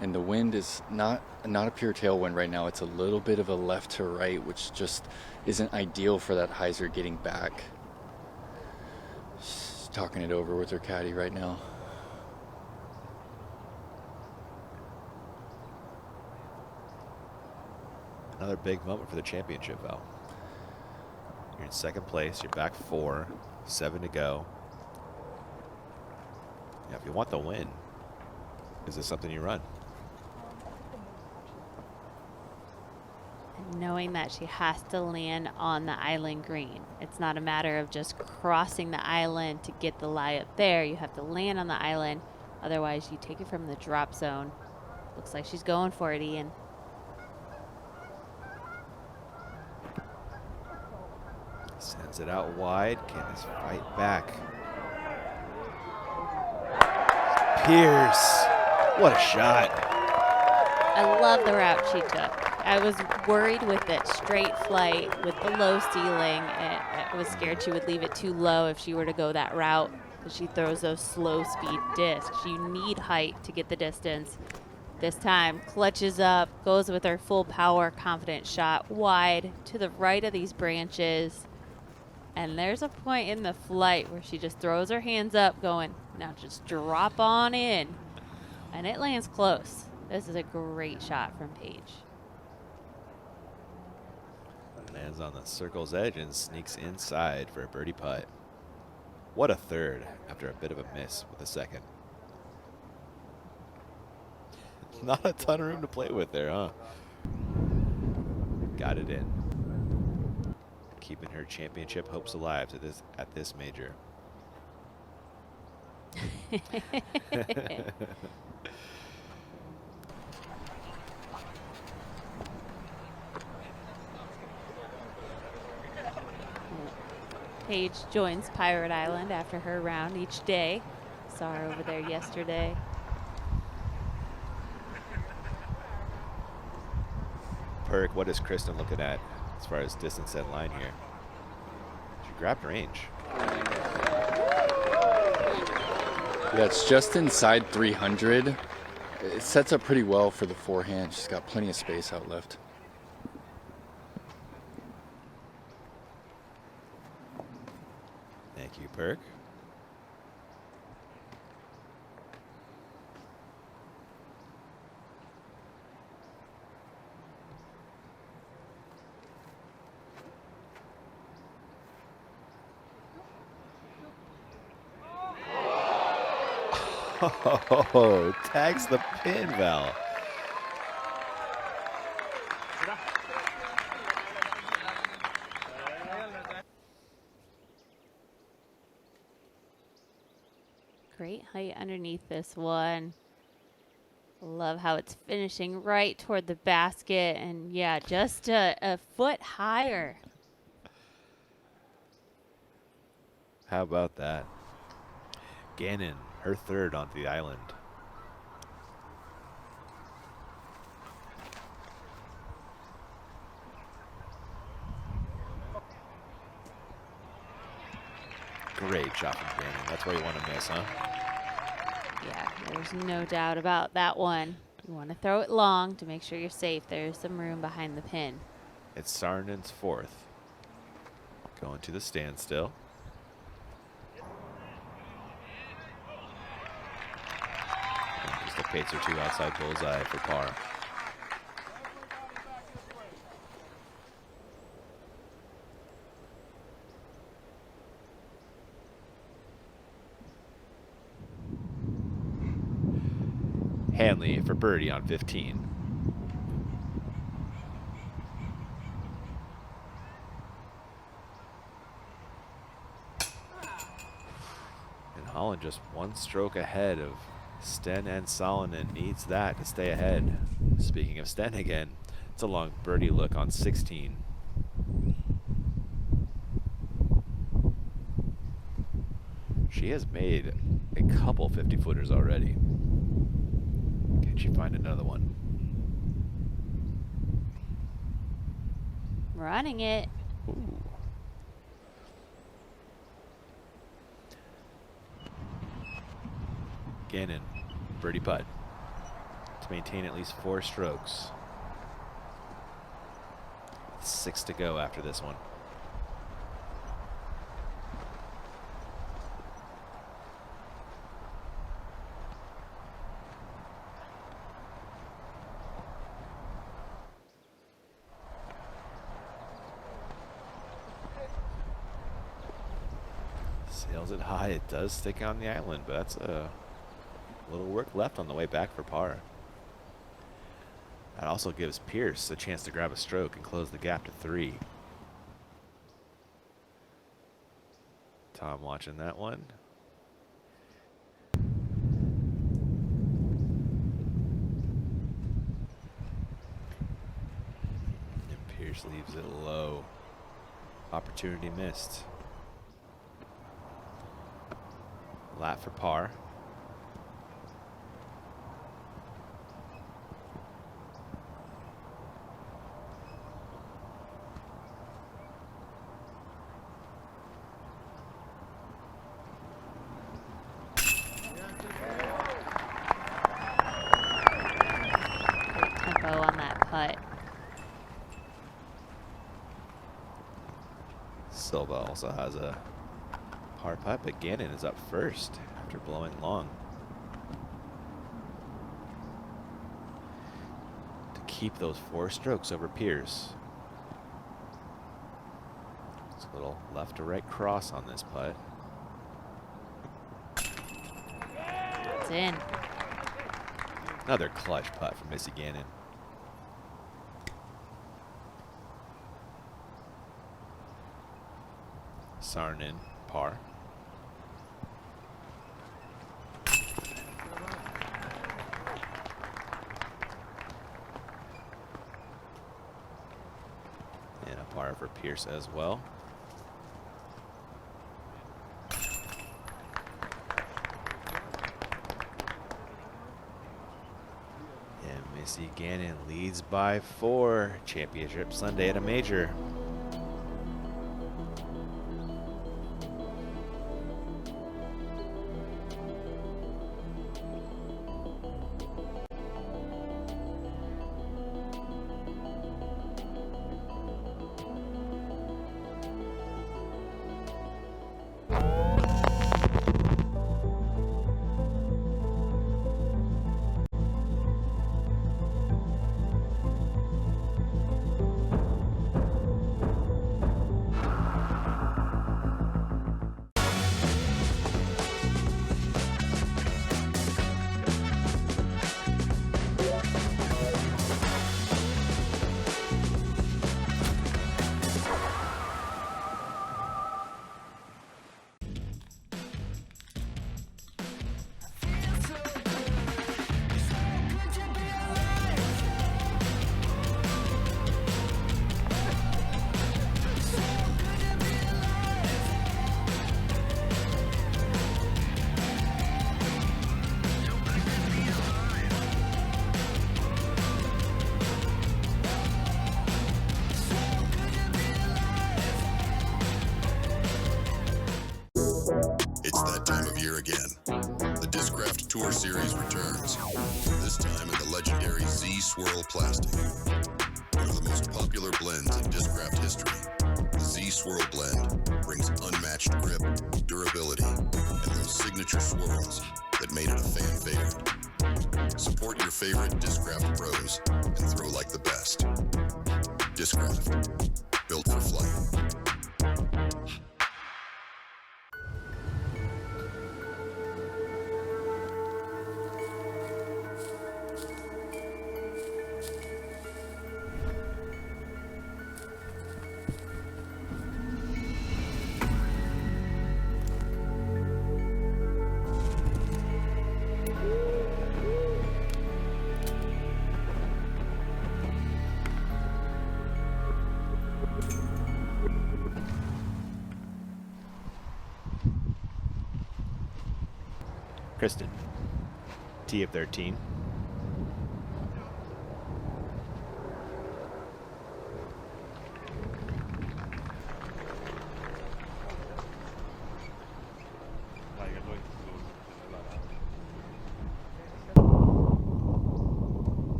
And the wind is not a pure tailwind right now. It's a little bit of a left to right, which just isn't ideal for that hyzer getting back. She's talking it over with her caddy right now. Another big moment for the championship, Val. You're in second place. You're back 4, 7 to go. Yeah, if you want the win, is this something you run? Knowing that she has to land on the island green. It's not a matter of just crossing the island to get the lie up there. You have to land on the island. Otherwise, you take it from the drop zone. Looks like she's going for it, Ian. Sends it out wide. Can this fight back? Pierce. What a shot. I love the route she took. I was worried with it straight flight with the low ceiling, and I was scared she would leave it too low if she were to go that route, because she throws those slow speed discs. You need height to get the distance. This time clutches up, goes with her full power, confident shot wide to the right of these branches. And there's a point in the flight where she just throws her hands up going, now just drop on in. And it lands close. This is a great shot from Paige. Lands on the circle's edge and sneaks inside for a birdie putt. What a third after a bit of a miss with a second. Not a ton of room to play with there, huh? Got it in. Keeping her championship hopes alive at this major. Paige joins Pirate Island after her round each day. Saw her over there yesterday. Perk, what is Kristen looking at as far as distance and line here? She grabbed range. Yeah, it's just inside 300. It sets up pretty well for the forehand. She's got plenty of space out left. Thank you, Perk. Oh, tags the pin, Val. Great height underneath this one. Love how it's finishing right toward the basket, and yeah, just a foot higher. How about that? Gannon, her third onto the island. Great shot from Gannon. That's where you want to miss, huh? Yeah, there's no doubt about that one. You want to throw it long to make sure you're safe. There's some room behind the pin. It's Sarnen's fourth. Going to the standstill. And just a pace or two outside bullseye for par. Hanley for birdie on 15. And Holland just one stroke ahead of Sten and Salonen. Needs that to stay ahead. Speaking of Sten again, it's a long birdie look on 16. She has made a couple 50-footers already. Can she find another one? Running it. Ooh. Gannon, birdie putt to maintain at least 4 strokes. 6 to go after this one. Sails it high. It does stick on the island, but that's a little work left on the way back for par. That also gives Pierce a chance to grab a stroke and close the gap to 3. Tom watching that one. And Pierce leaves it low. Opportunity missed. Lap for par. Tempo on that putt. Silva also has a par putt, but Gannon is up first after blowing long. To keep those 4 strokes over Pierce. It's a little left to right cross on this putt. It's in. Another clutch putt from Missy Gannon. Sarnen, par. And a par for Pierce as well. And Missy Gannon leads by 4. Championship Sunday at a major. year again. The Discraft Tour Series returns, this time in the legendary Z-Swirl plastic. One of the most popular blends in Discraft history, the Z-Swirl blend brings unmatched grip, durability, and those signature swirls that made it a fan favorite. Support your favorite Discraft pros and throw like the best. Discraft, built for flight. Kristen, T of 13.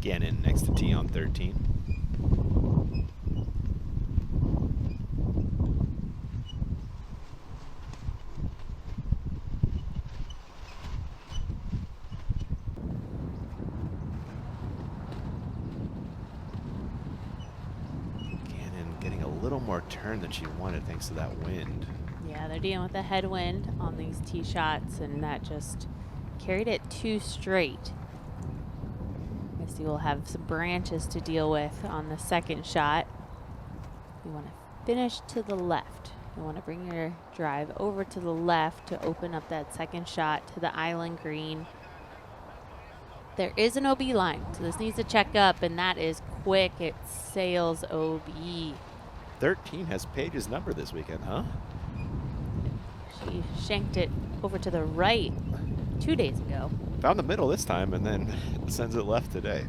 Gannon next to T on 13. More turn than she wanted thanks to that wind. Yeah, they're dealing with a headwind on these tee shots, and that just carried it too straight. Missy will have some branches to deal with on the second shot. You want to finish to the left. You want to bring your drive over to the left to open up that second shot to the island green. There is an OB line, so this needs to check up, and that is quick. It sails OB. 13 has Paige's number this weekend, huh? She shanked it over to the right 2 days ago. Found the middle this time and then sends it left today.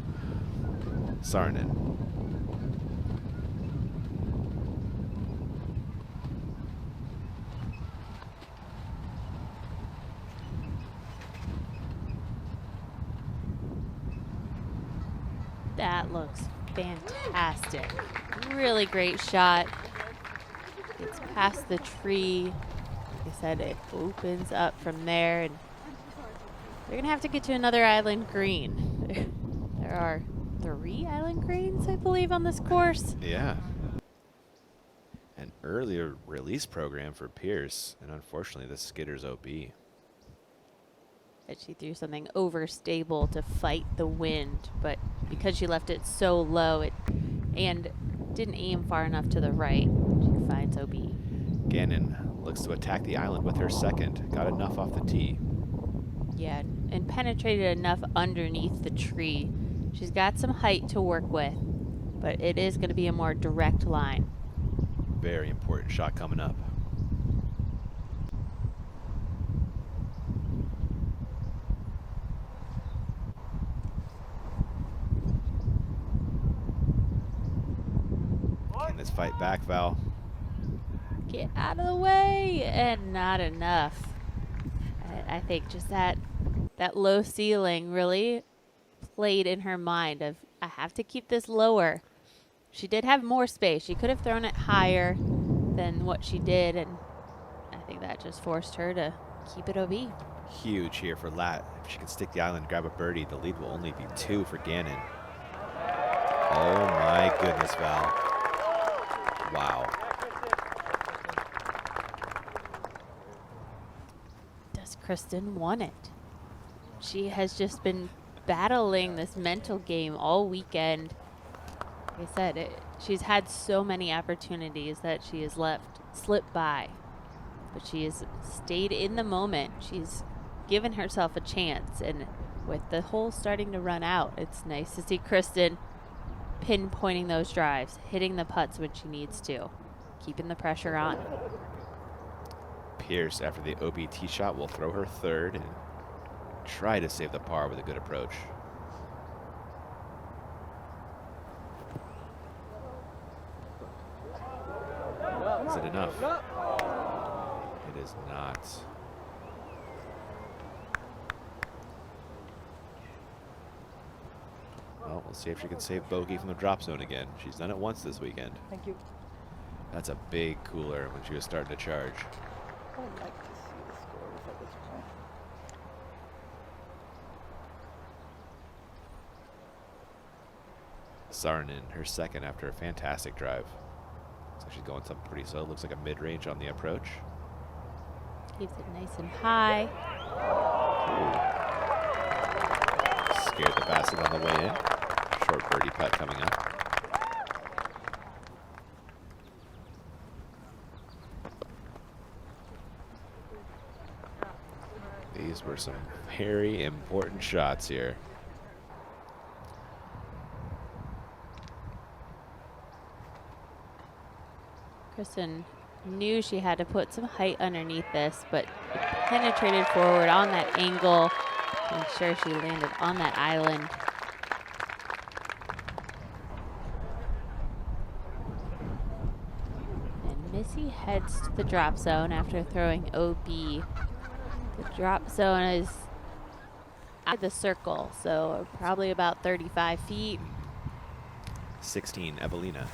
Sarnen. That looks fantastic. Really great shot. It's past the tree. Like I said, it opens up from there, and they're gonna have to get to another island green. There are 3 island greens, I believe, on this course. Yeah. An earlier release program for Pierce, and unfortunately the skitter's OB. That she threw something overstable to fight the wind, but because she left it so low and didn't aim far enough to the right, she finds OB. Gannon looks to attack the island with her second. Got enough off the tee. Yeah, and penetrated enough underneath the tree. She's got some height to work with, but it is going to be a more direct line. Very important shot coming up. Let's fight back, Val. Get out of the way, and not enough. I think just that low ceiling really played in her mind of, I have to keep this lower. She did have more space. She could have thrown it higher than what she did, and I think that just forced her to keep it OB. Huge here for Lat. If she can stick the island and grab a birdie, the lead will only be 2 for Gannon. Oh my goodness, Val. Wow. Does Kristen want it? She has just been battling this mental game all weekend. Like I said, she's had so many opportunities that she has left slip by. But she has stayed in the moment. She's given herself a chance. And with the hole starting to run out, it's nice to see Kristen pinpointing those drives, hitting the putts when she needs to, keeping the pressure on. Pierce, after the OB tee shot, will throw her third and try to save the par with a good approach. Is it enough? It is not. Well, we'll see if she can save bogey from the drop zone again. She's done it once this weekend. Thank you. That's a big cooler when she was starting to charge. I'd like to see the scores at this point. Saarinen, her second after a fantastic drive. So she's going something pretty slow. Looks like a mid-range on the approach. Keeps it nice and high. Ooh. Scared the basket on the way in. Short birdie putt coming up. These were some very important shots here. Kristen knew she had to put some height underneath this, but penetrated forward on that angle to make sure she landed on that island. And Missy heads to the drop zone after throwing OB. The drop zone is at the circle, so probably about 35 feet. 16, Evelina.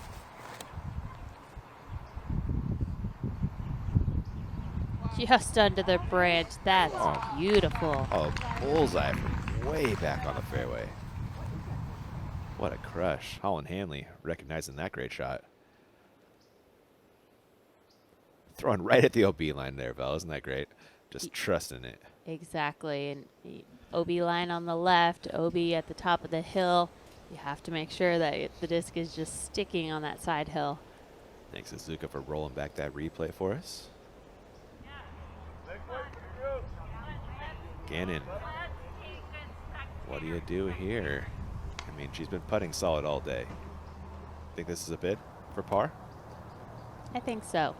Just under the branch. That's beautiful. Oh, bullseye from way back on the fairway. What a crush. Holland Hanley recognizing that great shot. Throwing right at the OB line there, Val. Isn't that great? Just trusting it. Exactly. And the OB line on the left, OB at the top of the hill. You have to make sure that the disc is just sticking on that side hill. Thanks, Azuka, for rolling back that replay for us. Gannon, what do you do here? I mean, she's been putting solid all day. Think this is a bid for par? I think so.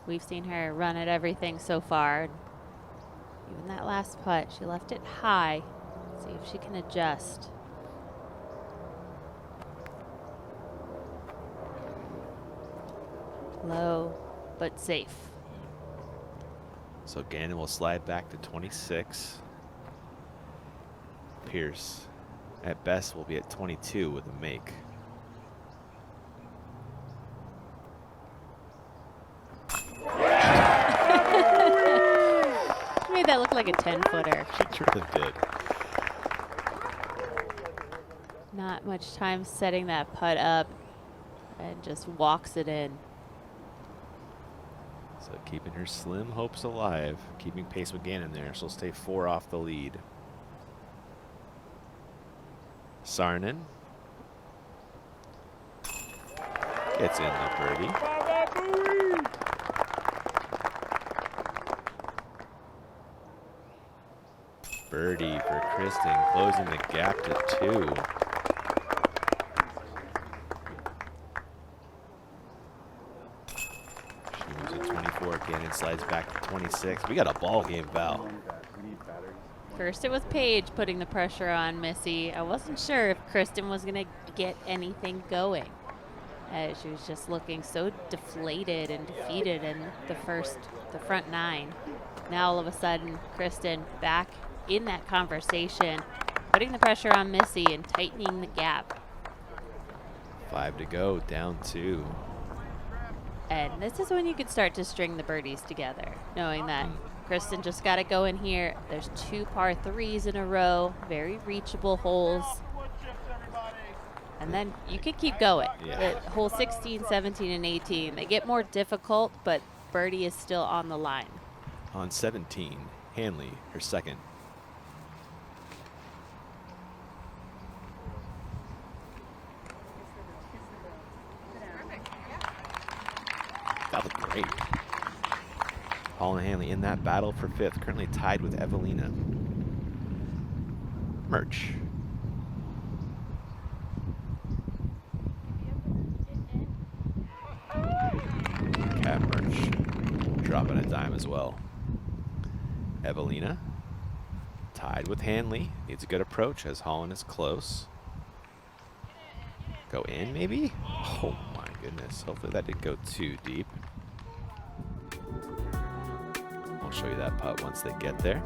We've seen her run at everything so far. Even that last putt, she left it high. See if she can adjust. Low, but safe. So Gannon will slide back to 26. Pierce, at best, will be at 22 with a make. She made that look like a 10-footer. She really did. Not much time setting that putt up and just walks it in. So keeping her slim hopes alive, keeping pace with Gannon there. She'll stay 4 off the lead. Saarinen gets in the birdie. Birdie for Kristen, closing the gap to 2. Gannon slides back to 26. We got a ball game, Val. First it was Paige putting the pressure on Missy. I wasn't sure if Kristen was going to get anything going. She was just looking so deflated and defeated in the front 9. Now all of a sudden, Kristen back in that conversation, putting the pressure on Missy and tightening the gap. 5 to go, down 2. And this is when you could start to string the birdies together, knowing that Kristen just got to go in here. There's 2 par 3s in a row, very reachable holes. And then you could keep going. Yeah. Hole 16, 17, and 18, they get more difficult, but birdie is still on the line. On 17, Hanley, her second. That was great. Holland Hanley in that battle for 5th, currently tied with Evelina. Merch. Cat Merch dropping a dime as well. Evelina tied with Hanley. Needs a good approach as Holland is close. Go in maybe? Oh my goodness. Hopefully that didn't go too deep. show you that putt once they get there.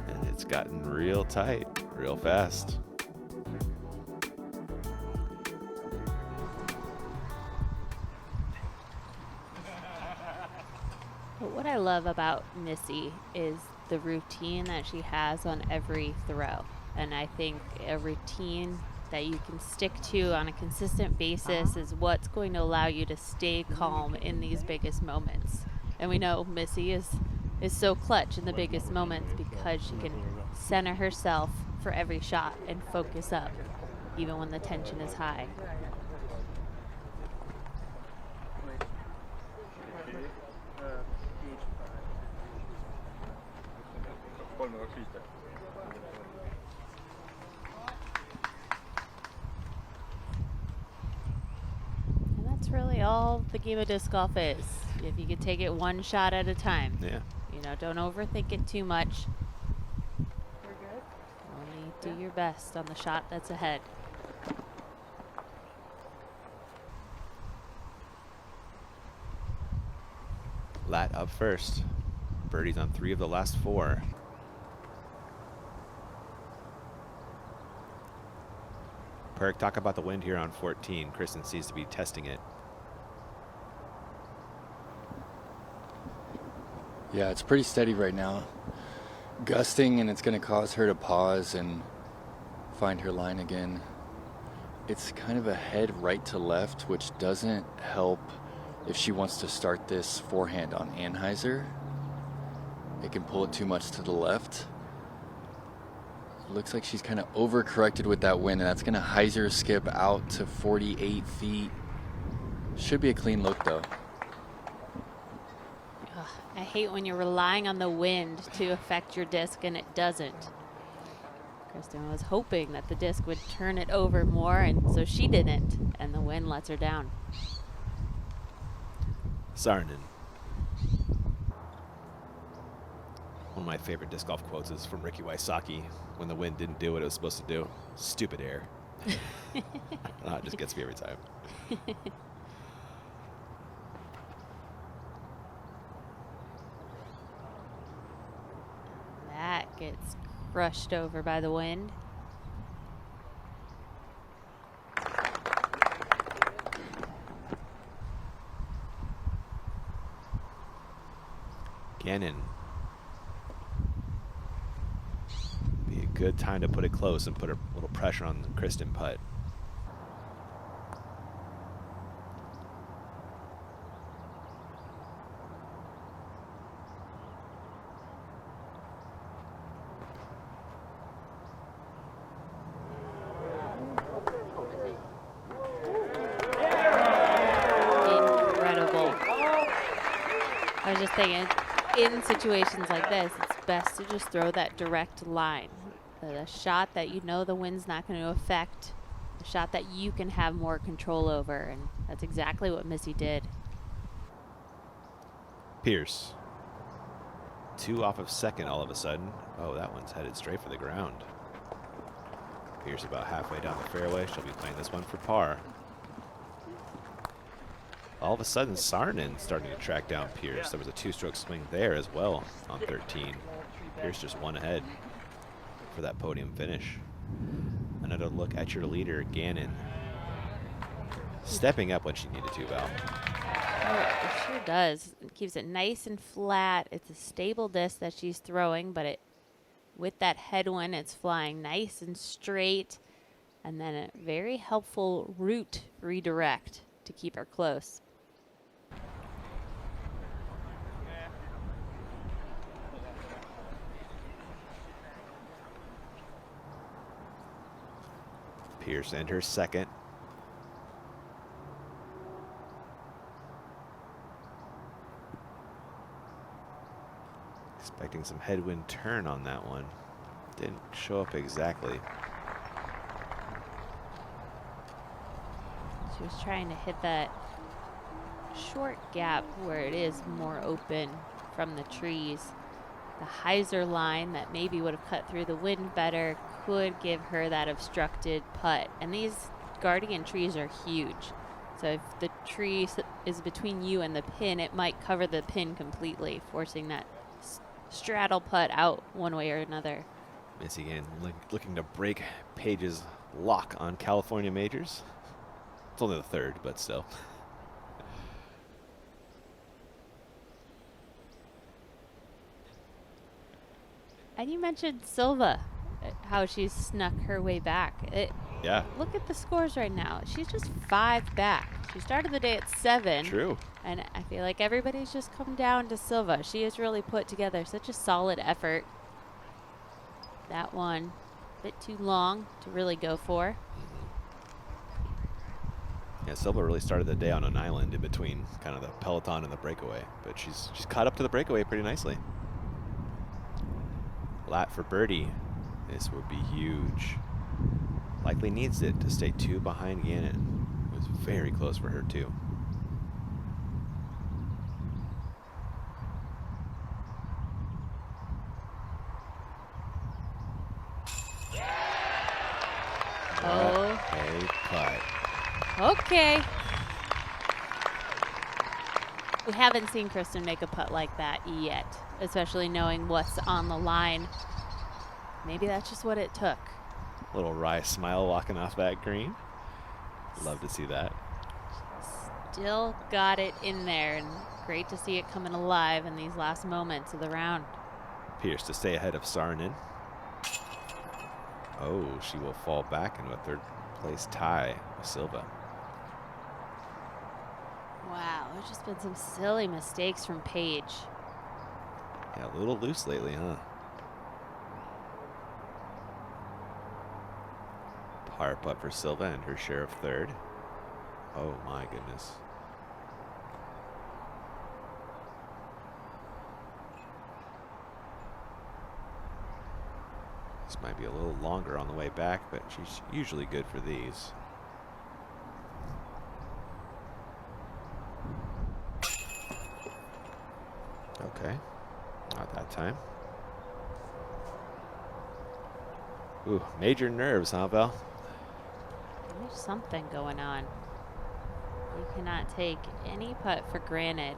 And it's gotten real tight, real fast. But what I love about Missy is the routine that she has on every throw. And I think a routine that you can stick to on a consistent basis is what's going to allow you to stay calm in these biggest moments. And we know Missy is so clutch in the biggest moments because she can center herself for every shot and focus up, even when the tension is high. And that's really all the game of disc golf is. If you could take it one shot at a time. Yeah. You know, don't overthink it too much. Only do your best on the shot that's ahead. Lat up first. Birdies on 3 of the last 4. Perk, talk about the wind here on 14. Kristen seems to be testing it. Yeah, it's pretty steady right now. Gusting, and it's going to cause her to pause and find her line again. It's kind of a head right to left, which doesn't help if she wants to start this forehand on Anheuser. It can pull it too much to the left. Looks like she's kind of overcorrected with that wind, and that's going to hyzer skip out to 48 feet. Should be a clean look, though. I hate when you're relying on the wind to affect your disc and it doesn't. Kristen was hoping that the disc would turn it over more, and so she didn't, and the wind lets her down. Saarinen. One of my favorite disc golf quotes is from Ricky Wysocki. When the wind didn't do what it was supposed to do. Stupid air. Oh, it just gets me every time. That gets crushed over by the wind. Gannon. Be a good time to put it close and put a little pressure on the Kristen putt. Incredible. I was just thinking, in situations like this, it's best to just throw that direct line. The shot that you know the wind's not going to affect, the shot that you can have more control over, and that's exactly what Missy did. Pierce. 2 off of second all of a sudden. Oh, that one's headed straight for the ground. Pierce about halfway down the fairway. She'll be playing this one for par. All of a sudden, Saarinen starting to track down Pierce. There was a 2-stroke swing there as well on 13. Pierce just 1 ahead for that podium finish. Another look at your leader, Gannon. Stepping up when she needed to, Val. Oh, it sure does. It keeps it nice and flat. It's a stable disc that she's throwing, but with that headwind, it's flying nice and straight. And then a very helpful route redirect to keep her close. Pierce and her second. Expecting some headwind turn on that one. Didn't show up exactly. She was trying to hit that short gap where it is more open from the trees. The hyzer line that maybe would have cut through the wind better could give her that obstructed putt. And these guardian trees are huge. So if the tree is between you and the pin, it might cover the pin completely, forcing that straddle putt out one way or another. Missy again looking to break Paige's lock on California majors. It's only the third, but still. And you mentioned Silva, how she's snuck her way back. Yeah. Look at the scores right now. She's just 5 back. She started the day at 7. True. And I feel like everybody's just come down to Silva. She has really put together such a solid effort. That one, a bit too long to really go for. Yeah, Silva really started the day on an island in between kind of the peloton and the breakaway, but she's caught up to the breakaway pretty nicely. Lat for birdie. This would be huge. Likely needs it to stay 2 behind Gannon. It was very close for her too. Oh. A putt. Okay. We haven't seen Kristen make a putt like that yet, especially knowing what's on the line. Maybe that's just what it took. Little wry smile walking off that green. Love to see that. Still got it in there, and great to see it coming alive in these last moments of the round. Pierce to stay ahead of Saarinen. Oh, she will fall back into a 3rd place tie with Silva. Wow, there's just been some silly mistakes from Paige. Yeah, a little loose lately, huh? Par putt for Silva and her share of 3rd. Oh my goodness. This might be a little longer on the way back, but she's usually good for these. Okay, not that time. Ooh, major nerves, huh, Val? There's something going on. You cannot take any putt for granted.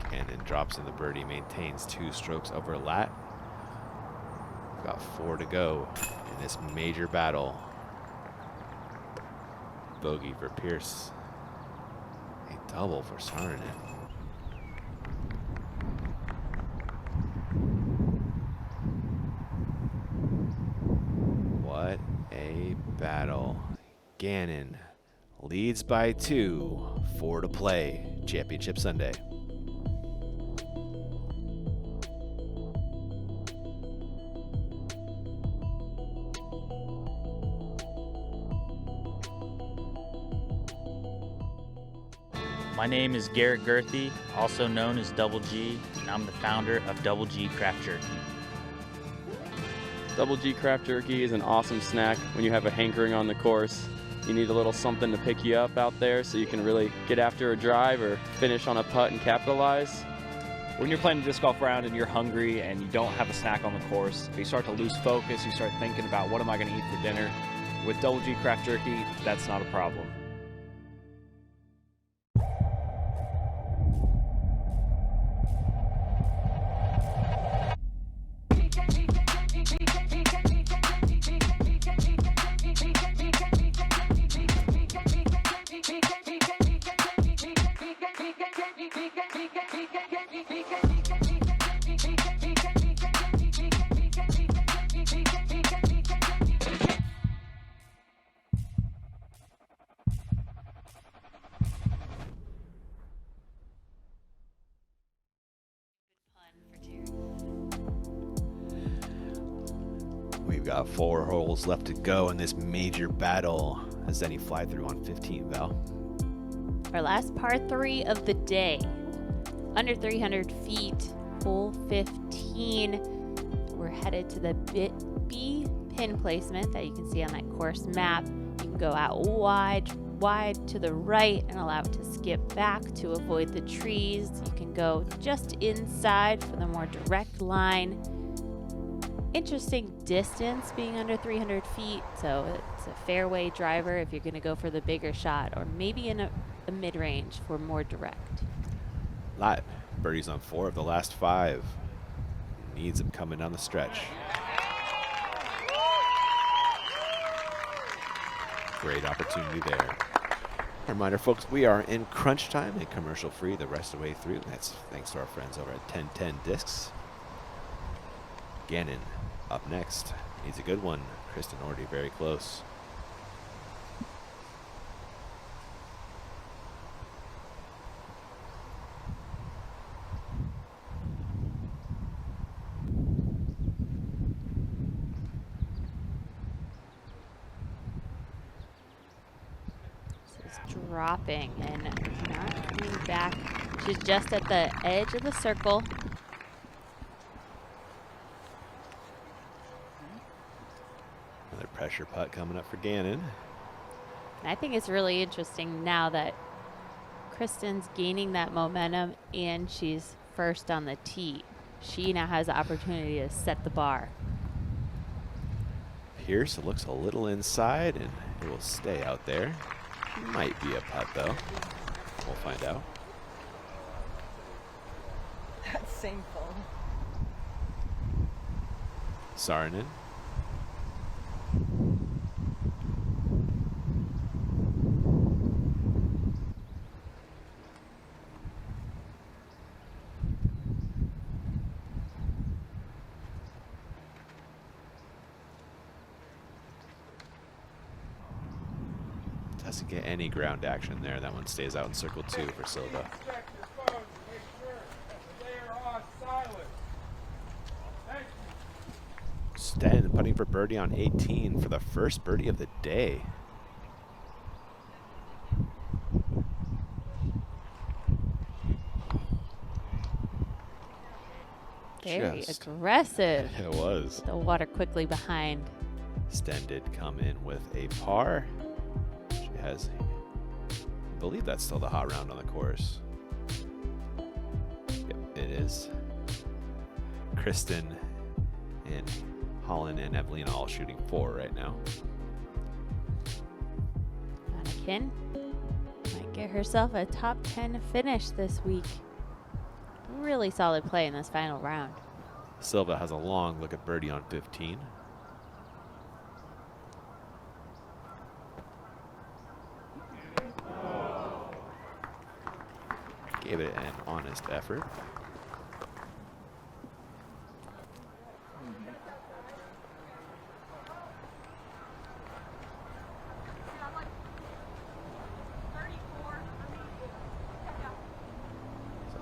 Cannon drops in the birdie, maintains 2 strokes over Lat. Got 4 to go in this major battle. Bogey for Pierce. A double for Saarinen. What a battle. Gannon leads by 2, 4 to play. Championship Sunday. My name is Garrett Gerthy, also known as Double G, and I'm the founder of Double G Craft Jerky. Double G Craft Jerky is an awesome snack when you have a hankering on the course. You need a little something to pick you up out there so you can really get after a drive or finish on a putt and capitalize. When you're playing a disc golf round and you're hungry and you don't have a snack on the course, you start to lose focus, you start thinking about what am I going to eat for dinner. With Double G Craft Jerky, that's not a problem. We've got 4 holes left to go in this major battle. As any fly through on 15, Val. Our last par 3 of the day. Under 300 feet, hole 15. We're headed to the B pin placement that you can see on that course map. You can go out wide to the right and allow it to skip back to avoid the trees. You can go just inside for the more direct line. Interesting distance being under 300 feet, so it's a fairway driver if you're going to go for the bigger shot, or maybe in a the mid-range for more direct. Live. Birdies on 4 of the last 5. Needs them coming down the stretch. Great opportunity there. Reminder, folks, we are in crunch time and commercial free the rest of the way through. That's thanks to our friends over at 1010 Discs. Gannon up next. Needs a good one. Kristen already very close. Dropping and not coming back. She's just at the edge of the circle. Another pressure putt coming up for Gannon. And I think it's really interesting now that Kristen's gaining that momentum and she's first on the tee. She now has the opportunity to set the bar. Pierce looks a little inside and it will stay out there. Might be a putt though. We'll find out. That same phone. Saarinen. Doesn't get any ground action there. That one stays out in circle 2 for Silva. Sten putting for birdie on 18 for the first birdie of the day. Very aggressive. It was. The water quickly behind. Sten did come in with a par. She has, I believe that's still the hot round on the course. Yep, it is. Kristen and Holland and Evelina all shooting 4 right now. Anakin might get herself a top 10 finish this week. Really solid play in this final round. Silva has a long look at birdie on 15. Gave it an honest effort.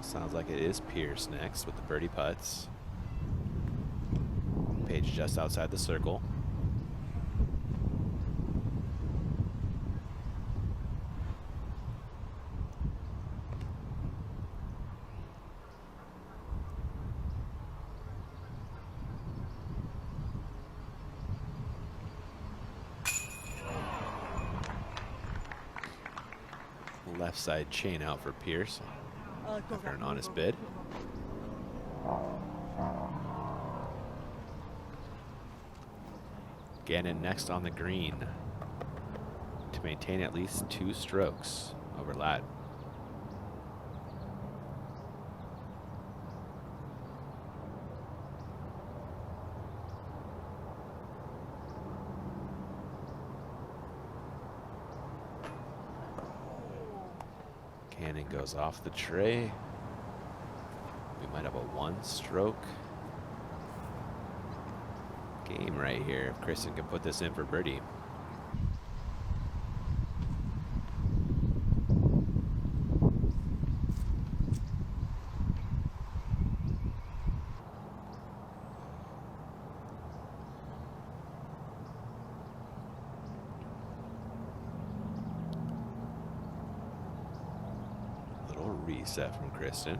Sounds like it is Pierce next with the birdie putts. Page just outside the circle. Left side chain out for Pierce. After an honest bid. Gannon next on the green to maintain at least 2 strokes over Ladd. Gannon goes off the tray. We might have a 1-stroke game right here if Kristen can put this in for birdie. Reset from Kristen.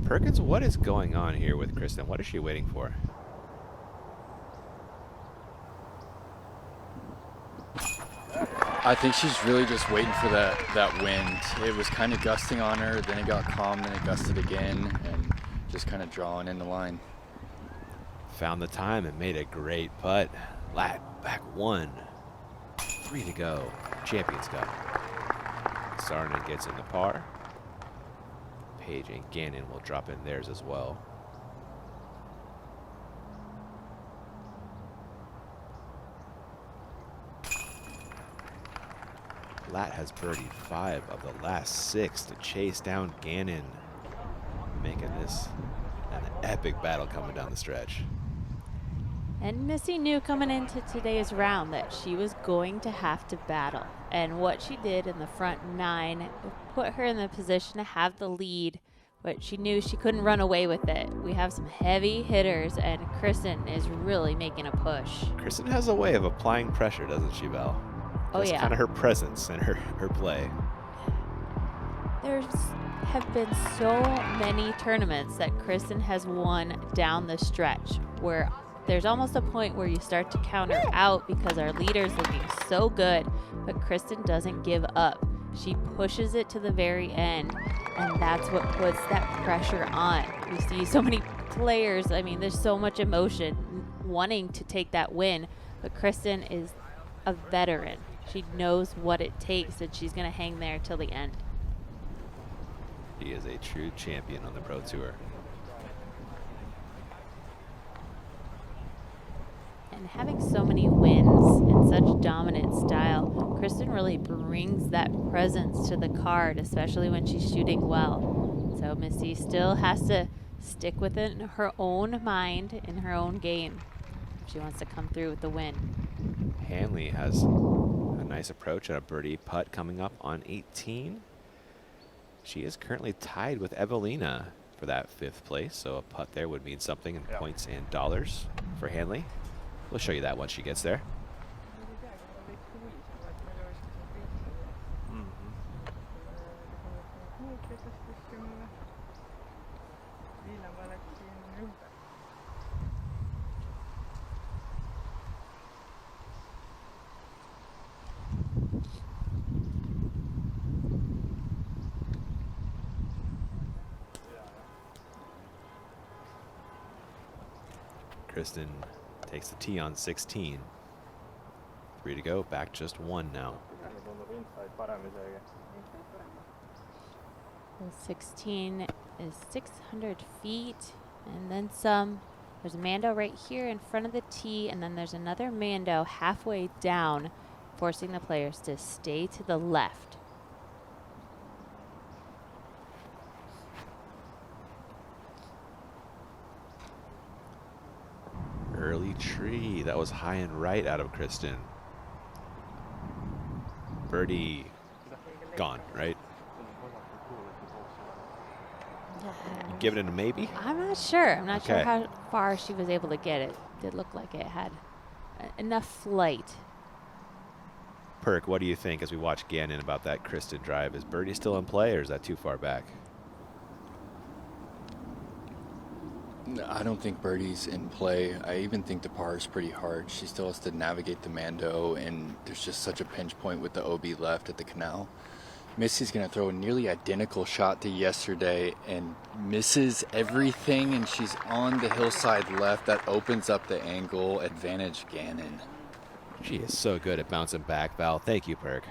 Perkins, what is going on here with Kristen? What is she waiting for? I think she's really just waiting for that wind. It was kind of gusting on her, then it got calm, then it gusted again, and just kind of drawing in the line. Found the time and made a great putt. Lat back 1. 3 to go. Champions Cup. Sarnan gets in the par. Page and Gannon will drop in theirs as well. Lat has birdied 5 of the last 6 to chase down Gannon, making this an epic battle coming down the stretch. And Missy knew coming into today's round that she was going to have to battle. And what she did in the front 9 put her in the position to have the lead, but she knew she couldn't run away with it. We have some heavy hitters, and Kristen is really making a push. Kristen has a way of applying pressure, doesn't she, Val? Oh, That's yeah. kind of her presence and her play. There's have been so many tournaments that Kristen has won down the stretch where there's almost a point where you start to counter out because our leader's looking so good, but Kristen doesn't give up. She pushes it to the very end, and that's what puts that pressure on. We see so many players, I mean, there's so much emotion wanting to take that win, but Kristen is a veteran. She knows what it takes, and she's going to hang there till the end. He is a true champion on the Pro Tour. And having so many wins in such dominant style, Kristen really brings that presence to the card, especially when she's shooting well. So Missy still has to stick within her own mind in her own game if she wants to come through with the win. Hanley has a nice approach and a birdie putt coming up on 18. She is currently tied with Evelina for that 5th place, so a putt there would mean something in points and dollars for Hanley. We'll show you that once she gets there. Kristen takes the tee on 16. 3 to go, back just 1 now. The 16 is 600 feet and then some. There's a Mando right here in front of the tee, and then there's another Mando halfway down, forcing the players to stay to the left. Early tree, that was high and right out of Kristen. Birdie gone, right? You give it a maybe? I'm not sure. I'm not sure Okay. how far she was able to get it. It did look like it had enough flight. Perk, what do you think as we watch Gannon about that Kristen drive? Is birdie still in play, or is that too far back? No, I don't think birdie's in play. I even think the par is pretty hard. She still has to navigate the Mando, and there's just such a pinch point with the OB left at the canal. Missy's going to throw a nearly identical shot to yesterday and misses everything, and she's on the hillside left. That opens up the angle. Advantage Gannon. She is so good at bouncing back, Val. Thank you, Perk.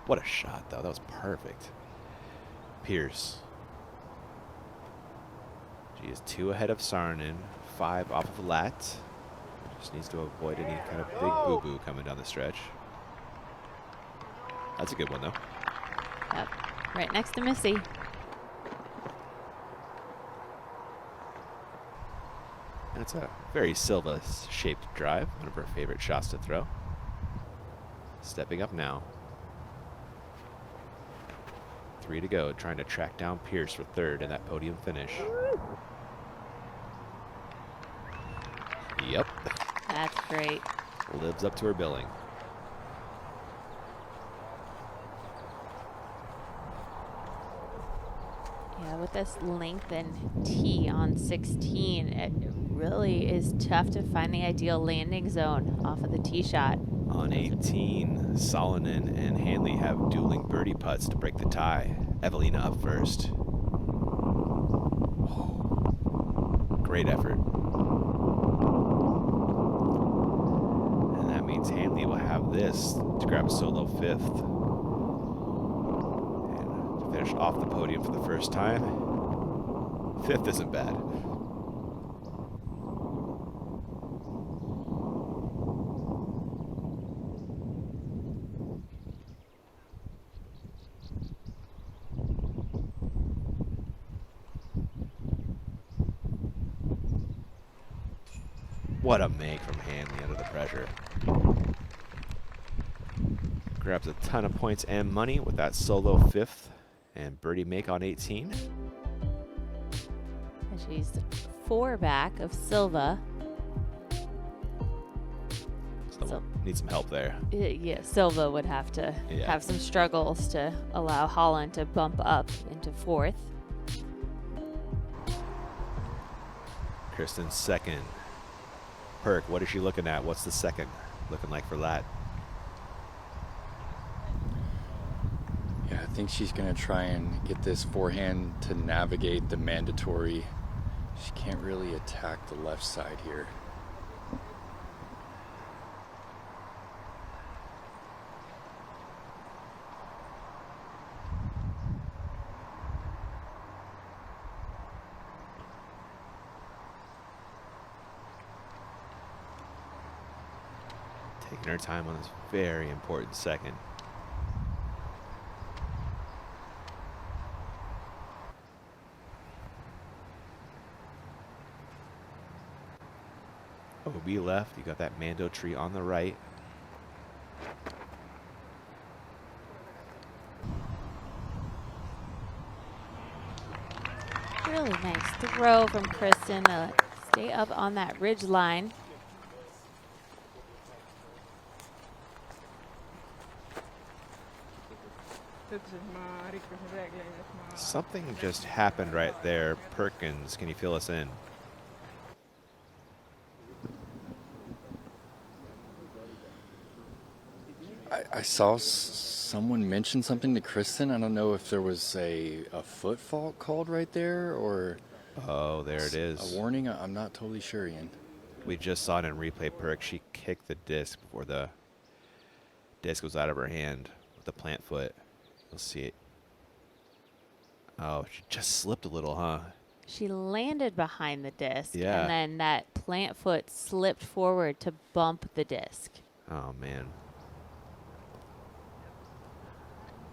What a shot, though. That was perfect. Pierce. She is 2 ahead of Sarnan, 5 off of Lat. Just needs to avoid any kind of big boo-boo coming down the stretch. That's a good one, though. Yep, right next to Missy. And it's a very Silva-shaped drive, one of her favorite shots to throw. Stepping up now. 3 to go, trying to track down Pierce for 3rd in that podium finish. Yep. That's great. Lives up to her billing. Yeah, with this lengthened tee on 16, it really is tough to find the ideal landing zone off of the tee shot. On 18, Solonen and Hanley have dueling birdie putts to break the tie. Evelina up first. Great effort. And that means Hanley will have this to grab a solo fifth. And to finish off the podium for the first time. Fifth isn't bad. What a make from Hanley under the pressure. Grabs a ton of points and money with that solo fifth and birdie make on 18. And she's 4 back of Silva. So need some help there. Yeah, Silva would have to have some struggles to allow Holland to bump up into 4th. Kristen's second. Perk, what is she looking at? What's the second looking like for that? Yeah, I think she's going to try and get this forehand to navigate the mandatory. She can't really attack the left side here. Taking her time on this very important second. OB left, you got that Mando tree on the right. Really nice throw from Kristen to stay up on that ridge line. Something just happened right there. Perkins, can you fill us in? I saw someone mention something to Kristen. I don't know if there was a foot fault called right there or... Oh, there it is. A warning? I'm not totally sure, Ian. We just saw it in replay, Perk. She kicked the disc before the disc was out of her hand with the plant foot. You'll see it. Oh, she just slipped a little, huh? She landed behind the disc, Yeah. and then that plant foot slipped forward to bump the disc. Oh, man.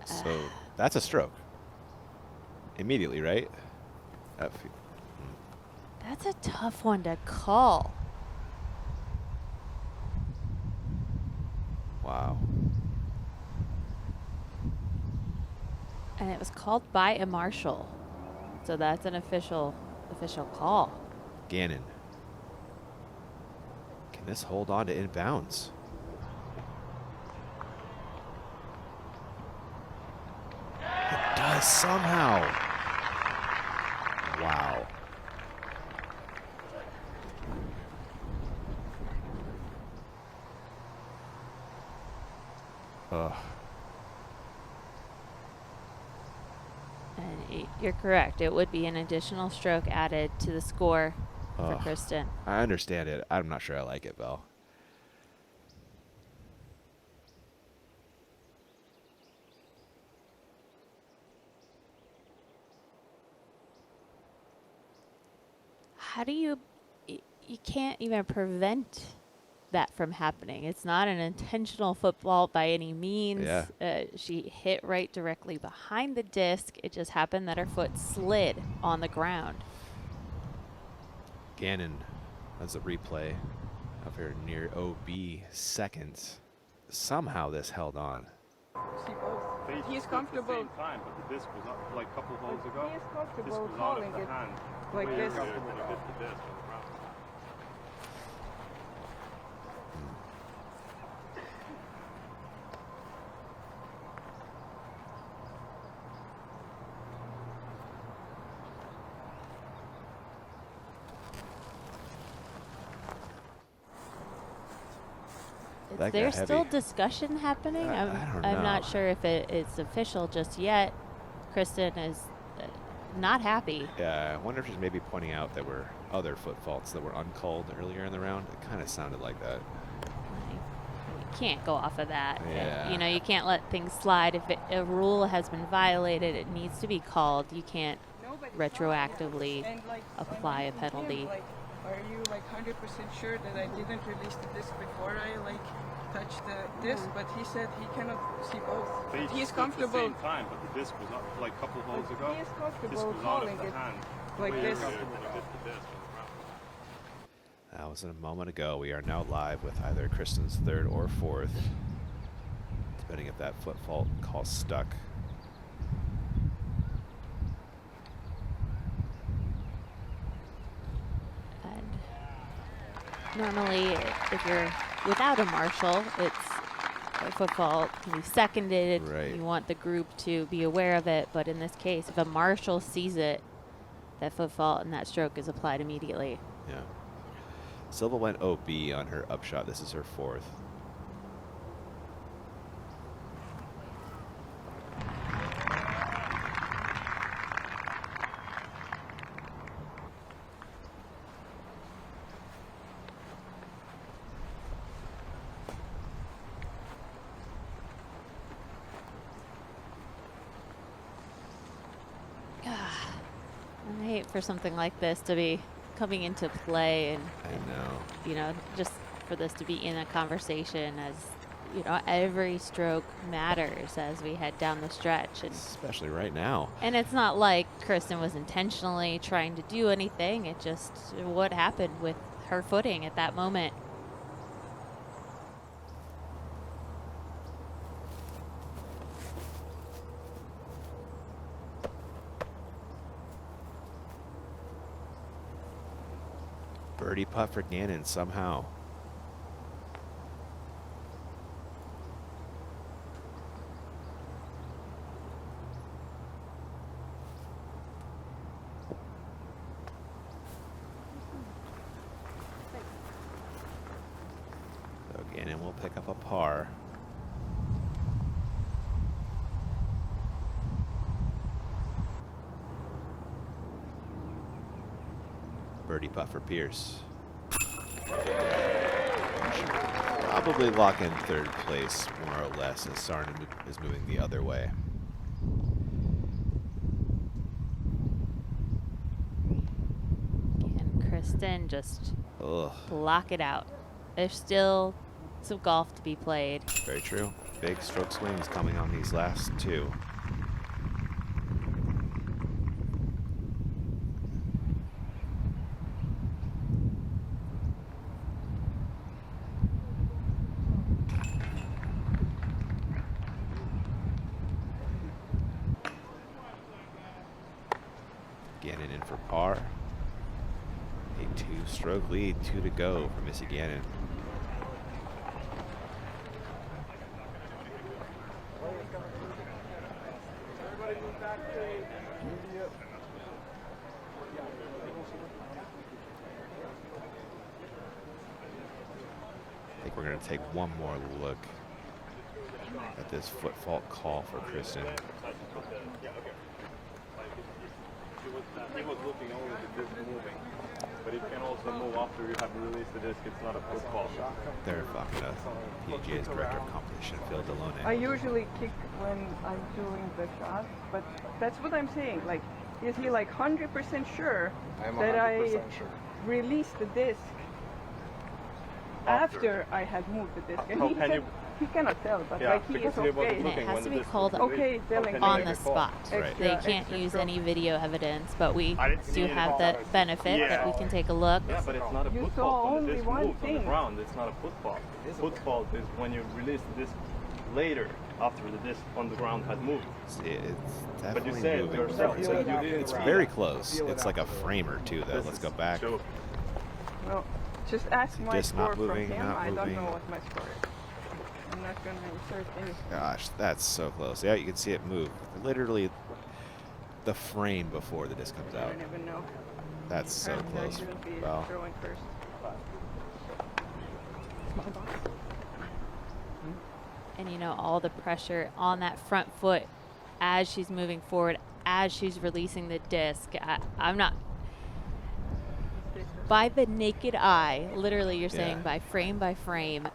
So that's a stroke. Immediately, right? That's a tough one to call. Wow. And it was called by a marshal. So that's an official call. Gannon. Can this hold on to inbounds? It does somehow. Wow. Ugh. And you're correct. It would be an additional stroke added to the score for Kristen. I understand it. I'm not sure I like it, though. How do you can't even prevent that from happening. It's not an intentional football by any means. Yeah. She hit right directly behind the disc. It just happened that her foot slid on the ground. Gannon has a replay of her near OB seconds. Somehow this held on. He's comfortable. At the same time, but the disc was up like a couple of holes ago. He is comfortable Disc was calling out of it the hand. like Way this. earlier when it hit the disc on the ground. That There's got still heavy. discussion happening. I don't I'm know. not sure if it's official just yet. Kristen is not happy. Yeah, I wonder if she's maybe pointing out that were other foot faults that were uncalled earlier in the round. It kind of sounded like that. You can't go off of that. Yeah. You know, you can't let things slide. If a rule has been violated, it needs to be called. You can't retroactively apply a penalty. Are you like 100% sure that I didn't release the disc before I like touched the disc? But he said he cannot see both. But He's at comfortable. the same time, but the disc was up like a couple of holes ago. He is comfortable Disc was out holding of the it hand. like Way this. earlier than it hit the disc on the ground. That was a moment ago. We are now live with either Kristen's third or fourth, depending if that foot fault call stuck. Normally, if you're without a marshal, it's a foot fault can be seconded. Right. You want the group to be aware of it, but in this case, if a marshal sees it, that foot fault and that stroke is applied immediately. Yeah. Silva went OB on her upshot. This is her fourth. I hate for something like this to be coming into play and I know. you know, just for this to be in a conversation as, you know, every stroke matters as we head down the stretch. And especially right now. And it's not like Kristen was intentionally trying to do anything. It just what happened with her footing at that moment. Birdie putt for Gannon somehow. So Gannon will pick up a par. Birdie putt for Pierce. Probably lock in third place, more or less, as Sarna is moving the other way. And Kristen just block it out. There's still some golf to be played. Very true. Big stroke swings coming on these last two. Gannon in for par. A two-stroke lead, 2 to go for Missy Gannon. I think we're going to take one more look at this foot fault call for Kristen. He was looking only at the disc moving, but it can also move after you have released the disc. It's not a football. They're fucking up. PDGA's director of competition, Phil Delone. I usually kick when I'm doing the shot, but that's what I'm saying. Like, is he like 100% sure I'm that 100% I sure. released the disc after I had moved the disc? And How he can said you- he cannot tell, but Yeah, like he is because he wasn't okay. looking It has when to the be disc called was Okay, released. telling How can me. you on make the a call? spot. Right. They Extra- can't extra use stroke. any video evidence, but we I didn't see do any have call. that benefit that we Yeah. can take a look. Yeah, but it's not a You foot saw fault when only the disc one moves on the thing. ground. It's not a foot fault. Foot fault is when you release the disc later after the disc on the ground has moved. It's But you definitely said moving. yourself, you said you didn't It's see very that. close. It's like a framer too, though. Let's go back. Well, just ask my Disc score not moving, from him. not I don't moving. know what my score is. I'm not gonna insert anything. Gosh, that's so close. Yeah, you can see it move. Literally the frame before the disc comes I out. don't even know. That's so Apparently I close. shouldn't be Well, throwing first. know, all the pressure on that front foot as she's moving forward, as she's releasing the disc. I'm not, by the naked eye, literally you're saying by frame,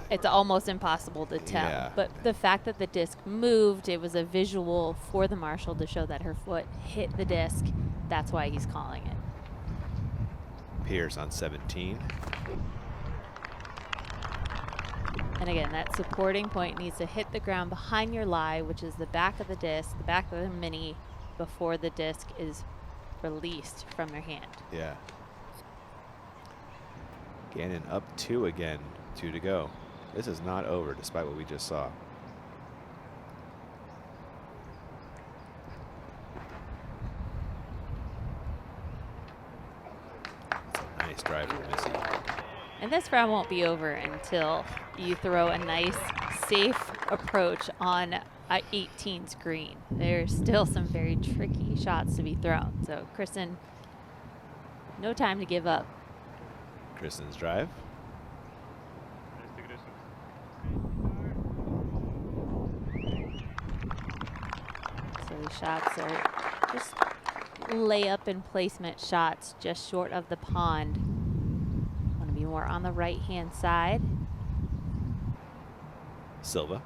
it's almost impossible to tell. Yeah. But the fact that the disc moved, it was a visual for the marshal to show that her foot hit the disc. That's why he's calling it. Pierce on 17. And again, that supporting point needs to hit the ground behind your lie, which is the back of the disc, the back of the mini, before the disc is released from your hand. Yeah. Gannon up 2 again. 2 to go. This is not over, despite what we just saw. Nice drive from Missy. And this round won't be over until you throw a nice, safe approach on 18's green. There's still some very tricky shots to be thrown. So, Kristen, no time to give up. Kristen's drive. So these shots are just layup and placement shots just short of the pond. Want to be more on the right-hand side. Silva.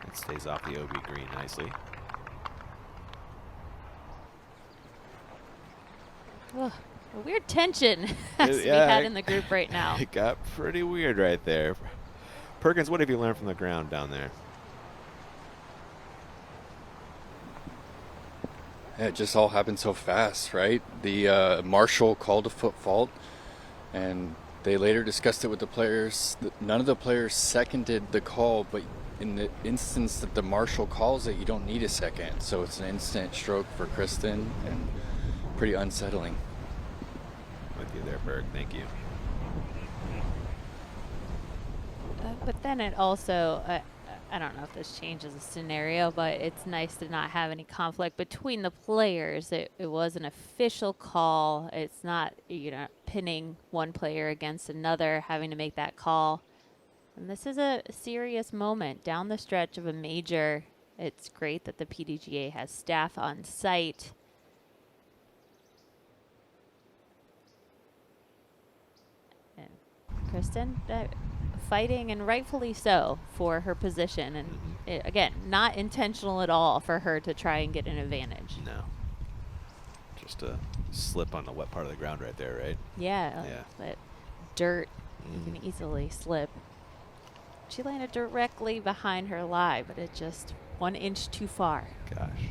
It stays off the OB green nicely. Ugh, a weird tension has to be had in the group right now. It got pretty weird right there. Perkins, what have you learned from the ground down there? Yeah, it just all happened so fast, right? The marshal called a foot fault, and they later discussed it with the players. None of the players seconded the call, but in the instance that the marshal calls it, you don't need a second. So it's an instant stroke for Kristen, and pretty unsettling. With you there, Berg. Thank you. But then it also, I don't know if this changes the scenario, but it's nice to not have any conflict between the players. It was an official call. It's not, you know, pinning one player against another, having to make that call. And this is a serious moment down the stretch of a major. It's great that the PDGA has staff on site. And Kristen, fighting, and rightfully so, for her position. And it, again, not intentional at all for her to try and get an advantage. No. Just a slip on the wet part of the ground right there, right? Yeah. Yeah. That dirt, you can easily slip. She landed directly behind her lie, but it just 1 inch too far. Gosh.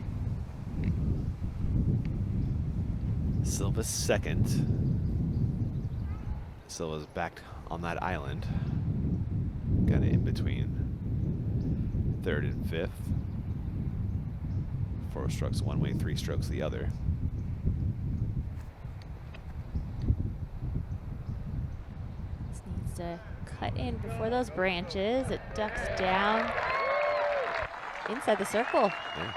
Silva's second. Silva's back on that island. Kind of in between 3rd and 5th. 4 strokes one way, 3 strokes the other. This needs to cut in before those branches. It ducks down inside the circle. Yeah.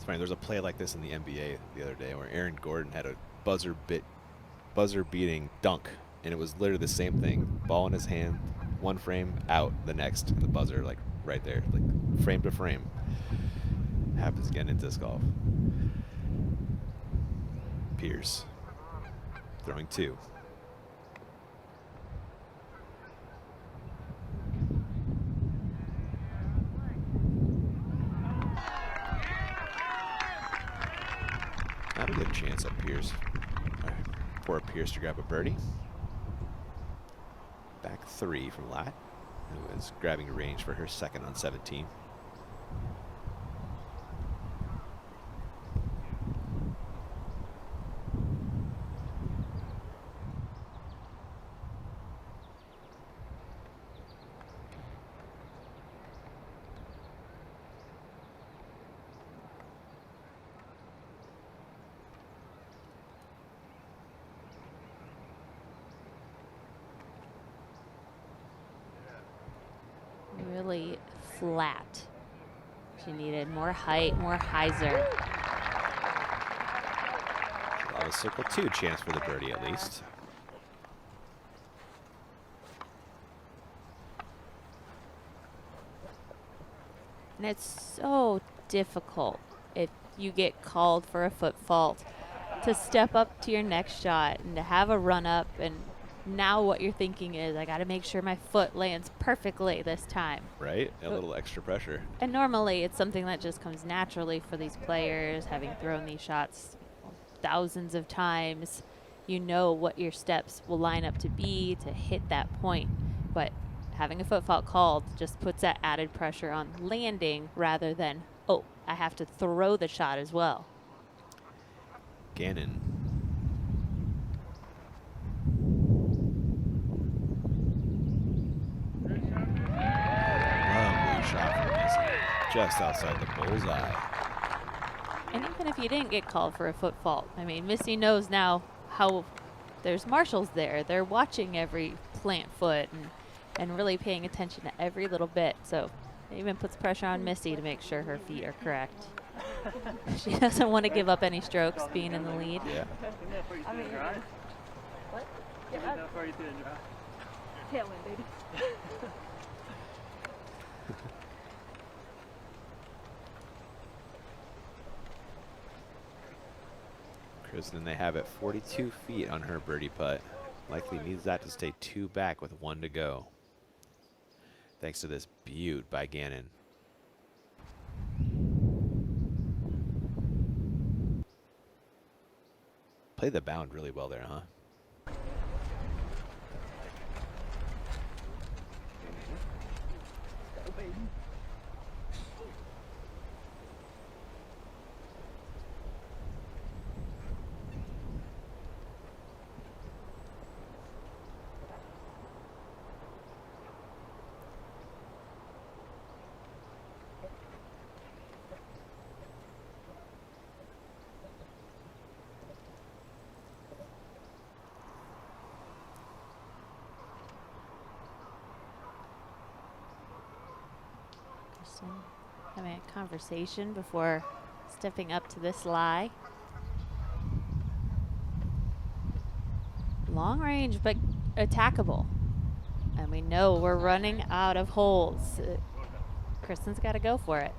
Funny, there's a play like this in the NBA the other day where Aaron Gordon had a buzzer beating dunk, and it was literally the same thing. Ball in his hand, one frame, out the next, and the buzzer like right there, like frame to frame. Happens again in disc golf. Pierce throwing 2. Not a good chance at Pierce. For Pierce to grab a birdie. Back 3 from Lat, who is grabbing range for her second on 17. really flat. She needed more height, more hyzer. She'll have a circle 2 chance for the birdie at least. And it's so difficult if you get called for a foot fault to step up to your next shot and to have a run up, and now what you're thinking is, I got to make sure my foot lands perfectly this time. Right? A little extra pressure. And normally it's something that just comes naturally for these players, having thrown these shots thousands of times. You know what your steps will line up to be to hit that point. But having a foot fault called just puts that added pressure on landing rather than, oh, I have to throw the shot as well. Gannon. Lovely shot from Missy. Just outside the bullseye. And even if you didn't get called for a foot fault, I mean, Missy knows now how there's marshals there. They're watching every plant foot and really paying attention to every little bit. So it even puts pressure on Missy to make sure her feet are correct. She doesn't want to give up any strokes being in the lead. Yeah. I mean, what? Tail in, baby. Kristen, they have it 42 feet on her birdie putt. Likely needs that to stay 2 back with 1 to go. Thanks to this beaut by Gannon. Played the bound really well there, huh? Having a conversation before stepping up to this lie. Long range, but attackable. And we know we're running out of holes. Kristen's got to go for it.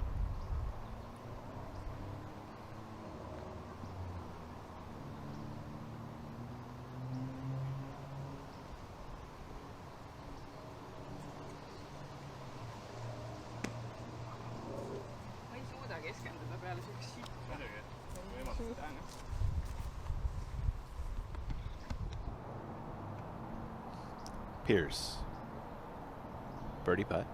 Pierce. Birdie putt.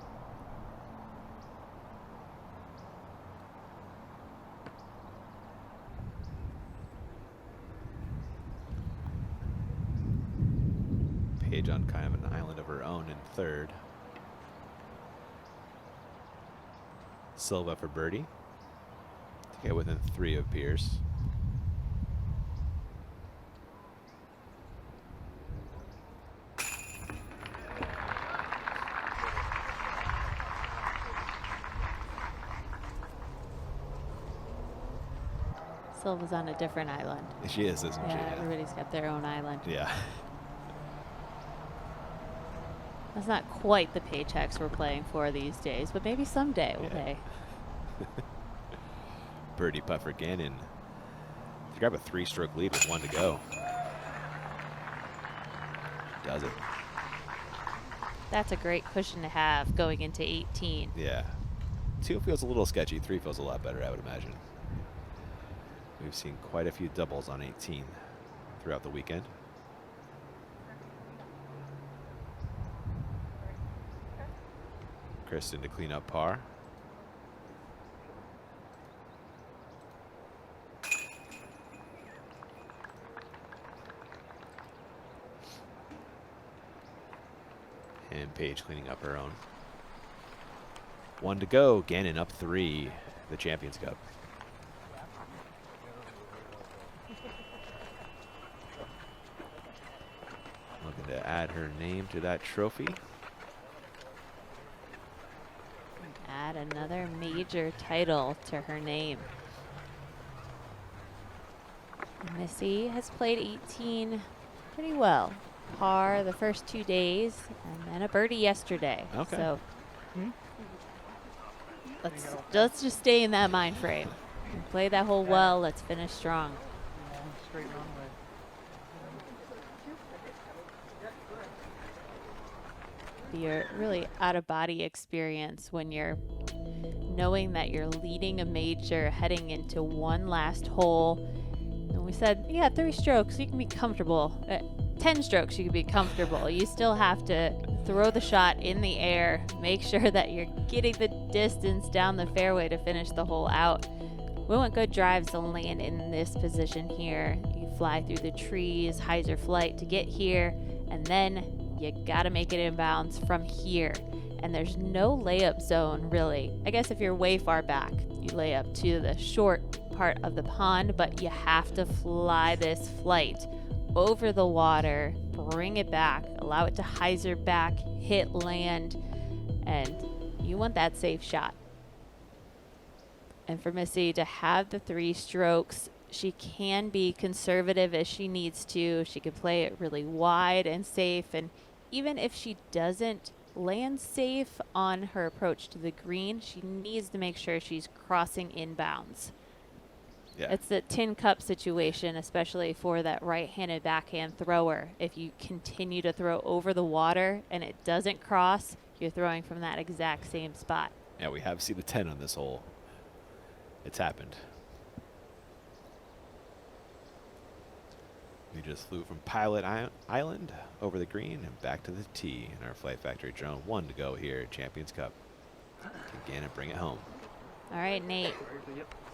Paige on kind of an island of her own in third. Silva for birdie to get within 3 of Pierce. Silva's on a different island. She is, isn't she? Yeah, everybody's got their own island. Yeah. That's not quite the paychecks we're playing for these days, but maybe someday we'll pay. Birdie putt for Gannon to grab a 3-stroke lead with 1 to go. Does it. That's a great cushion to have going into 18. Yeah. 2 feels a little sketchy. 3 feels a lot better, I would imagine. We've seen quite a few doubles on 18 throughout the weekend. Kristen to clean up par. And Paige cleaning up her own. 1 to go. Gannon up 3. The Champions Cup. Looking to add her name to that trophy. major title to her name. Missy has played 18 pretty well. Par the first 2 days and then a birdie yesterday. Okay. So let's just stay in that mind frame. Play that hole well. Let's finish strong. Straight runway. Be a really out-of-body experience when you're knowing that you're leading a major heading into one last hole. And we said, yeah, 3 strokes, you can be comfortable. 10 strokes, you can be comfortable. You still have to throw the shot in the air, make sure that you're getting the distance down the fairway to finish the hole out. We want good drives to land in this position here. You fly through the trees, hyzer flight to get here, and then you gotta make it inbounds from here. And there's no layup zone, really. I guess if you're way far back, you lay up to the short part of the pond, but you have to fly this flight over the water, bring it back, allow it to hyzer back, hit land, and you want that safe shot. And for Missy to have the 3 strokes, she can be conservative as she needs to. She can play it really wide and safe, and even if she doesn't land safe on her approach to the green, she needs to make sure she's crossing inbounds. Yeah. It's the tin cup situation, especially for that right-handed backhand thrower. If you continue to throw over the water and it doesn't cross, you're throwing from that exact same spot. Yeah, we have seen the 10 on this hole. It's happened. We just flew from Pilot Island over the green and back to the tee in our Flight Factory drone. 1 to go here at Champions Cup. Again, and bring it home. All right, Nate.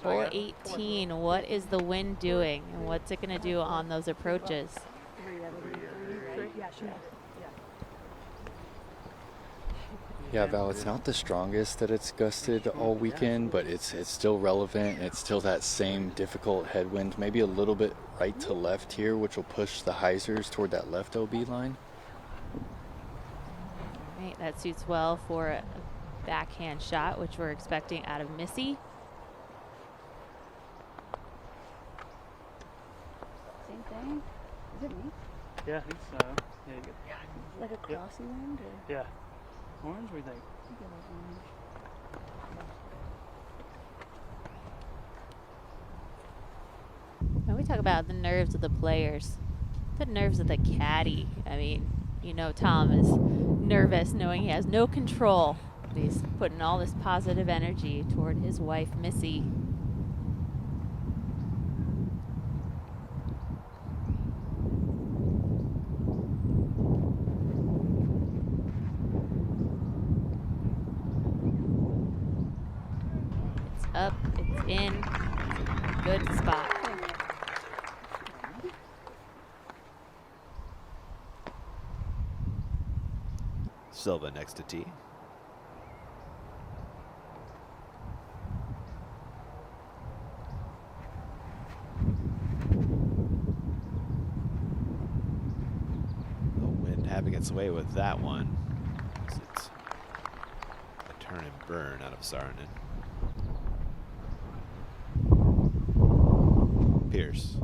Hole 18, what is the wind doing and what's it going to do on those approaches? Yeah, Val, it's not the strongest that it's gusted all weekend, but it's still relevant. It's still that same difficult headwind, maybe a little bit right to left here, which will push the hyzers toward that left OB line. All right, that suits well for a backhand shot, which we're expecting out of Missy. Same thing? Is it me? Yeah, I think so. Yeah, you get Like a crossy wind? Or? Yeah. Orange, what do you think? I think I like orange. When we talk about the nerves of the players, the nerves of the caddy. I mean, you know, Tom is nervous knowing he has no control. But he's putting all this positive energy toward his wife, Missy. It's up, it's in, it's a good spot. Silva next to tee. The wind having its way with that one. It's a turn and burn out of Saarinen. Pierce.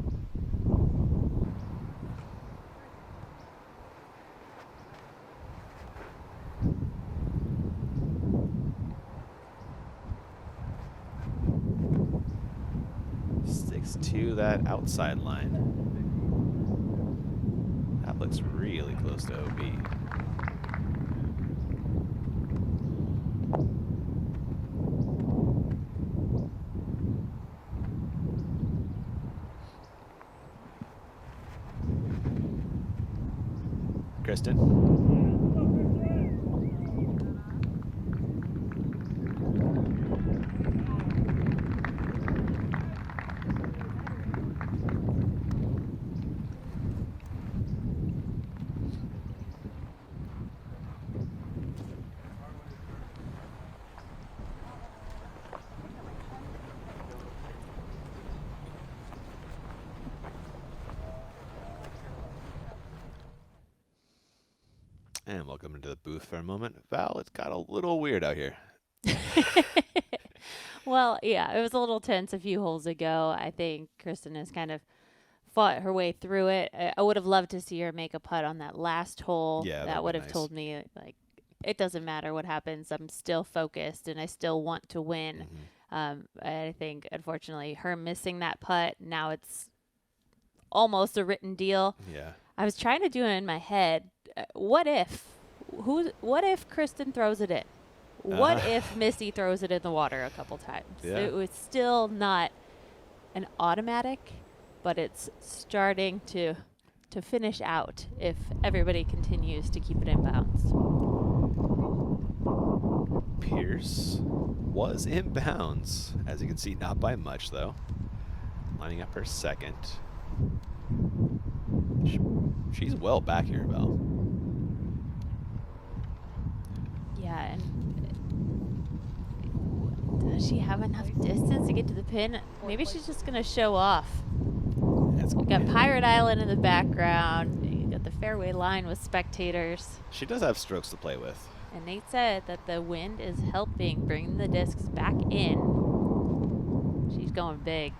Sticks to that outside line. That looks really close to OB. Kristen. And welcome into the booth for a moment. Val, it's got a little weird out here. Well, yeah, it was a little tense a few holes ago. I think Kristen has kind of fought her way through it. I would have loved to see her make a putt on that last hole. Yeah, that would have nice. told me, like, it doesn't matter what happens. I'm still focused and I still want to win. I think, unfortunately, her missing that putt, now it's almost a written deal. Yeah. I was trying to do it in my head. What if Kristen throws it in? What if Missy throws it in the water a couple times? Yeah. It was still not an automatic, but it's starting to finish out if everybody continues to keep it in bounds. Pierce was in bounds. As you can see, not by much, though. Lining up her second. She's well back here, Val. Yeah, and does she have enough distance to get to the pin? Maybe she's just going to show off. We've got Pirate Island in the background. You got the fairway line with spectators. She does have strokes to play with. And Nate said that the wind is helping bring the discs back in. She's going big.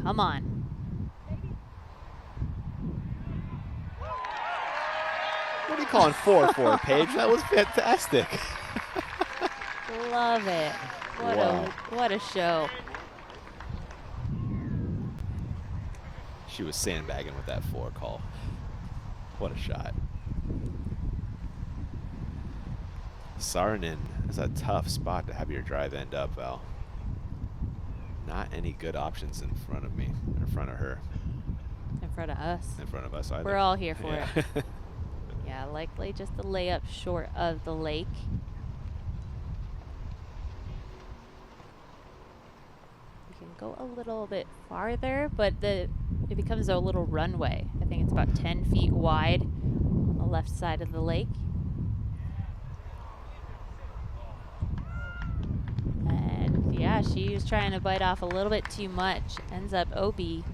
Come on. What are you calling 4-4, Paige? That was fantastic. Love it. What a show. She was sandbagging with that 4 call. What a shot. Saarinen is a tough spot to have your drive end up, Val. Not any good options in front of me, in front of her. In front of us. In front of us either. We're all here for it. Yeah, likely just a layup short of the lake. You can go a little bit farther, but it becomes a little runway. I think it's about 10 feet wide on the left side of the lake. And yeah, she was trying to bite off a little bit too much. Ends up OB.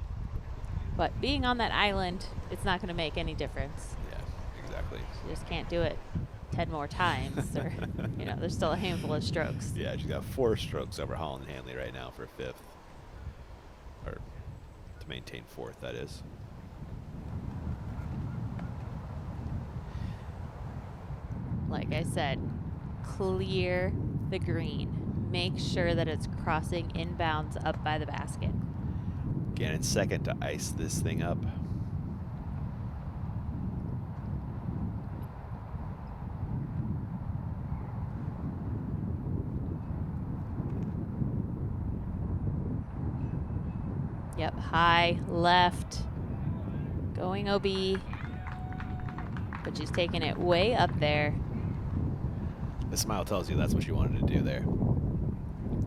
But being on that island, it's not going to make any difference. Exactly. You just can't do it 10 more times, or there's still a handful of strokes. Yeah, she's got 4 strokes over Holland Hanley right now for 5th, or to maintain 4th, that is. Like I said, clear the green. Make sure that it's crossing inbounds up by the basket. Gannon second to ice this thing up. Yep, high, left, going OB, but she's taking it way up there. The smile tells you that's what you wanted to do there,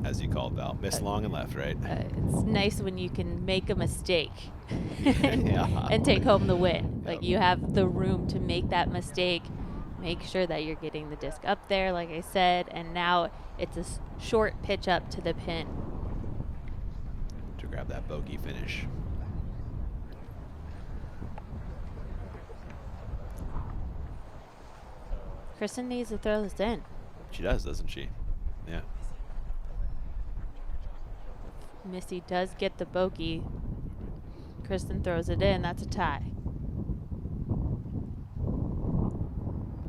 as you called, Val. Miss long and left, right? It's nice when you can make a mistake and take home the win. Like, you have the room to make that mistake, make sure that you're getting the disc up there, like I said, and now it's a short pitch up to the pin. To grab that bogey finish. Kristen needs to throw this in. She does, doesn't she? Yeah. Missy does get the bogey. Kristen throws it in. That's a tie.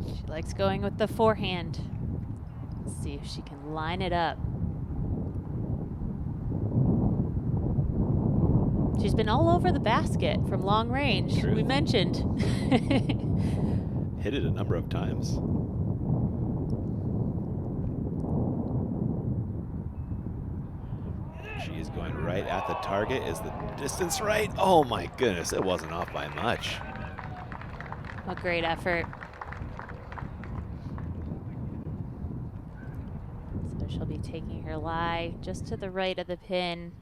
She likes going with the forehand. Let's see if she can line it up. She's been all over the basket from long range. True. We mentioned. Hit it a number of times. She is going right at the target. Is the distance right? Oh my goodness, it wasn't off by much. A great effort. So she'll be taking her lie just to the right of the pin,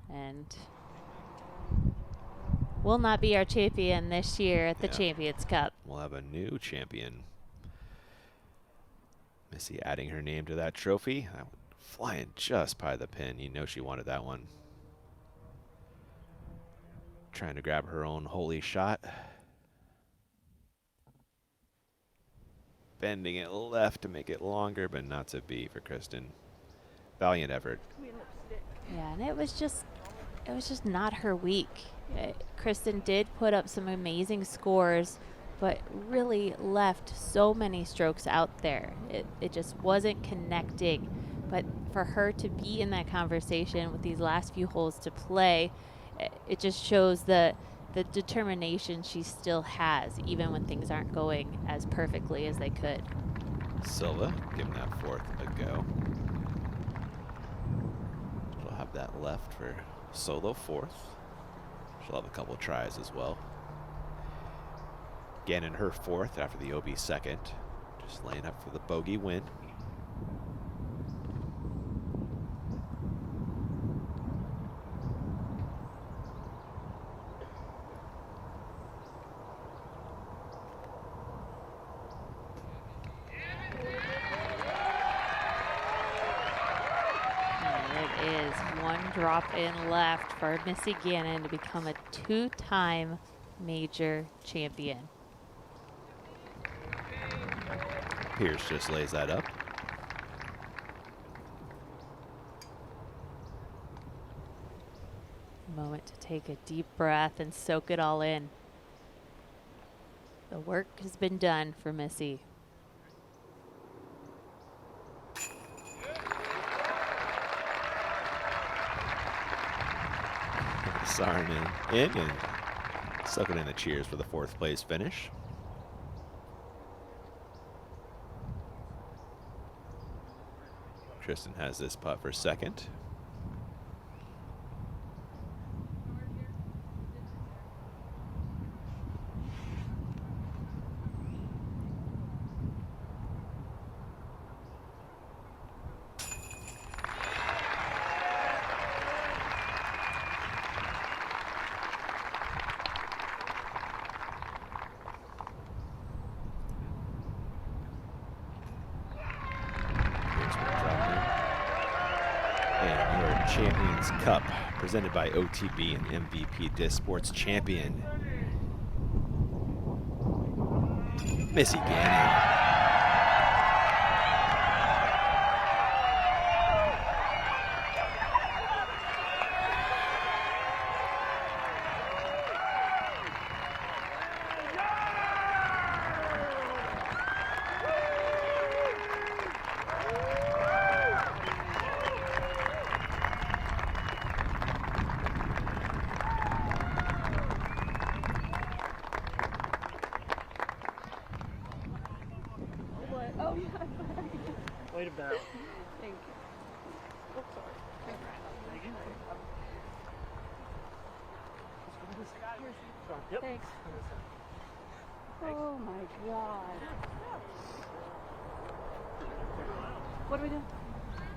and will not be our champion this year at the Champions Cup. We'll have a new champion. Missy adding her name to that trophy. That one flying just by the pin. You know she wanted that one. Trying to grab her own holy shot. Bending it left to make it longer, but not to be for Kristen. valiant effort. Yeah, and it was just not her week. Kristen did put up some amazing scores, but really left so many strokes out there. It just wasn't connecting. But for her to be in that conversation with these last few holes to play, it just shows the determination she still has, even when things aren't going as perfectly as they could. Silva giving that fourth a go. She'll have that left for solo fourth. She'll have a couple tries as well. Gannon her fourth after the OB second. Just laying up for the bogey win. Drop in left for Missy Gannon to become a two-time major champion. Pierce just lays that up. Moment to take a deep breath and soak it all in. The work has been done for Missy. Saarinen in and sucking in the cheers for the fourth place finish. Tristan has this putt for second. Champions Cup presented by OTB and MVP Disc Sports champion Missy Gannon. Wait a minute. Thank you. Oh, sorry. Yep. Thanks. Oh my God. What do we do?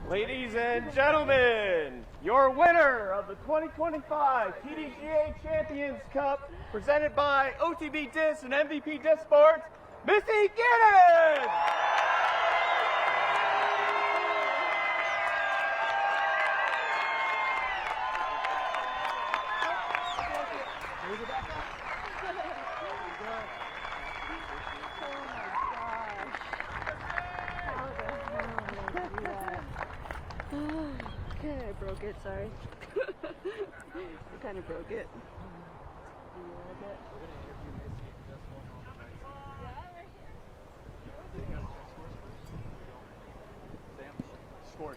Ladies and gentlemen, your winner of the 2025 PDGA Champions Cup, presented by OTB Disc and MVP Disc Sports, Missy Gannon! Okay, I broke it, sorry. I kind of broke it. Scores.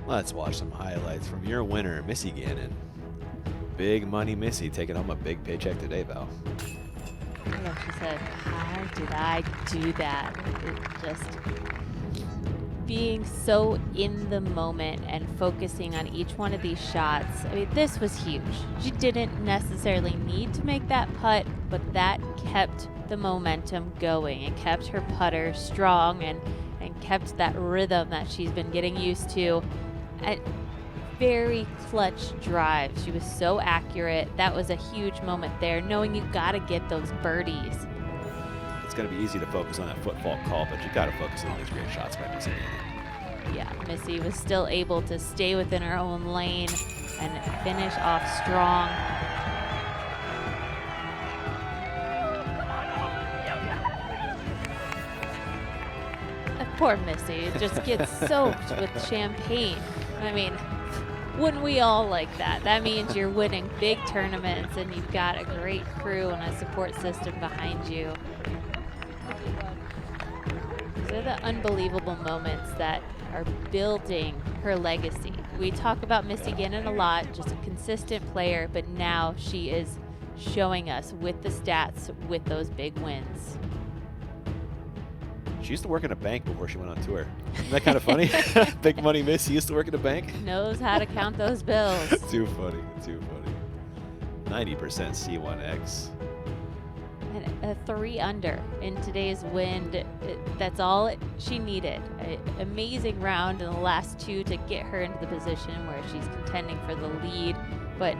Let's watch some highlights from your winner, Missy Gannon. Big money Missy taking home a big paycheck today, Val. Yeah, she said, how did I do that? It just being so in the moment and focusing on each one of these shots. I mean, this was huge. She didn't necessarily need to make that putt, but that kept the momentum going. It kept her putter strong and kept that rhythm that she's been getting used to. And very clutch drive. She was so accurate. That was a huge moment there, knowing you got to get those birdies. It's going to be easy to focus on that foot fault call, but you got to focus on these great shots by Missy Gannon. Yeah, Missy was still able to stay within her own lane and finish off strong. Poor Missy just gets soaked with champagne. I mean, wouldn't we all like that? That means you're winning big tournaments and you've got a great crew and a support system behind you. These are the unbelievable moments that are building her legacy. We talk about Missy Gannon a lot, just a consistent player, but now she is showing us with the stats, with those big wins. She used to work in a bank before she went on tour. Isn't that kind of funny? Big money Missy used to work in a bank. Knows how to count those bills. Too funny, too funny. 90% C1X. And a 3 under in today's wind. That's all she needed. An amazing round in the last 2 to get her into the position where she's contending for the lead. But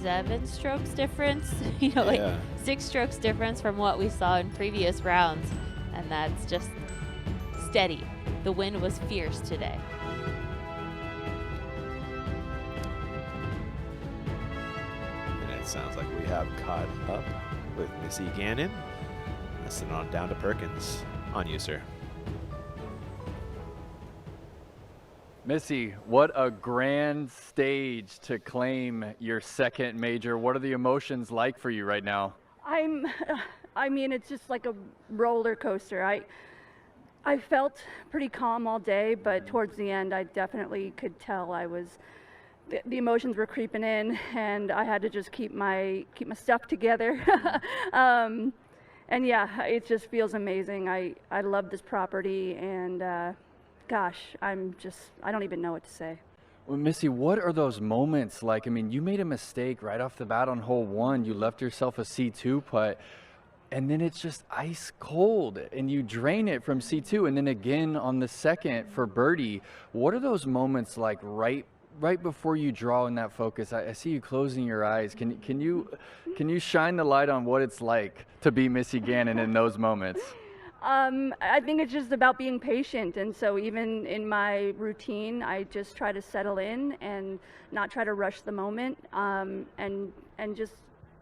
7 strokes difference, you know, like 6 strokes difference from what we saw in previous rounds. And that's just steady. The wind was fierce today. And it sounds like we have caught up with Missy Gannon. Let's send on down to Perkins. On you, sir. Missy, what a grand stage to claim your second major. What are the emotions like for you right now? I mean, it's just like a roller coaster. I felt pretty calm all day, but towards the end, I definitely could tell the emotions were creeping in, and I had to just keep my stuff together. And yeah, it just feels amazing. I love this property, and gosh, I don't even know what to say. Well, Missy, what are those moments like? I mean, you made a mistake right off the bat on hole 1. You left yourself a C2 putt, and then it's just ice cold, and you drain it from C2, and then again on the second for birdie. What are those moments like right before you draw in that focus? I see you closing your eyes. Can you shine the light on what it's like to be Missy Gannon in those moments? I think it's just about being patient, and so even in my routine, I just try to settle in and not try to rush the moment, and just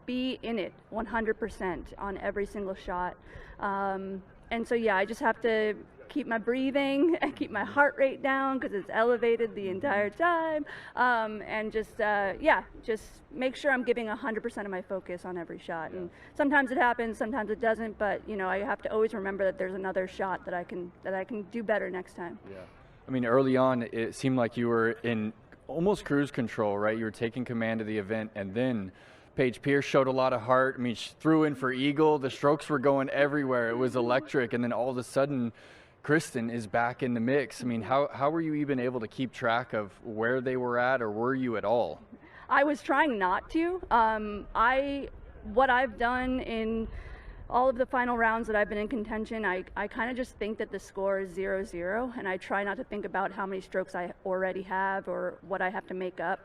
be in it 100% on every single shot. And so yeah, I just have to keep my breathing and keep my heart rate down because it's elevated the entire time, and just make sure I'm giving 100% of my focus on every shot. And sometimes it happens, sometimes it doesn't, but you know, I have to always remember that there's another shot that I can do better next time. Yeah, I mean, early on it seemed like you were in almost cruise control, right? You were taking command of the event, and then Paige Pierce showed a lot of heart. I mean, she threw in for eagle. The strokes were going everywhere. It was electric, and then all of a sudden Kristen is back in the mix. I mean, how were you even able to keep track of where they were at, or were you at all? I was trying not to. What I've done in all of the final rounds that I've been in contention, I kind of just think that the score is 0-0, and I try not to think about how many strokes I already have or what I have to make up.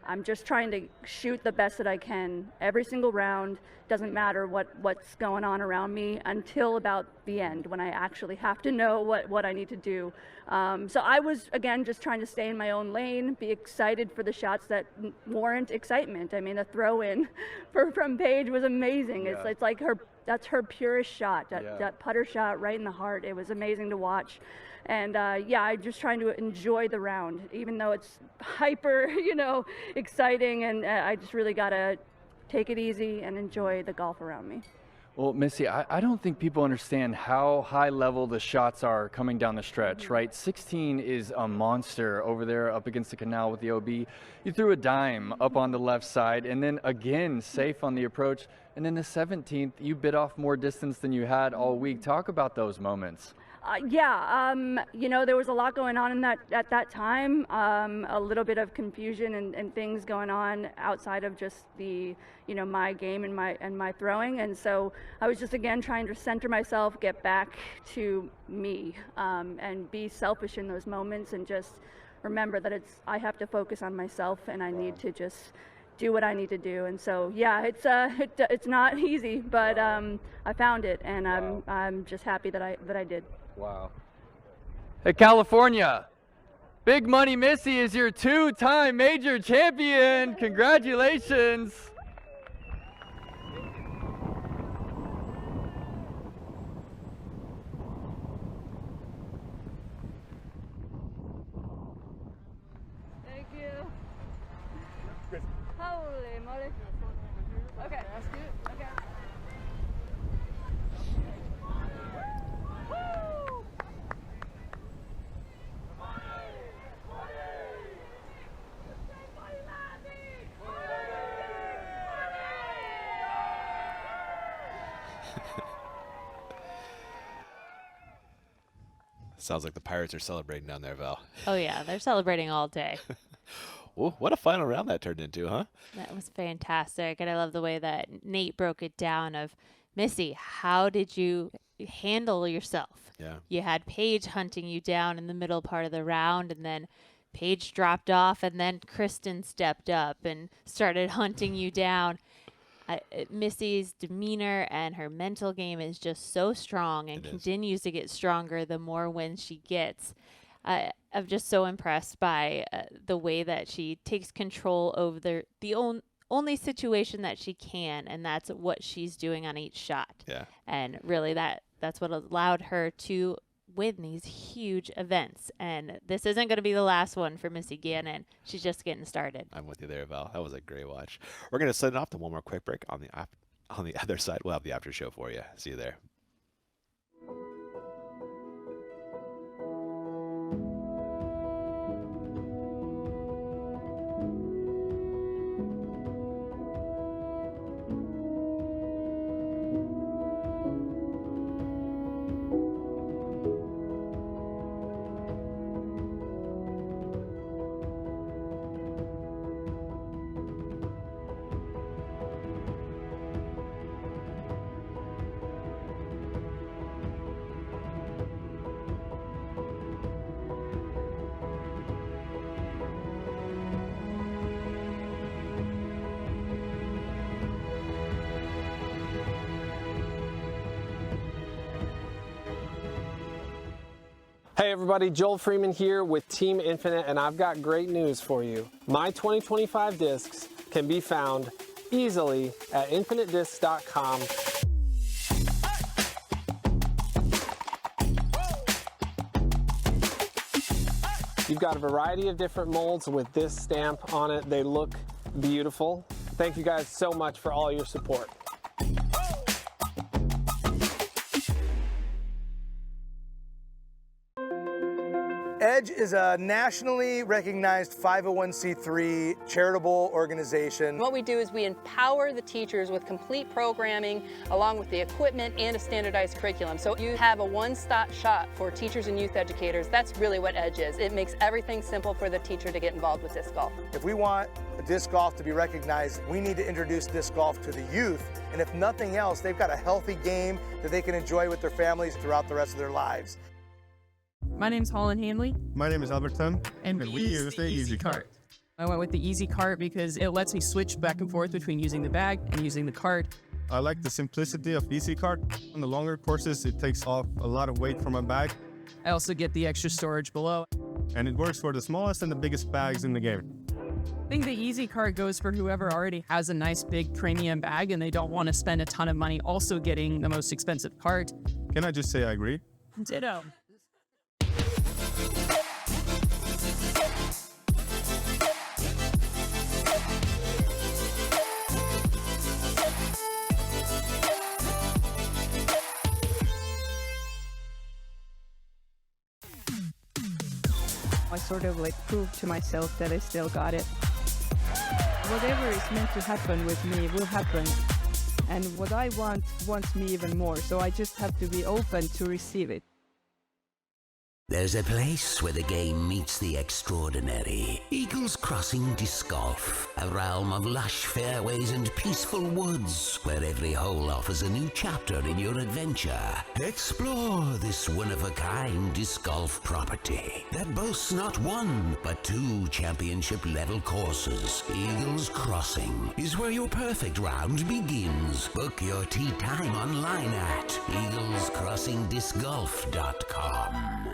I'm just trying to shoot the best that I can every single round. Doesn't matter what's going on around me until about the end when I actually have to know what I need to do. So I was, again, just trying to stay in my own lane, be excited for the shots that warrant excitement. I mean, the throw-in from Paige was amazing. Yeah. It's like that's her purest shot, that putter shot right in the heart. It was amazing to watch. And I'm just trying to enjoy the round, even though it's hyper, exciting. And I just really got to take it easy and enjoy the golf around me. Well, Missy, I don't think people understand how high level the shots are coming down the stretch, right? 16 is a monster over there up against the canal with the OB. You threw a dime up on the left side, and then again, safe on the approach. And then the 17th, you bit off more distance than you had all week. Talk about those moments. There was a lot going on at that time, a little bit of confusion and things going on outside of just the, my game and my throwing. And so I was just, again, trying to center myself, get back to me, and be selfish in those moments and just remember that I have to focus on myself and I need to just do what I need to do. And so, it's not easy, but I found it, and I'm just happy that I did. Wow. Hey, California, Big Money Missy is your 2-time major champion. Congratulations. Thank you. Holy moly. Okay. Okay. Woo! Sounds like the Pirates are celebrating down there, Val. Oh yeah, they're celebrating all day. Ooh, what a final round that turned into, huh? That was fantastic. And I love the way that Nate broke it down of, Missy, how did you handle yourself? Yeah. You had Paige hunting you down in the middle part of the round, and then Paige dropped off, and then Kristen stepped up and started hunting you down. Missy's demeanor and her mental game is just so strong and continues to get stronger the more wins she gets. I'm just so impressed by the way that she takes control over the only situation that she can, and that's what she's doing on each shot. Yeah. And really that's what allowed her to win these huge events. And this isn't going to be the last one for Missy Gannon. She's just getting started. I'm with you there, Val. That was a great watch. We're going to send it off to one more quick break. On the other side, we'll have the after show for you. See you there. Hey everybody, Joel Freeman here with Team Infinite, and I've got great news for you. My 2025 discs can be found easily at infinitediscs.com. You've got a variety of different molds with this stamp on it. They look beautiful. Thank you guys so much for all your support. EDGE is a nationally recognized 501c3 charitable organization. What we do is we empower the teachers with complete programming along with the equipment and a standardized curriculum. So you have a one-stop shop for teachers and youth educators. That's really what EDGE is. It makes everything simple for the teacher to get involved with disc golf. If we want disc golf to be recognized, we need to introduce disc golf to the youth. And if nothing else, they've got a healthy game that they can enjoy with their families throughout the rest of their lives. My name's Holland Hanley. My name is Alberton, and we use the Easy Cart. I went with the Easy Cart because it lets me switch back and forth between using the bag and using the cart. I like the simplicity of Easy Cart. On the longer courses, it takes off a lot of weight from my bag. I also get the extra storage below. And it works for the smallest and the biggest bags in the game. I think the Easy Cart goes for whoever already has a nice big premium bag and they don't want to spend a ton of money also getting the most expensive cart. Can I just say I agree? Ditto. I sort of proved to myself that I still got it. Whatever is meant to happen with me will happen. And what I want wants me even more, so I just have to be open to receive it. There's a place where the game meets the extraordinary. Eagles Crossing Disc Golf, a realm of lush fairways and peaceful woods, where every hole offers a new chapter in your adventure. Explore this one-of-a-kind disc golf property that boasts not one, but 2 championship-level courses. Eagles Crossing is where your perfect round begins. Book your tee time online at eaglescrossingdiscgolf.com.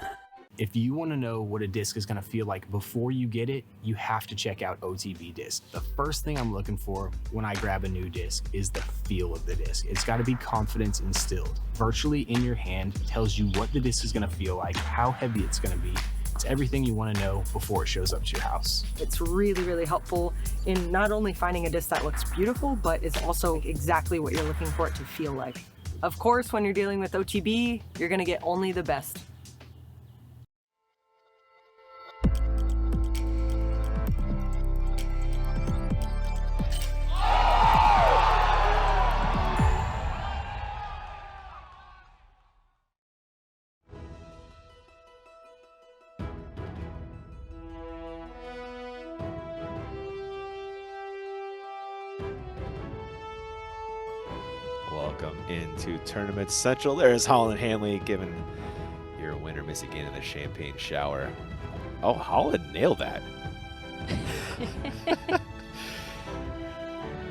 If you want to know what a disc is going to feel like before you get it, you have to check out OTB disc. The first thing I'm looking for when I grab a new disc is the feel of the disc. It's got to be confidence instilled. Virtually in your hand tells you what the disc is going to feel like, how heavy it's going to be. It's everything you want to know before it shows up to your house. It's really, really helpful in not only finding a disc that looks beautiful, but is also exactly what you're looking for it to feel like. Of course, when you're dealing with OTB, you're going to get only the best. Welcome into Tournament Central. There's Holland Hanley giving your winner, Missy Gannon, the champagne shower. Oh, Holland nailed that.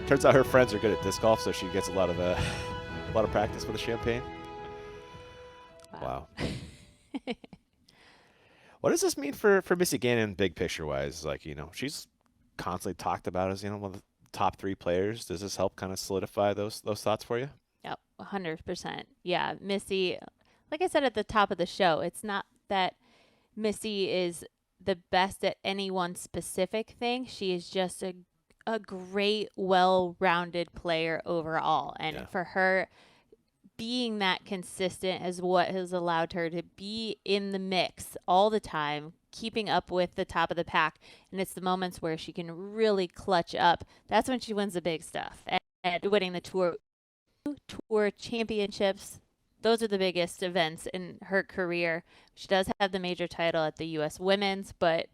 Turns out her friends are good at disc golf, so she gets a lot of practice with the champagne. Wow. What does this mean for Missy Gannon, big picture wise? Like, you know, she's constantly talked about as, you know, one of the top 3 players. Does this help kind of solidify those thoughts for you? Yep, 100%. Yeah, Missy, like I said at the top of the show, it's not that Missy is the best at any one specific thing. She is just a great, well-rounded player overall. And for her, being that consistent is what has allowed her to be in the mix all the time, keeping up with the top of the pack. And it's the moments where she can really clutch up. That's when she wins the big stuff. And winning the tour championships, those are the biggest events in her career. She does have the major title at the U.S. Women's, but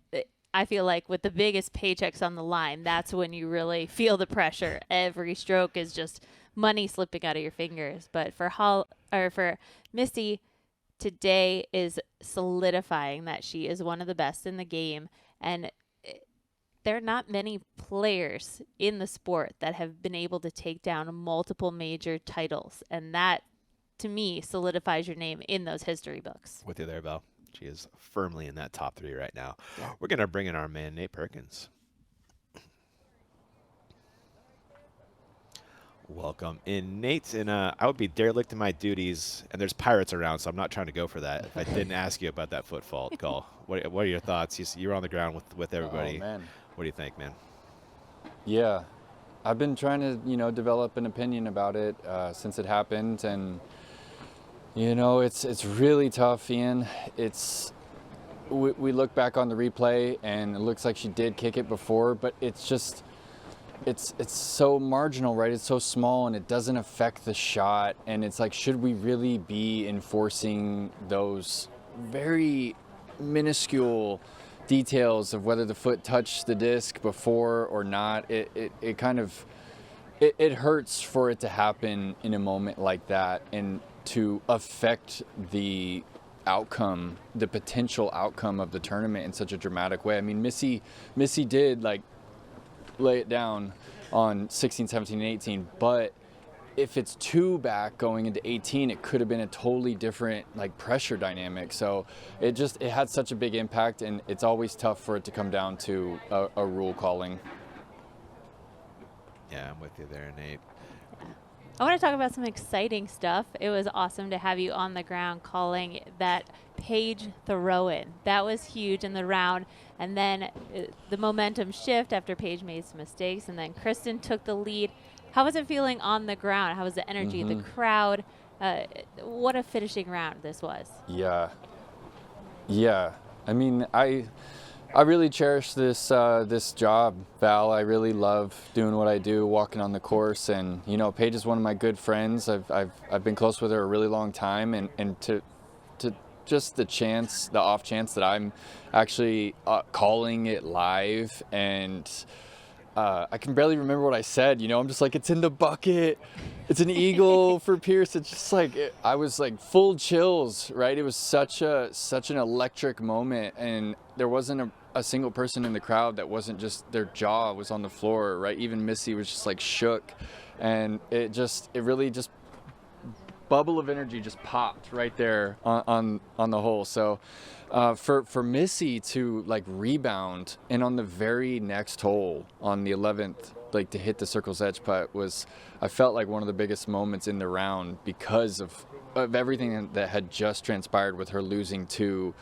I feel like with the biggest paychecks on the line, that's when you really feel the pressure. Every stroke is just money slipping out of your fingers. But for Missy, today is solidifying that she is one of the best in the game, and there are not many players in the sport that have been able to take down multiple major titles, and that, to me, solidifies your name in those history books. With you there, Val. She is firmly in that top 3 right now. Yeah. We're going to bring in our man, Nate Perkins. Welcome in, Nate. And I would be derelict in my duties, and there's pirates around, so I'm not trying to go for that. If I didn't ask you about that foot fault call, what are your thoughts? You're on the ground with everybody. Oh, man. What do you think, man? Yeah, I've been trying to, you know, develop an opinion about it since it happened, and you know, it's really tough, Ian. We look back on the replay, and it looks like she did kick it before, but it's just it's so marginal, right? It's so small, and it doesn't affect the shot, and it's like, should we really be enforcing those very minuscule details of whether the foot touched the disc before or not? It kind of it hurts for it to happen in a moment like that and to affect the outcome, the potential outcome of the tournament in such a dramatic way. I mean, Missy did like lay it down on 16, 17, and 18, but if it's 2 back going into 18, it could have been a totally different like pressure dynamic. So it had such a big impact, and it's always tough for it to come down to a rule calling. Yeah, I'm with you there, Nate. I want to talk about some exciting stuff. It was awesome to have you on the ground calling that Paige throw-in. That was huge in the round. And then the momentum shift after Paige made some mistakes, and then Kristen took the lead. How was it feeling on the ground? How was the energy of the crowd? What a finishing round this was. Yeah. I mean, I really cherish this this job, Val. I really love doing what I do, walking on the course, and you know, Paige is one of my good friends. I've been close with her a really long time, and to just the off chance that I'm actually calling it live, and I can barely remember what I said. You know, I'm just like, it's in the bucket. It's an eagle for Pierce. It's just like, I was like full chills, right? It was such an electric moment, and there wasn't a single person in the crowd that wasn't just, their jaw was on the floor, right? Even Missy was just like shook, and it really just bubble of energy just popped right there on the hole. So for Missy to like rebound and on the very next hole on the 11th, like to hit the circle's edge putt I felt like one of the biggest moments in the round because of everything that had just transpired with her losing to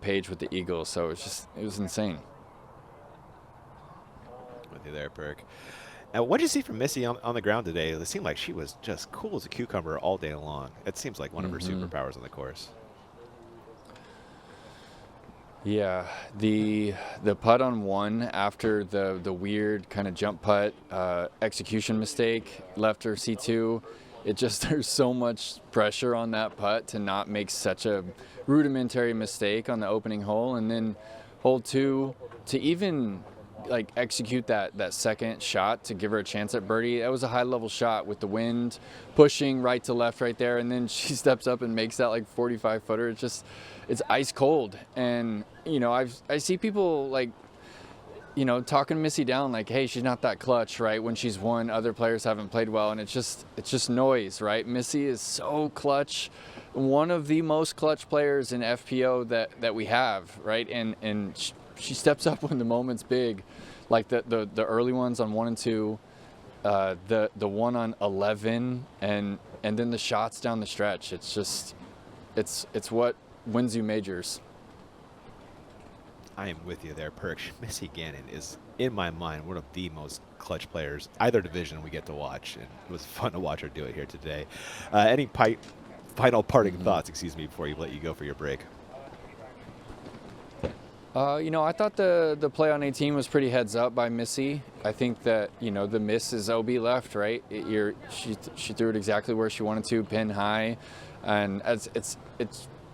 Paige with the eagle. So it was insane. With you there, Perk. Now, what did you see from Missy on the ground today? It seemed like she was just cool as a cucumber all day long. It seems like one of her superpowers on the course. Yeah, the putt on one after the weird kind of jump putt execution mistake left her C2. There's so much pressure on that putt to not make such a rudimentary mistake on the opening hole, and then hole 2 to even like execute that second shot to give her a chance at birdie. That was a high level shot with the wind pushing right to left right there, and then she steps up and makes that like 45 footer. It's ice cold. And I see people like talking Missy down like, hey, she's not that clutch, right, when she's won. Other players haven't played well, and it's just noise, right? Missy is so clutch, one of the most clutch players in FPO that we have, right? And she steps up when the moment's big, like the early ones on 1 and 2, the one on 11, and then the shots down the stretch. It's what wins you majors. I am with you there, Perk. Missy Gannon is, in my mind, one of the most clutch players either division we get to watch, and it was fun to watch her do it here today. Any final parting thoughts, before you let you go for your break? I thought the play on 18 was pretty heads up by Missy. I think that, the miss is OB left, right? She threw it exactly where she wanted to, pin high, and it's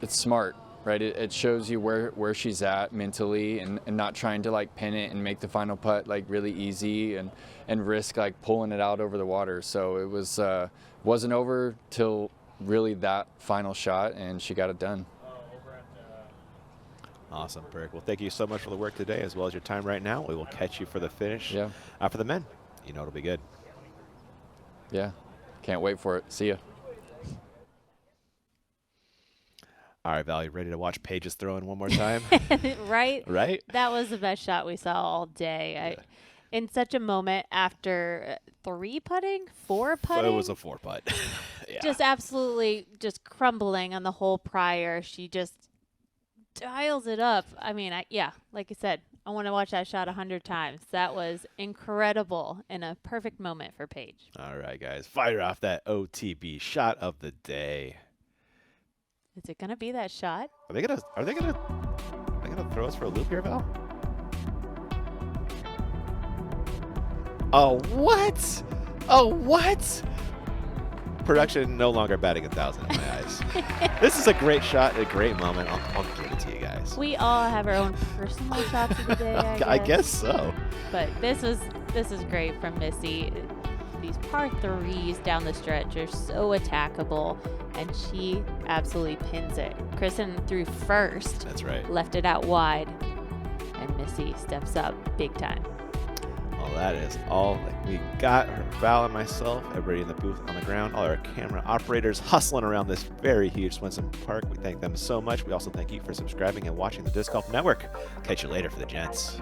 smart, right? It shows you where she's at mentally, and not trying to like pin it and make the final putt like really easy and risk like pulling it out over the water. So it wasn't over till really that final shot, and she got it done. Awesome, Perk. Well, thank you so much for the work today, as well as your time right now. We will catch you for the finish. Yeah. For the men. It'll be good. Yeah. Can't wait for it. See ya. All right, Val, you ready to watch Paige's throw in one more time? Right? Right? That was the best shot we saw all day. In such a moment after 4 putting? It was a 4 putt. Yeah. Just absolutely just crumbling on the hole prior. She just dials it up. I mean, like I said, I want to watch that shot 100 times. That was incredible and a perfect moment for Paige. All right, guys, fire off that OTB shot of the day. Is it gonna be that shot? Are they gonna throw us for a loop here, Val? Oh what? Oh what? Production no longer batting 1,000 in my eyes. This is a great shot, a great moment. I'll give it to you guys. We all have our own personal shots of the day, I guess so. But this is great from Missy. These par 3s down the stretch are so attackable, and she absolutely pins it. Kristen threw first. That's right. Left it out wide, and Missy steps up big time. Well, that is all that we got. Val and myself, everybody in the booth on the ground, all our camera operators hustling around this very huge Swenson Park. We thank them so much. We also thank you for subscribing and watching the Disc Golf Network. Catch you later for the gents.